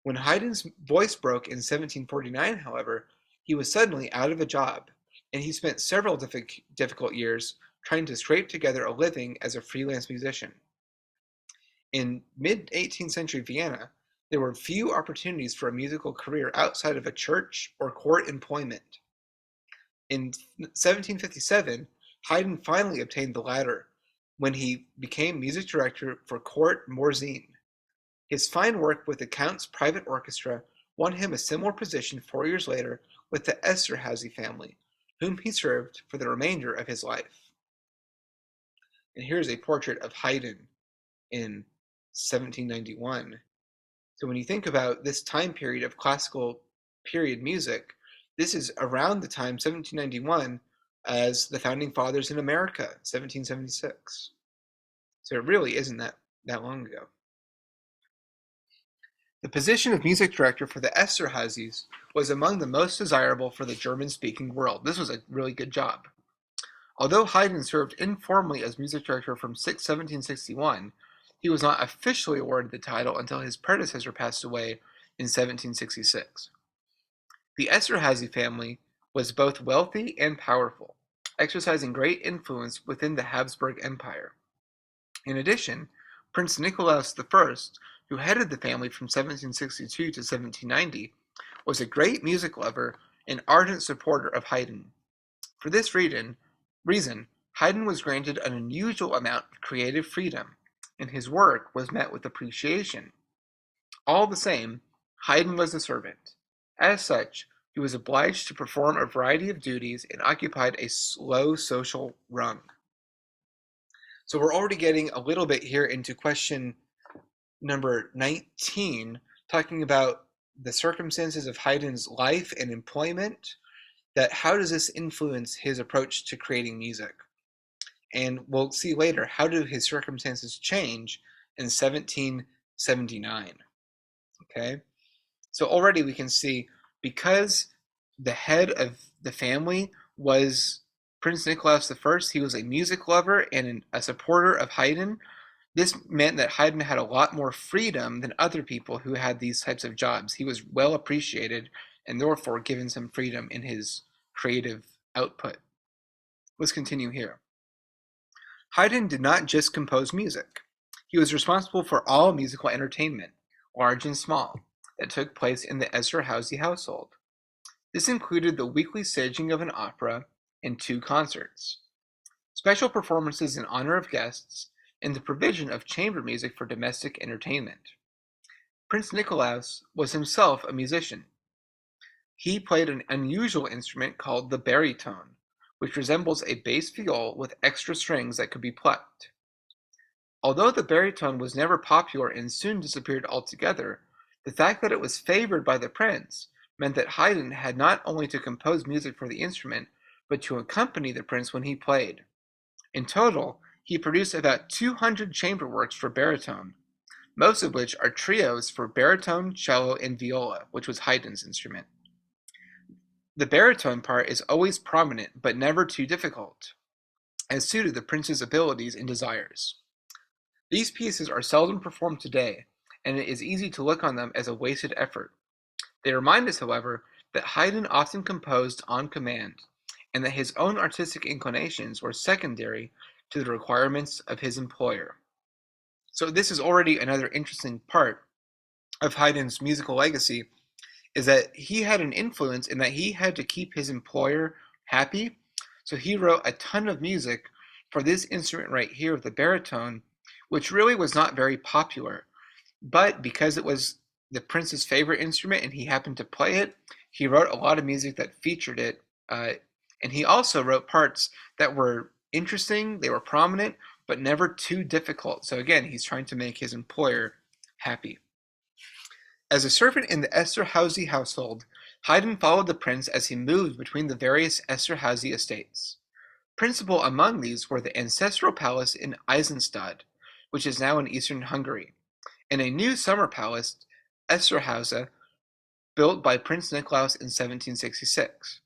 When Haydn's voice broke in 1749, however, he was suddenly out of a job, and he spent several difficult years trying to scrape together a living as a freelance musician. In mid-18th century Vienna, there were few opportunities for a musical career outside of a church or court employment. In 1757, Haydn finally obtained the latter when he became music director for Court Morzine. His fine work with the Count's private orchestra won him a similar position 4 years later with the Esterhazy family, whom he served for the remainder of his life. And here's a portrait of Haydn in 1791. So when you think about this time period of classical period music, this is around the time 1791 as the Founding Fathers in America, 1776. So it really isn't that long ago. The position of music director for the Esterhazys was among the most desirable for the German-speaking world. This was a really good job. Although Haydn served informally as music director from 1761, he was not officially awarded the title until his predecessor passed away in 1766. The Esterhazy family was both wealthy and powerful, exercising great influence within the Habsburg Empire. In addition, Prince Nicolaus I, who headed the family from 1762 to 1790, was a great music lover and ardent supporter of Haydn. For this reason, Haydn was granted an unusual amount of creative freedom, and his work was met with appreciation. All the same, Haydn was a servant. As such, he was obliged to perform a variety of duties and occupied a low social rung. So we're already getting a little bit here into question number 19, talking about the circumstances of Haydn's life and employment, that how does this influence his approach to creating music? And we'll see later, how do his circumstances change in 1779? Okay, so already we can see, because the head of the family was Prince Nicolaus I, he was a music lover and a supporter of Haydn. This meant that Haydn had a lot more freedom than other people who had these types of jobs. He was well appreciated and therefore given some freedom in his creative output. Let's continue here. Haydn did not just compose music. He was responsible for all musical entertainment, large and small, that took place in the Esterhazy household. This included the weekly staging of an opera and 2 concerts, special performances in honor of guests, and the provision of chamber music for domestic entertainment. Prince Nicolaus was himself a musician. He played an unusual instrument called the baritone, which resembles a bass viol with extra strings that could be plucked. Although the baritone was never popular and soon disappeared altogether, the fact that it was favored by the prince meant that Haydn had not only to compose music for the instrument, but to accompany the prince when he played. In total, he produced about 200 chamber works for baritone, most of which are trios for baritone, cello, and viola, which was Haydn's instrument. The baritone part is always prominent, but never too difficult, as suited the prince's abilities and desires. These pieces are seldom performed today, and it is easy to look on them as a wasted effort. They remind us, however, that Haydn often composed on command, and that his own artistic inclinations were secondary to the requirements of his employer. So this is already another interesting part of Haydn's musical legacy, is that he had an influence in that he had to keep his employer happy. So he wrote a ton of music for this instrument right here, the baritone, which really was not very popular. But because it was the prince's favorite instrument and he happened to play it, he wrote a lot of music that featured it. And he also wrote parts that were interesting, they were prominent, but never too difficult. So again, he's trying to make his employer happy. As a servant in the Esterházy household, Haydn followed the prince as he moved between the various Esterházy estates. Principal among these were the ancestral palace in Eisenstadt, which is now in eastern Hungary, and a new summer palace, Esterházy, built by Prince Nicholas in 1766.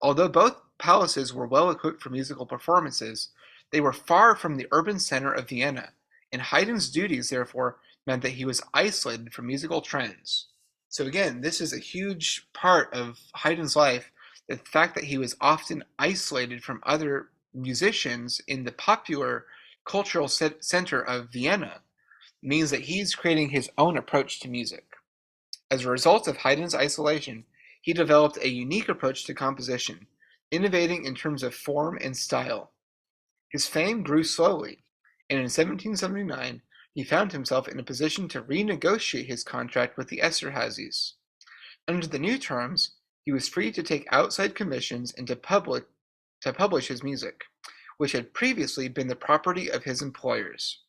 Although both palaces were well equipped for musical performances, they were far from the urban center of Vienna, and Haydn's duties, therefore, meant that he was isolated from musical trends. So again, this is a huge part of Haydn's life, the fact that he was often isolated from other musicians in the popular cultural center of Vienna means that he's creating his own approach to music. As a result of Haydn's isolation, he developed a unique approach to composition, innovating in terms of form and style. His fame grew slowly, and in 1779 he found himself in a position to renegotiate his contract with the Esterházys. Under the new terms, he was free to take outside commissions and to publish his music, which had previously been the property of his employers.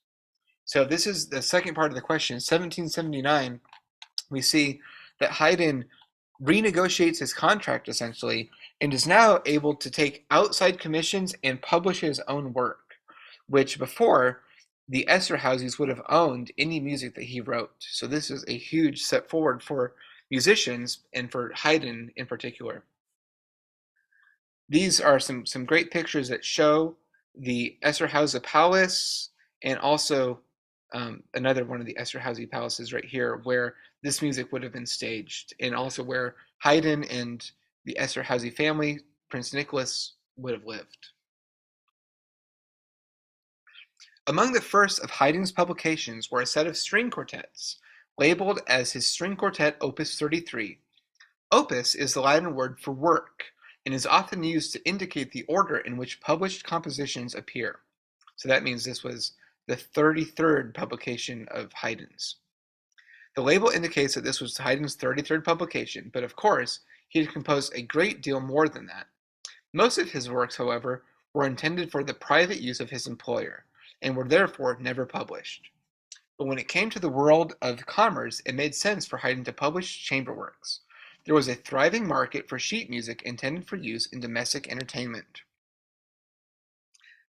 So this is the second part of the question. In 1779, we see that Haydn renegotiates his contract essentially and is now able to take outside commissions and publish his own work, which before the Esterházys would have owned any music that he wrote. So this is a huge step forward for musicians and for Haydn in particular. These are some great pictures that show the Esterházy Palace and also another one of the Esterházy palaces right here where this music would have been staged, and also where Haydn and the Esterházy family, Prince Nicholas, would have lived. Among the first of Haydn's publications were a set of string quartets, labeled as his String Quartet Opus 33. Opus is the Latin word for work, and is often used to indicate the order in which published compositions appear. So that means this was the 33rd publication of Haydn's. The label indicates that this was Haydn's 33rd publication, but of course, he had composed a great deal more than that. Most of his works, however, were intended for the private use of his employer, and were therefore never published. But when it came to the world of commerce, it made sense for Haydn to publish chamber works. There was a thriving market for sheet music intended for use in domestic entertainment.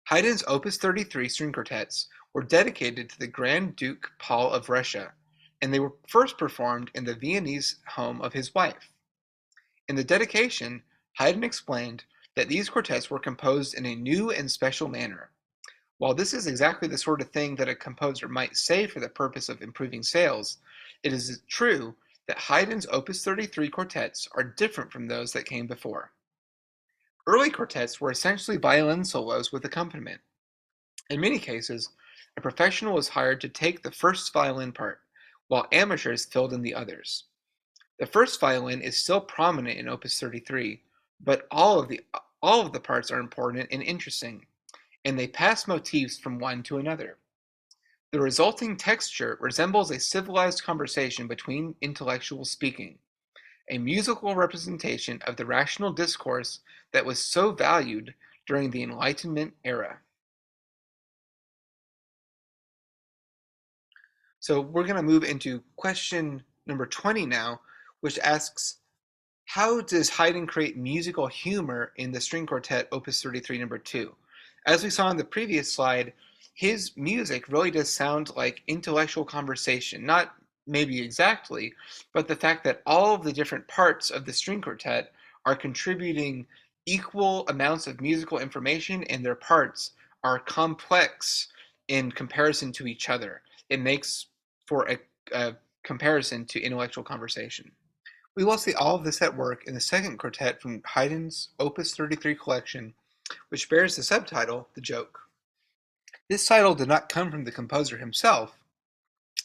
Haydn's Opus 33 string quartets were dedicated to the Grand Duke Paul of Russia, and they were first performed in the Viennese home of his wife. In the dedication, Haydn explained that these quartets were composed in a new and special manner. While this is exactly the sort of thing that a composer might say for the purpose of improving sales, it is true that Haydn's Opus 33 quartets are different from those that came before. Early quartets were essentially violin solos with accompaniment. In many cases, a professional was hired to take the first violin part, while amateurs filled in the others. The first violin is still prominent in Opus 33, but all of the parts are important and interesting, and they pass motifs from one to another. The resulting texture resembles a civilized conversation between intellectuals speaking, a musical representation of the rational discourse that was so valued during the Enlightenment era. So we're going to move into question number 20 now, which asks, how does Haydn create musical humor in the string quartet Opus 33 number 2? As we saw in the previous slide, his music really does sound like intellectual conversation, not maybe exactly, but the fact that all of the different parts of the string quartet are contributing equal amounts of musical information, and their parts are complex in comparison to each other. It makes for comparison to intellectual conversation. We will see all of this at work in the second quartet from Haydn's Opus 33 collection, which bears the subtitle, The Joke. This title did not come from the composer himself,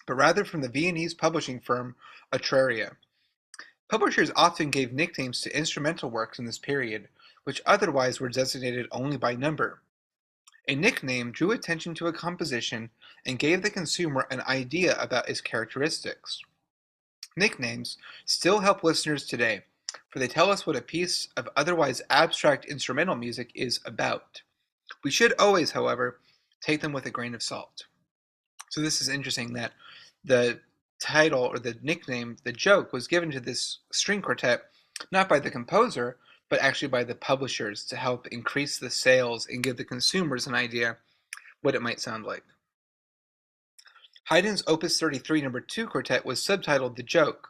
but rather from the Viennese publishing firm Atraria. Publishers often gave nicknames to instrumental works in this period, which otherwise were designated only by number. A nickname drew attention to a composition and gave the consumer an idea about its characteristics. Nicknames still help listeners today, for they tell us what a piece of otherwise abstract instrumental music is about. We should always, however, take them with a grain of salt. So this is interesting that the title or the nickname, the joke, was given to this string quartet not by the composer, but actually by the publishers to help increase the sales and give the consumers an idea what it might sound like. Haydn's Opus 33 No. 2 quartet was subtitled The Joke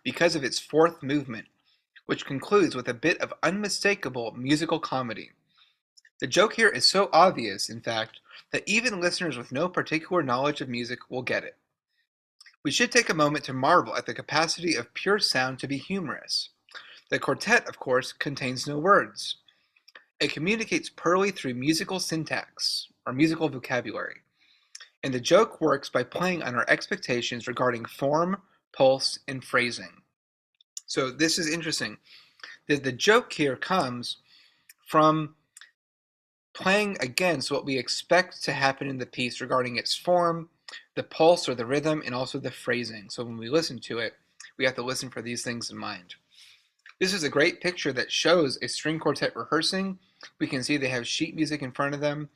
because of its fourth movement, which concludes with a bit of unmistakable musical comedy. The joke here is so obvious, in fact, that even listeners with no particular knowledge of music will get it. We should take a moment to marvel at the capacity of pure sound to be humorous. The quartet, of course, contains no words. It communicates purely through musical syntax, or musical vocabulary. And the joke works by playing on our expectations regarding form, pulse, and phrasing. So this is interesting. The joke here comes from playing against what we expect to happen in the piece regarding its form, the pulse or the rhythm, and also the phrasing. So when we listen to it, we have to listen for these things in mind. This is a great picture that shows a string quartet rehearsing. We can see they have sheet music in front of them,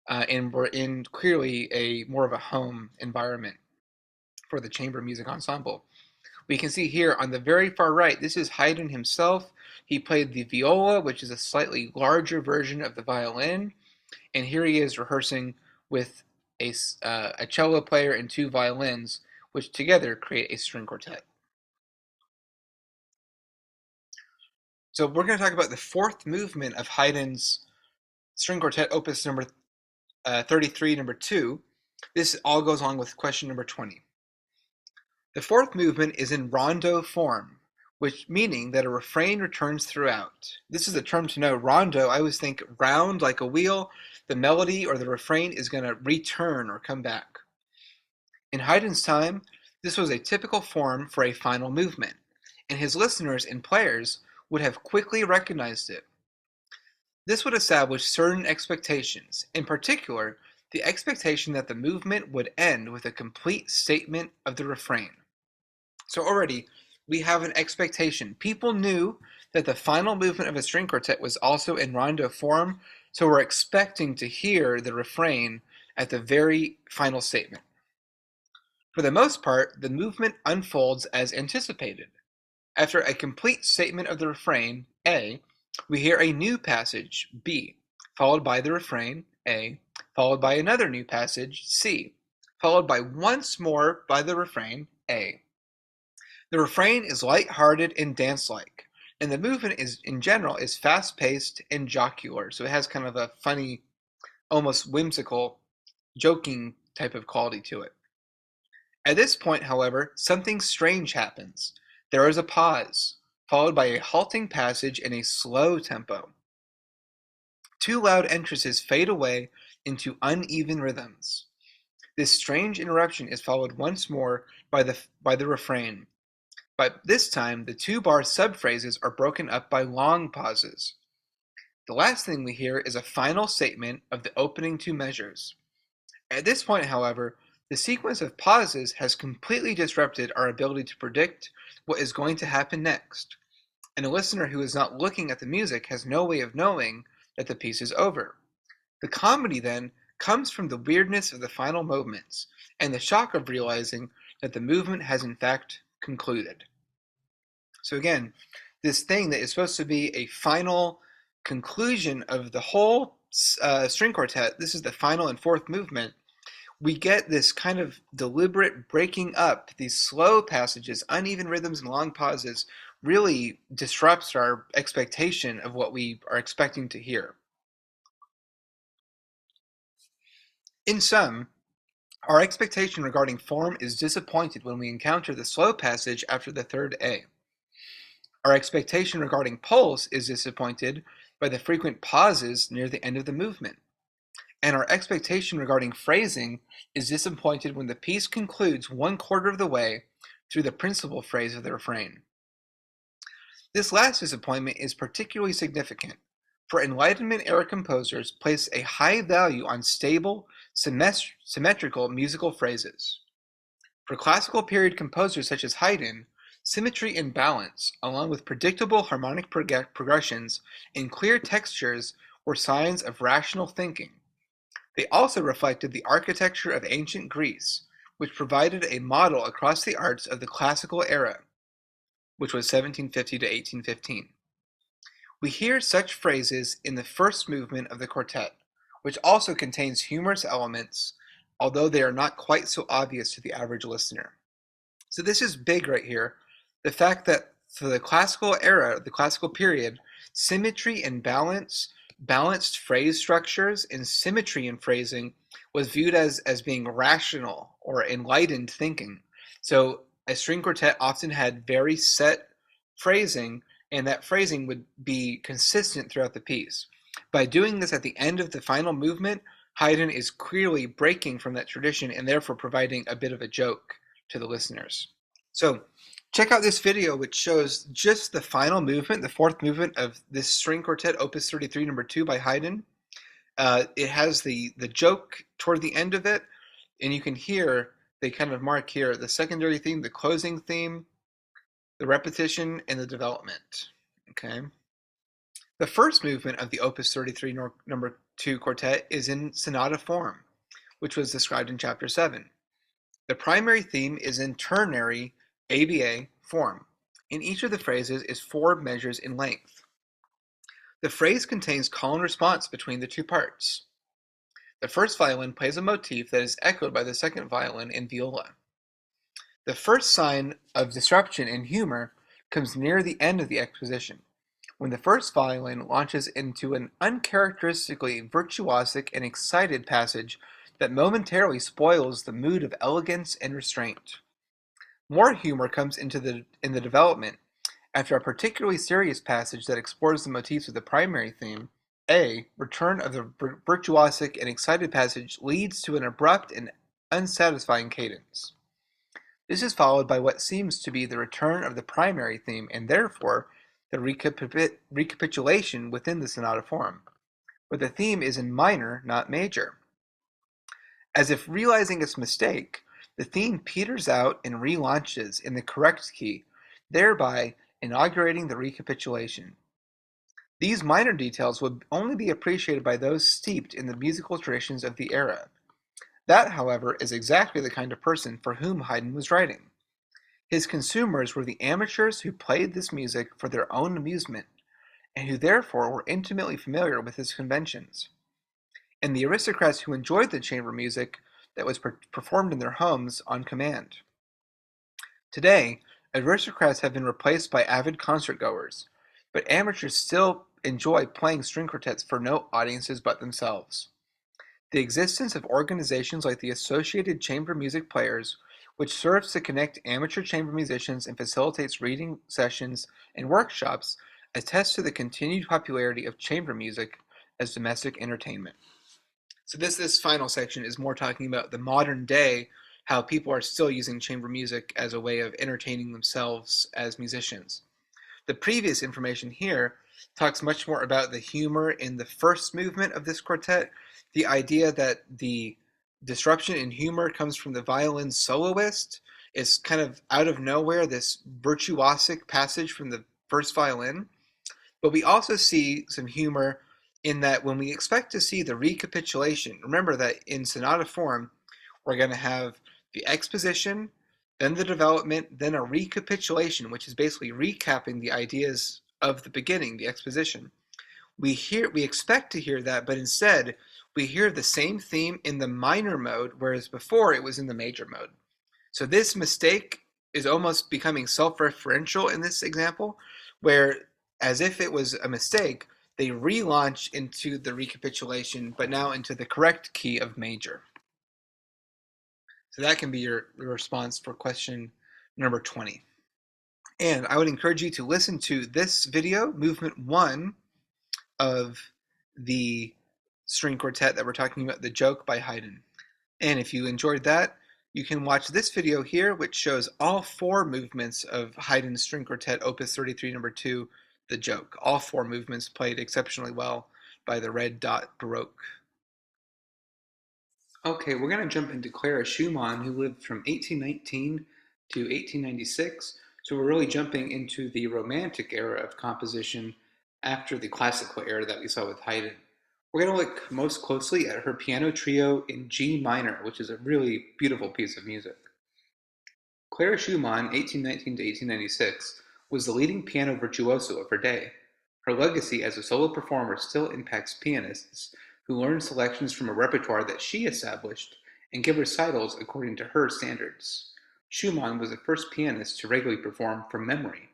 and we're in clearly a more of a home environment for the chamber music ensemble. We can see here on the very far right, this is Haydn himself. He played the viola, which is a slightly larger version of the violin, and here he is rehearsing with a cello player and two violins, which together create a string quartet. So we're going to talk about the fourth movement of Haydn's string quartet, opus number 33, number 2. This all goes along with question number 20. The fourth movement is in rondo form, which meaning that a refrain returns throughout. This is a term to know. Rondo, I always think round like a wheel. The melody or the refrain is going to return or come back. In Haydn's time, this was a typical form for a final movement, and his listeners and players would have quickly recognized it. This would establish certain expectations, in particular, the expectation that the movement would end with a complete statement of the refrain. So already, we have an expectation. People knew that the final movement of a string quartet was also in rondo form, so we're expecting to hear the refrain at the very final statement. For the most part, the movement unfolds as anticipated. After a complete statement of the refrain, A, we hear a new passage, B, followed by the refrain, A, followed by another new passage, C, followed by once more by the refrain, A. The refrain is light-hearted and dance-like, and the movement in general is fast-paced and jocular, so it has kind of a funny, almost whimsical, joking type of quality to it. At this point, however, something strange happens. There is a pause, followed by a halting passage in a slow tempo. Two loud entrances fade away into uneven rhythms. This strange interruption is followed once more by the refrain, but this time the two-bar subphrases are broken up by long pauses. The last thing we hear is a final statement of the opening two measures. At this point, however, the sequence of pauses has completely disrupted our ability to predict what is going to happen next, and a listener who is not looking at the music has no way of knowing that the piece is over. The comedy, then, comes from the weirdness of the final moments, and the shock of realizing that the movement has in fact concluded. So again, this thing that is supposed to be a final conclusion of the whole string quartet, this is the final and fourth movement, we get this kind of deliberate breaking up, these slow passages, uneven rhythms, and long pauses really disrupts our expectation of what we are expecting to hear. In sum, Our expectation regarding form is disappointed when we encounter the slow passage after the third A. Our expectation regarding pulse is disappointed by the frequent pauses near the end of the movement. And our expectation regarding phrasing is disappointed when the piece concludes 1/4 of the way through the principal phrase of the refrain. This last disappointment is particularly significant, for Enlightenment-era composers place a high value on stable, symmetrical musical phrases. For classical period composers such as Haydn, symmetry and balance, along with predictable harmonic progressions and clear textures, were signs of rational thinking. They also reflected the architecture of ancient Greece, which provided a model across the arts of the classical era, which was 1750 to 1815. We hear such phrases in the first movement of the quartet, which also contains humorous elements, although they are not quite so obvious to the average listener. So this is big right here. The fact that for the classical era, the classical period, symmetry and balanced phrase structures and symmetry in phrasing was viewed as being rational or enlightened thinking. So a string quartet often had very set phrasing, and that phrasing would be consistent throughout the piece. By doing this at the end of the final movement, Haydn is clearly breaking from that tradition and therefore providing a bit of a joke to the listeners. So check out this video which shows just the final movement, the fourth movement of this string quartet, Opus 33, number 2 by Haydn. It has the joke toward the end of it, and you can hear, they kind of mark here, the secondary theme, the closing theme, the repetition, and the development. Okay. The first movement of the Opus 33 number 2 quartet is in sonata form, which was described in chapter 7. The primary theme is in ternary ABA form. In each of the phrases is 4 measures in length. The phrase contains call and response between the two parts. The first violin plays a motif that is echoed by the second violin and viola. The first sign of disruption in humor comes near the end of the exposition, when the first violin launches into an uncharacteristically virtuosic and excited passage that momentarily spoils the mood of elegance and restraint. More humor comes in the development after a particularly serious passage that explores the motifs of the primary theme. A return of the virtuosic and excited passage leads to an abrupt and unsatisfying cadence. This is followed by what seems to be the return of the primary theme and therefore the recapitulation within the sonata form, but the theme is in minor, not major. As if realizing its mistake, the theme peters out and relaunches in the correct key, thereby inaugurating the recapitulation. These minor details would only be appreciated by those steeped in the musical traditions of the era. That, however, is exactly the kind of person for whom Haydn was writing. His consumers were the amateurs who played this music for their own amusement, and who therefore were intimately familiar with its conventions, and the aristocrats who enjoyed the chamber music that was performed in their homes on command. Today, aristocrats have been replaced by avid concert-goers, but amateurs still enjoy playing string quartets for no audiences but themselves. The existence of organizations like the Associated Chamber Music Players, which serves to connect amateur chamber musicians and facilitates reading sessions and workshops, attests to the continued popularity of chamber music as domestic entertainment. So this final section is more talking about the modern day, how people are still using chamber music as a way of entertaining themselves as musicians. The previous information here talks much more about the humor in the first movement of this quartet, the idea that the disruption in humor comes from the violin soloist is kind of out of nowhere, this virtuosic passage from the first violin. But we also see some humor in that when we expect to see the recapitulation, remember that in sonata form, we're going to have the exposition, then the development, then a recapitulation, which is basically recapping the ideas of the beginning, the exposition. We expect to hear that, but instead we hear the same theme in the minor mode, whereas before it was in the major mode. So this mistake is almost becoming self-referential in this example, where as if it was a mistake, they relaunch into the recapitulation, but now into the correct key of major. So that can be your response for question number 20. And I would encourage you to listen to this video, movement 1 of the string quartet that we're talking about, The Joke by Haydn. And if you enjoyed that, you can watch this video here, which shows all 4 movements of Haydn's string quartet, Opus 33, number 2, The Joke. All 4 movements played exceptionally well by the Red Dot Baroque. Okay, we're going to jump into Clara Schumann, who lived from 1819 to 1896. So we're really jumping into the Romantic era of composition after the classical era that we saw with Haydn. We're going to look most closely at her piano trio in G minor, which is a really beautiful piece of music. Clara Schumann, 1819 to 1896, was the leading piano virtuoso of her day. Her legacy as a solo performer still impacts pianists who learn selections from a repertoire that she established and give recitals according to her standards. Schumann was the first pianist to regularly perform from memory.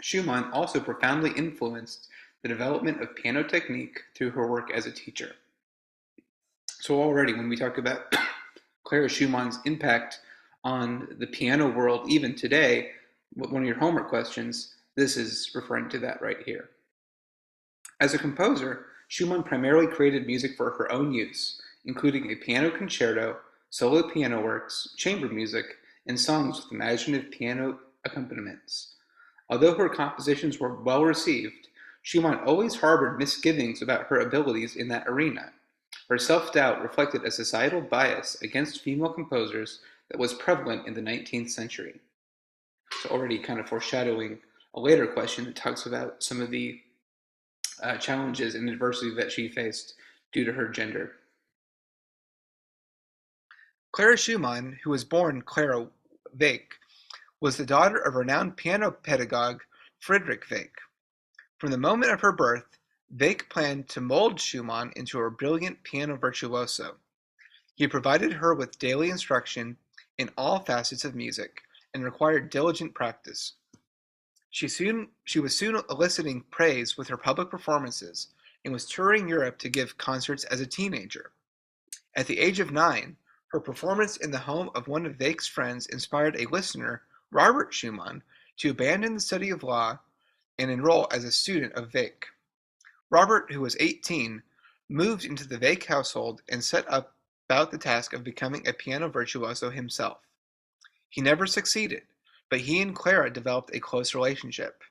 Schumann also profoundly influenced the development of piano technique through her work as a teacher. So already when we talk about Clara Schumann's impact on the piano world even today, one of your homework questions, this is referring to that right here. As a composer, Schumann primarily created music for her own use, including a piano concerto, solo piano works, chamber music, and songs with imaginative piano accompaniments. Although her compositions were well received, Schumann always harbored misgivings about her abilities in that arena. Her self-doubt reflected a societal bias against female composers that was prevalent in the 19th century. So already kind of foreshadowing a later question that talks about some of the challenges and adversity that she faced due to her gender. Clara Schumann, who was born Clara Wieck, was the daughter of renowned piano pedagogue Friedrich Wieck. From the moment of her birth, Wieck planned to mold Schumann into a brilliant piano virtuoso. He provided her with daily instruction in all facets of music and required diligent practice. She was soon eliciting praise with her public performances and was touring Europe to give concerts as a teenager. At the age of 9, her performance in the home of one of Wieck's friends inspired a listener, Robert Schumann, to abandon the study of law and enroll as a student of Wieck. Robert, who was 18, moved into the Wieck household and set about the task of becoming a piano virtuoso himself. He never succeeded, but he and Clara developed a close relationship.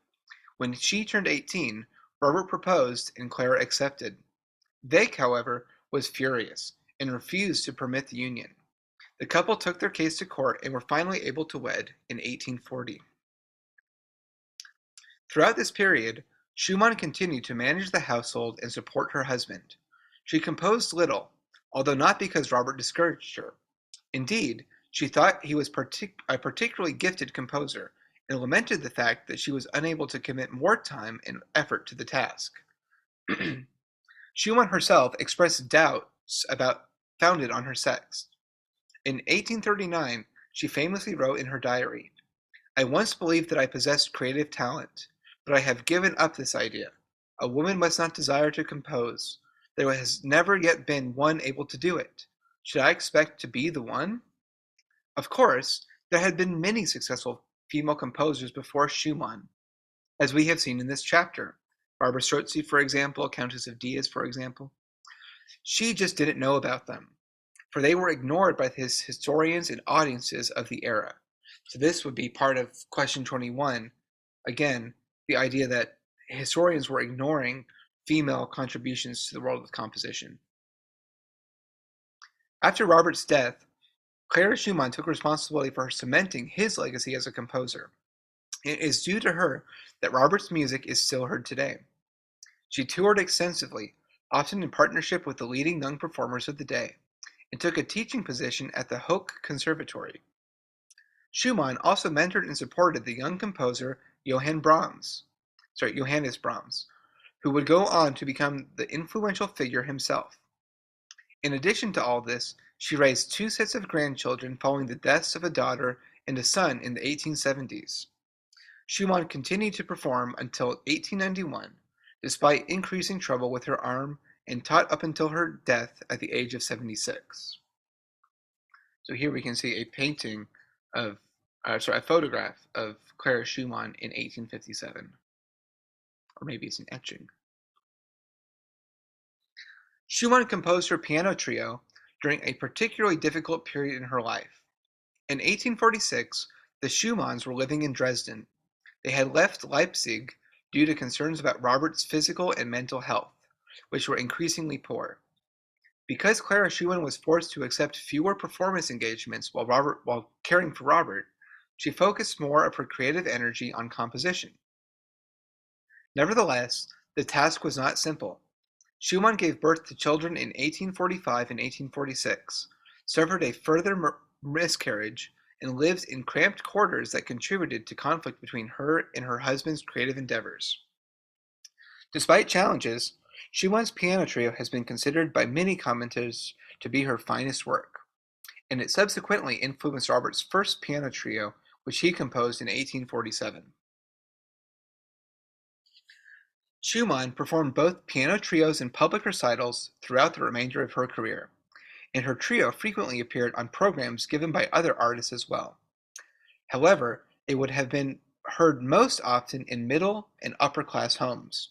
When she turned 18, Robert proposed and Clara accepted. Wieck, however, was furious and refused to permit the union. The couple took their case to court and were finally able to wed in 1840. Throughout this period, Schumann continued to manage the household and support her husband. She composed little, although not because Robert discouraged her. Indeed, she thought he was a particularly gifted composer and lamented the fact that she was unable to commit more time and effort to the task. Schumann herself expressed doubts founded on her sex. In 1839, she famously wrote in her diary, "I once believed that I possessed creative talent, but I have given up this idea. A woman must not desire to compose. There has never yet been one able to do it. Should I expect to be the one?" Of course, there had been many successful female composers before Schumann, as we have seen in this chapter. Barbara Strozzi, for example, Countess of Dia, for example. She just didn't know about them, for they were ignored by his historians and audiences of the era. So this would be part of question 21. Again, the idea that historians were ignoring female contributions to the world of composition. After Robert's death, Clara Schumann took responsibility for cementing his legacy as a composer. It is due to her that Robert's music is still heard today. She toured extensively, often in partnership with the leading young performers of the day, and took a teaching position at the Hoch Conservatory. Schumann also mentored and supported the young composer Johannes Brahms, who would go on to become the influential figure himself. In addition to all this, she raised 2 sets of grandchildren following the deaths of a daughter and a son in the 1870s. Schumann continued to perform until 1891, despite increasing trouble with her arm, and taught up until her death at the age of 76. So here we can see a painting of, a photograph of Clara Schumann in 1857, or maybe it's an etching. Schumann composed her piano trio during a particularly difficult period in her life. In 1846, the Schumanns were living in Dresden. They had left Leipzig due to concerns about Robert's physical and mental health, which were increasingly poor. Because Clara Schumann was forced to accept fewer performance engagements while caring for Robert, she focused more of her creative energy on composition. Nevertheless, the task was not simple. Schumann gave birth to children in 1845 and 1846, suffered a further miscarriage, and lived in cramped quarters that contributed to conflict between her and her husband's creative endeavors. Despite challenges, Schumann's piano trio has been considered by many commentators to be her finest work, and it subsequently influenced Robert's first piano trio, which he composed in 1847. Schumann performed both piano trios and public recitals throughout the remainder of her career, and her trio frequently appeared on programs given by other artists as well. However, it would have been heard most often in middle and upper-class homes.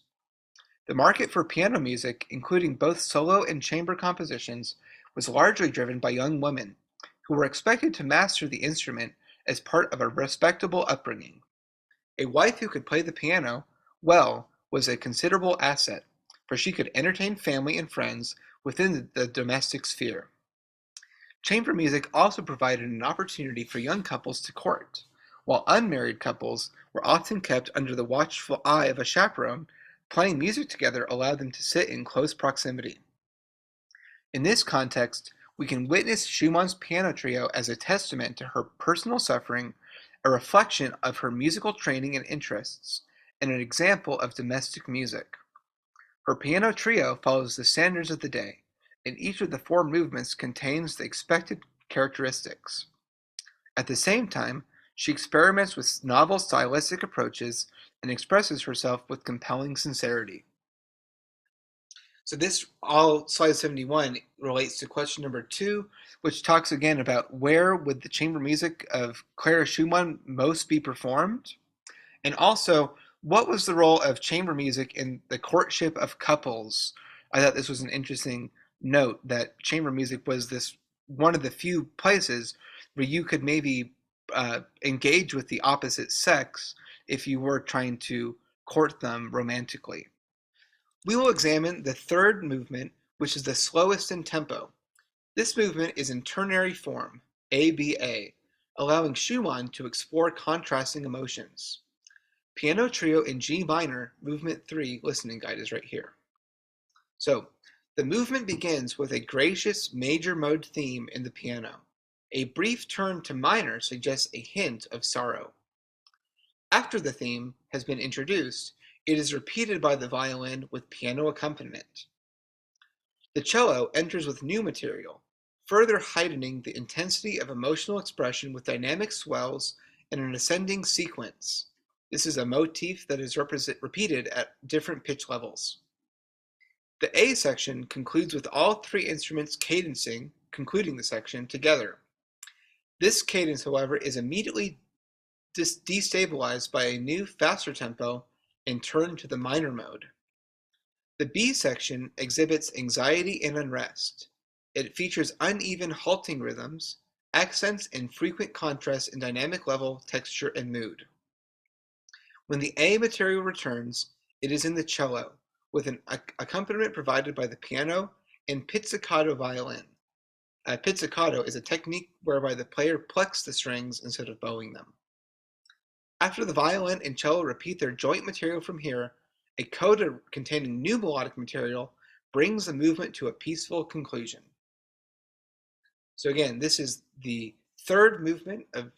The market for piano music, including both solo and chamber compositions, was largely driven by young women, who were expected to master the instrument as part of a respectable upbringing. A wife who could play the piano well was a considerable asset, for she could entertain family and friends within the domestic sphere. Chamber music also provided an opportunity for young couples to court, while unmarried couples were often kept under the watchful eye of a chaperone. Playing music together allowed them to sit in close proximity. In this context, we can witness Schumann's piano trio as a testament to her personal suffering, a reflection of her musical training and interests, and an example of domestic music. Her piano trio follows the standards of the day, and each of the four movements contains the expected characteristics. At the same time, she experiments with novel stylistic approaches and expresses herself with compelling sincerity. So this, all slide 71, relates to question number 2, which talks again about where would the chamber music of Clara Schumann most be performed, and also what was the role of chamber music in the courtship of couples. I thought this was an interesting note, that chamber music was this one of the few places where you could maybe engage with the opposite sex if you were trying to court them romantically. We will examine the third movement, which is the slowest in tempo. This movement is in ternary form, ABA, allowing Schumann to explore contrasting emotions. Piano Trio in G minor, movement 3, listening guide is right here. So, the movement begins with a gracious major mode theme in the piano. A brief turn to minor suggests a hint of sorrow. After the theme has been introduced, it is repeated by the violin with piano accompaniment. The cello enters with new material, further heightening the intensity of emotional expression with dynamic swells and an ascending sequence. This is a motif that is repeated at different pitch levels. The A section concludes with all three instruments cadencing, concluding the section, together. This cadence, however, is immediately destabilized by a new, faster tempo and turned to the minor mode. The B section exhibits anxiety and unrest. It features uneven halting rhythms, accents, and frequent contrasts in dynamic level, texture, and mood. When the A material returns, it is in the cello, with an accompaniment provided by the piano and pizzicato violin. Pizzicato is a technique whereby the player plucks the strings instead of bowing them. After the violin and cello repeat their joint material from here, a coda containing new melodic material brings the movement to a peaceful conclusion. So again, this is the third movement of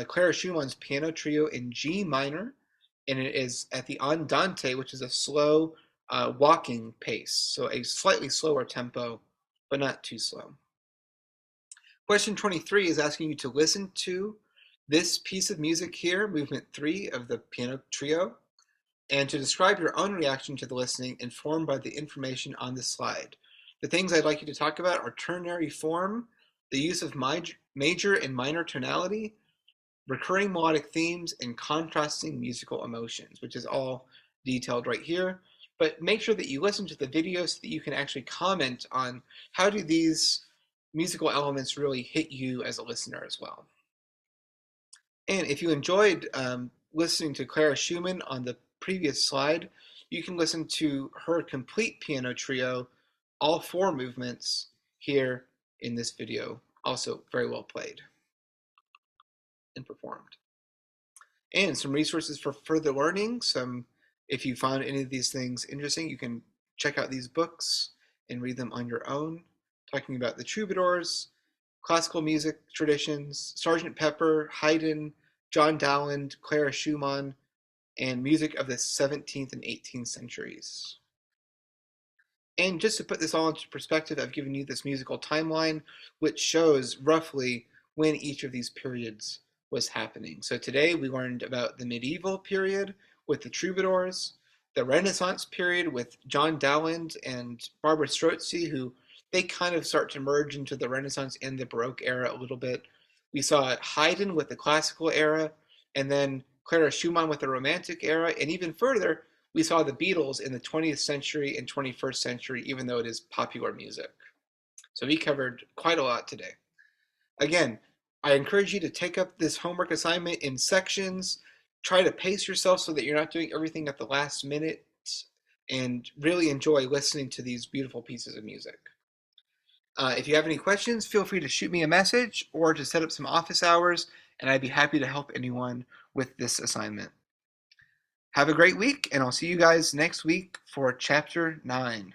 Clara Schumann's piano trio in G minor, and it is at the andante, which is a slow walking pace, so a slightly slower tempo, but not too slow. Question 23 is asking you to listen to this piece of music here, movement 3 of the piano trio, and to describe your own reaction to the listening informed by the information on the slide. The things I'd like you to talk about are ternary form, the use of major and minor tonality, recurring melodic themes, and contrasting musical emotions, which is all detailed right here. But make sure that you listen to the video so that you can actually comment on how do these musical elements really hit you as a listener as well. And if you enjoyed listening to Clara Schumann on the previous slide, you can listen to her complete piano trio, all four movements, here in this video. Also very well played and performed. And some resources for further learning. If you found any of these things interesting, you can check out these books and read them on your own, talking about the Troubadours, classical music traditions, Sergeant Pepper, Haydn, John Dowland, Clara Schumann, and music of the 17th and 18th centuries. And just to put this all into perspective, I've given you this musical timeline, which shows roughly when each of these periods was happening. So today we learned about the medieval period with the Troubadours, the Renaissance period with John Dowland and Barbara Strozzi, who they kind of start to merge into the Renaissance and the Baroque era a little bit. We saw Haydn with the classical era, and then Clara Schumann with the Romantic era, and even further, we saw the Beatles in the 20th century and 21st century, even though it is popular music. So we covered quite a lot today. Again, I encourage you to take up this homework assignment in sections. Try to pace yourself so that you're not doing everything at the last minute, and really enjoy listening to these beautiful pieces of music. If you have any questions, feel free to shoot me a message or to set up some office hours, and I'd be happy to help anyone with this assignment. Have a great week, and I'll see you guys next week for Chapter 9.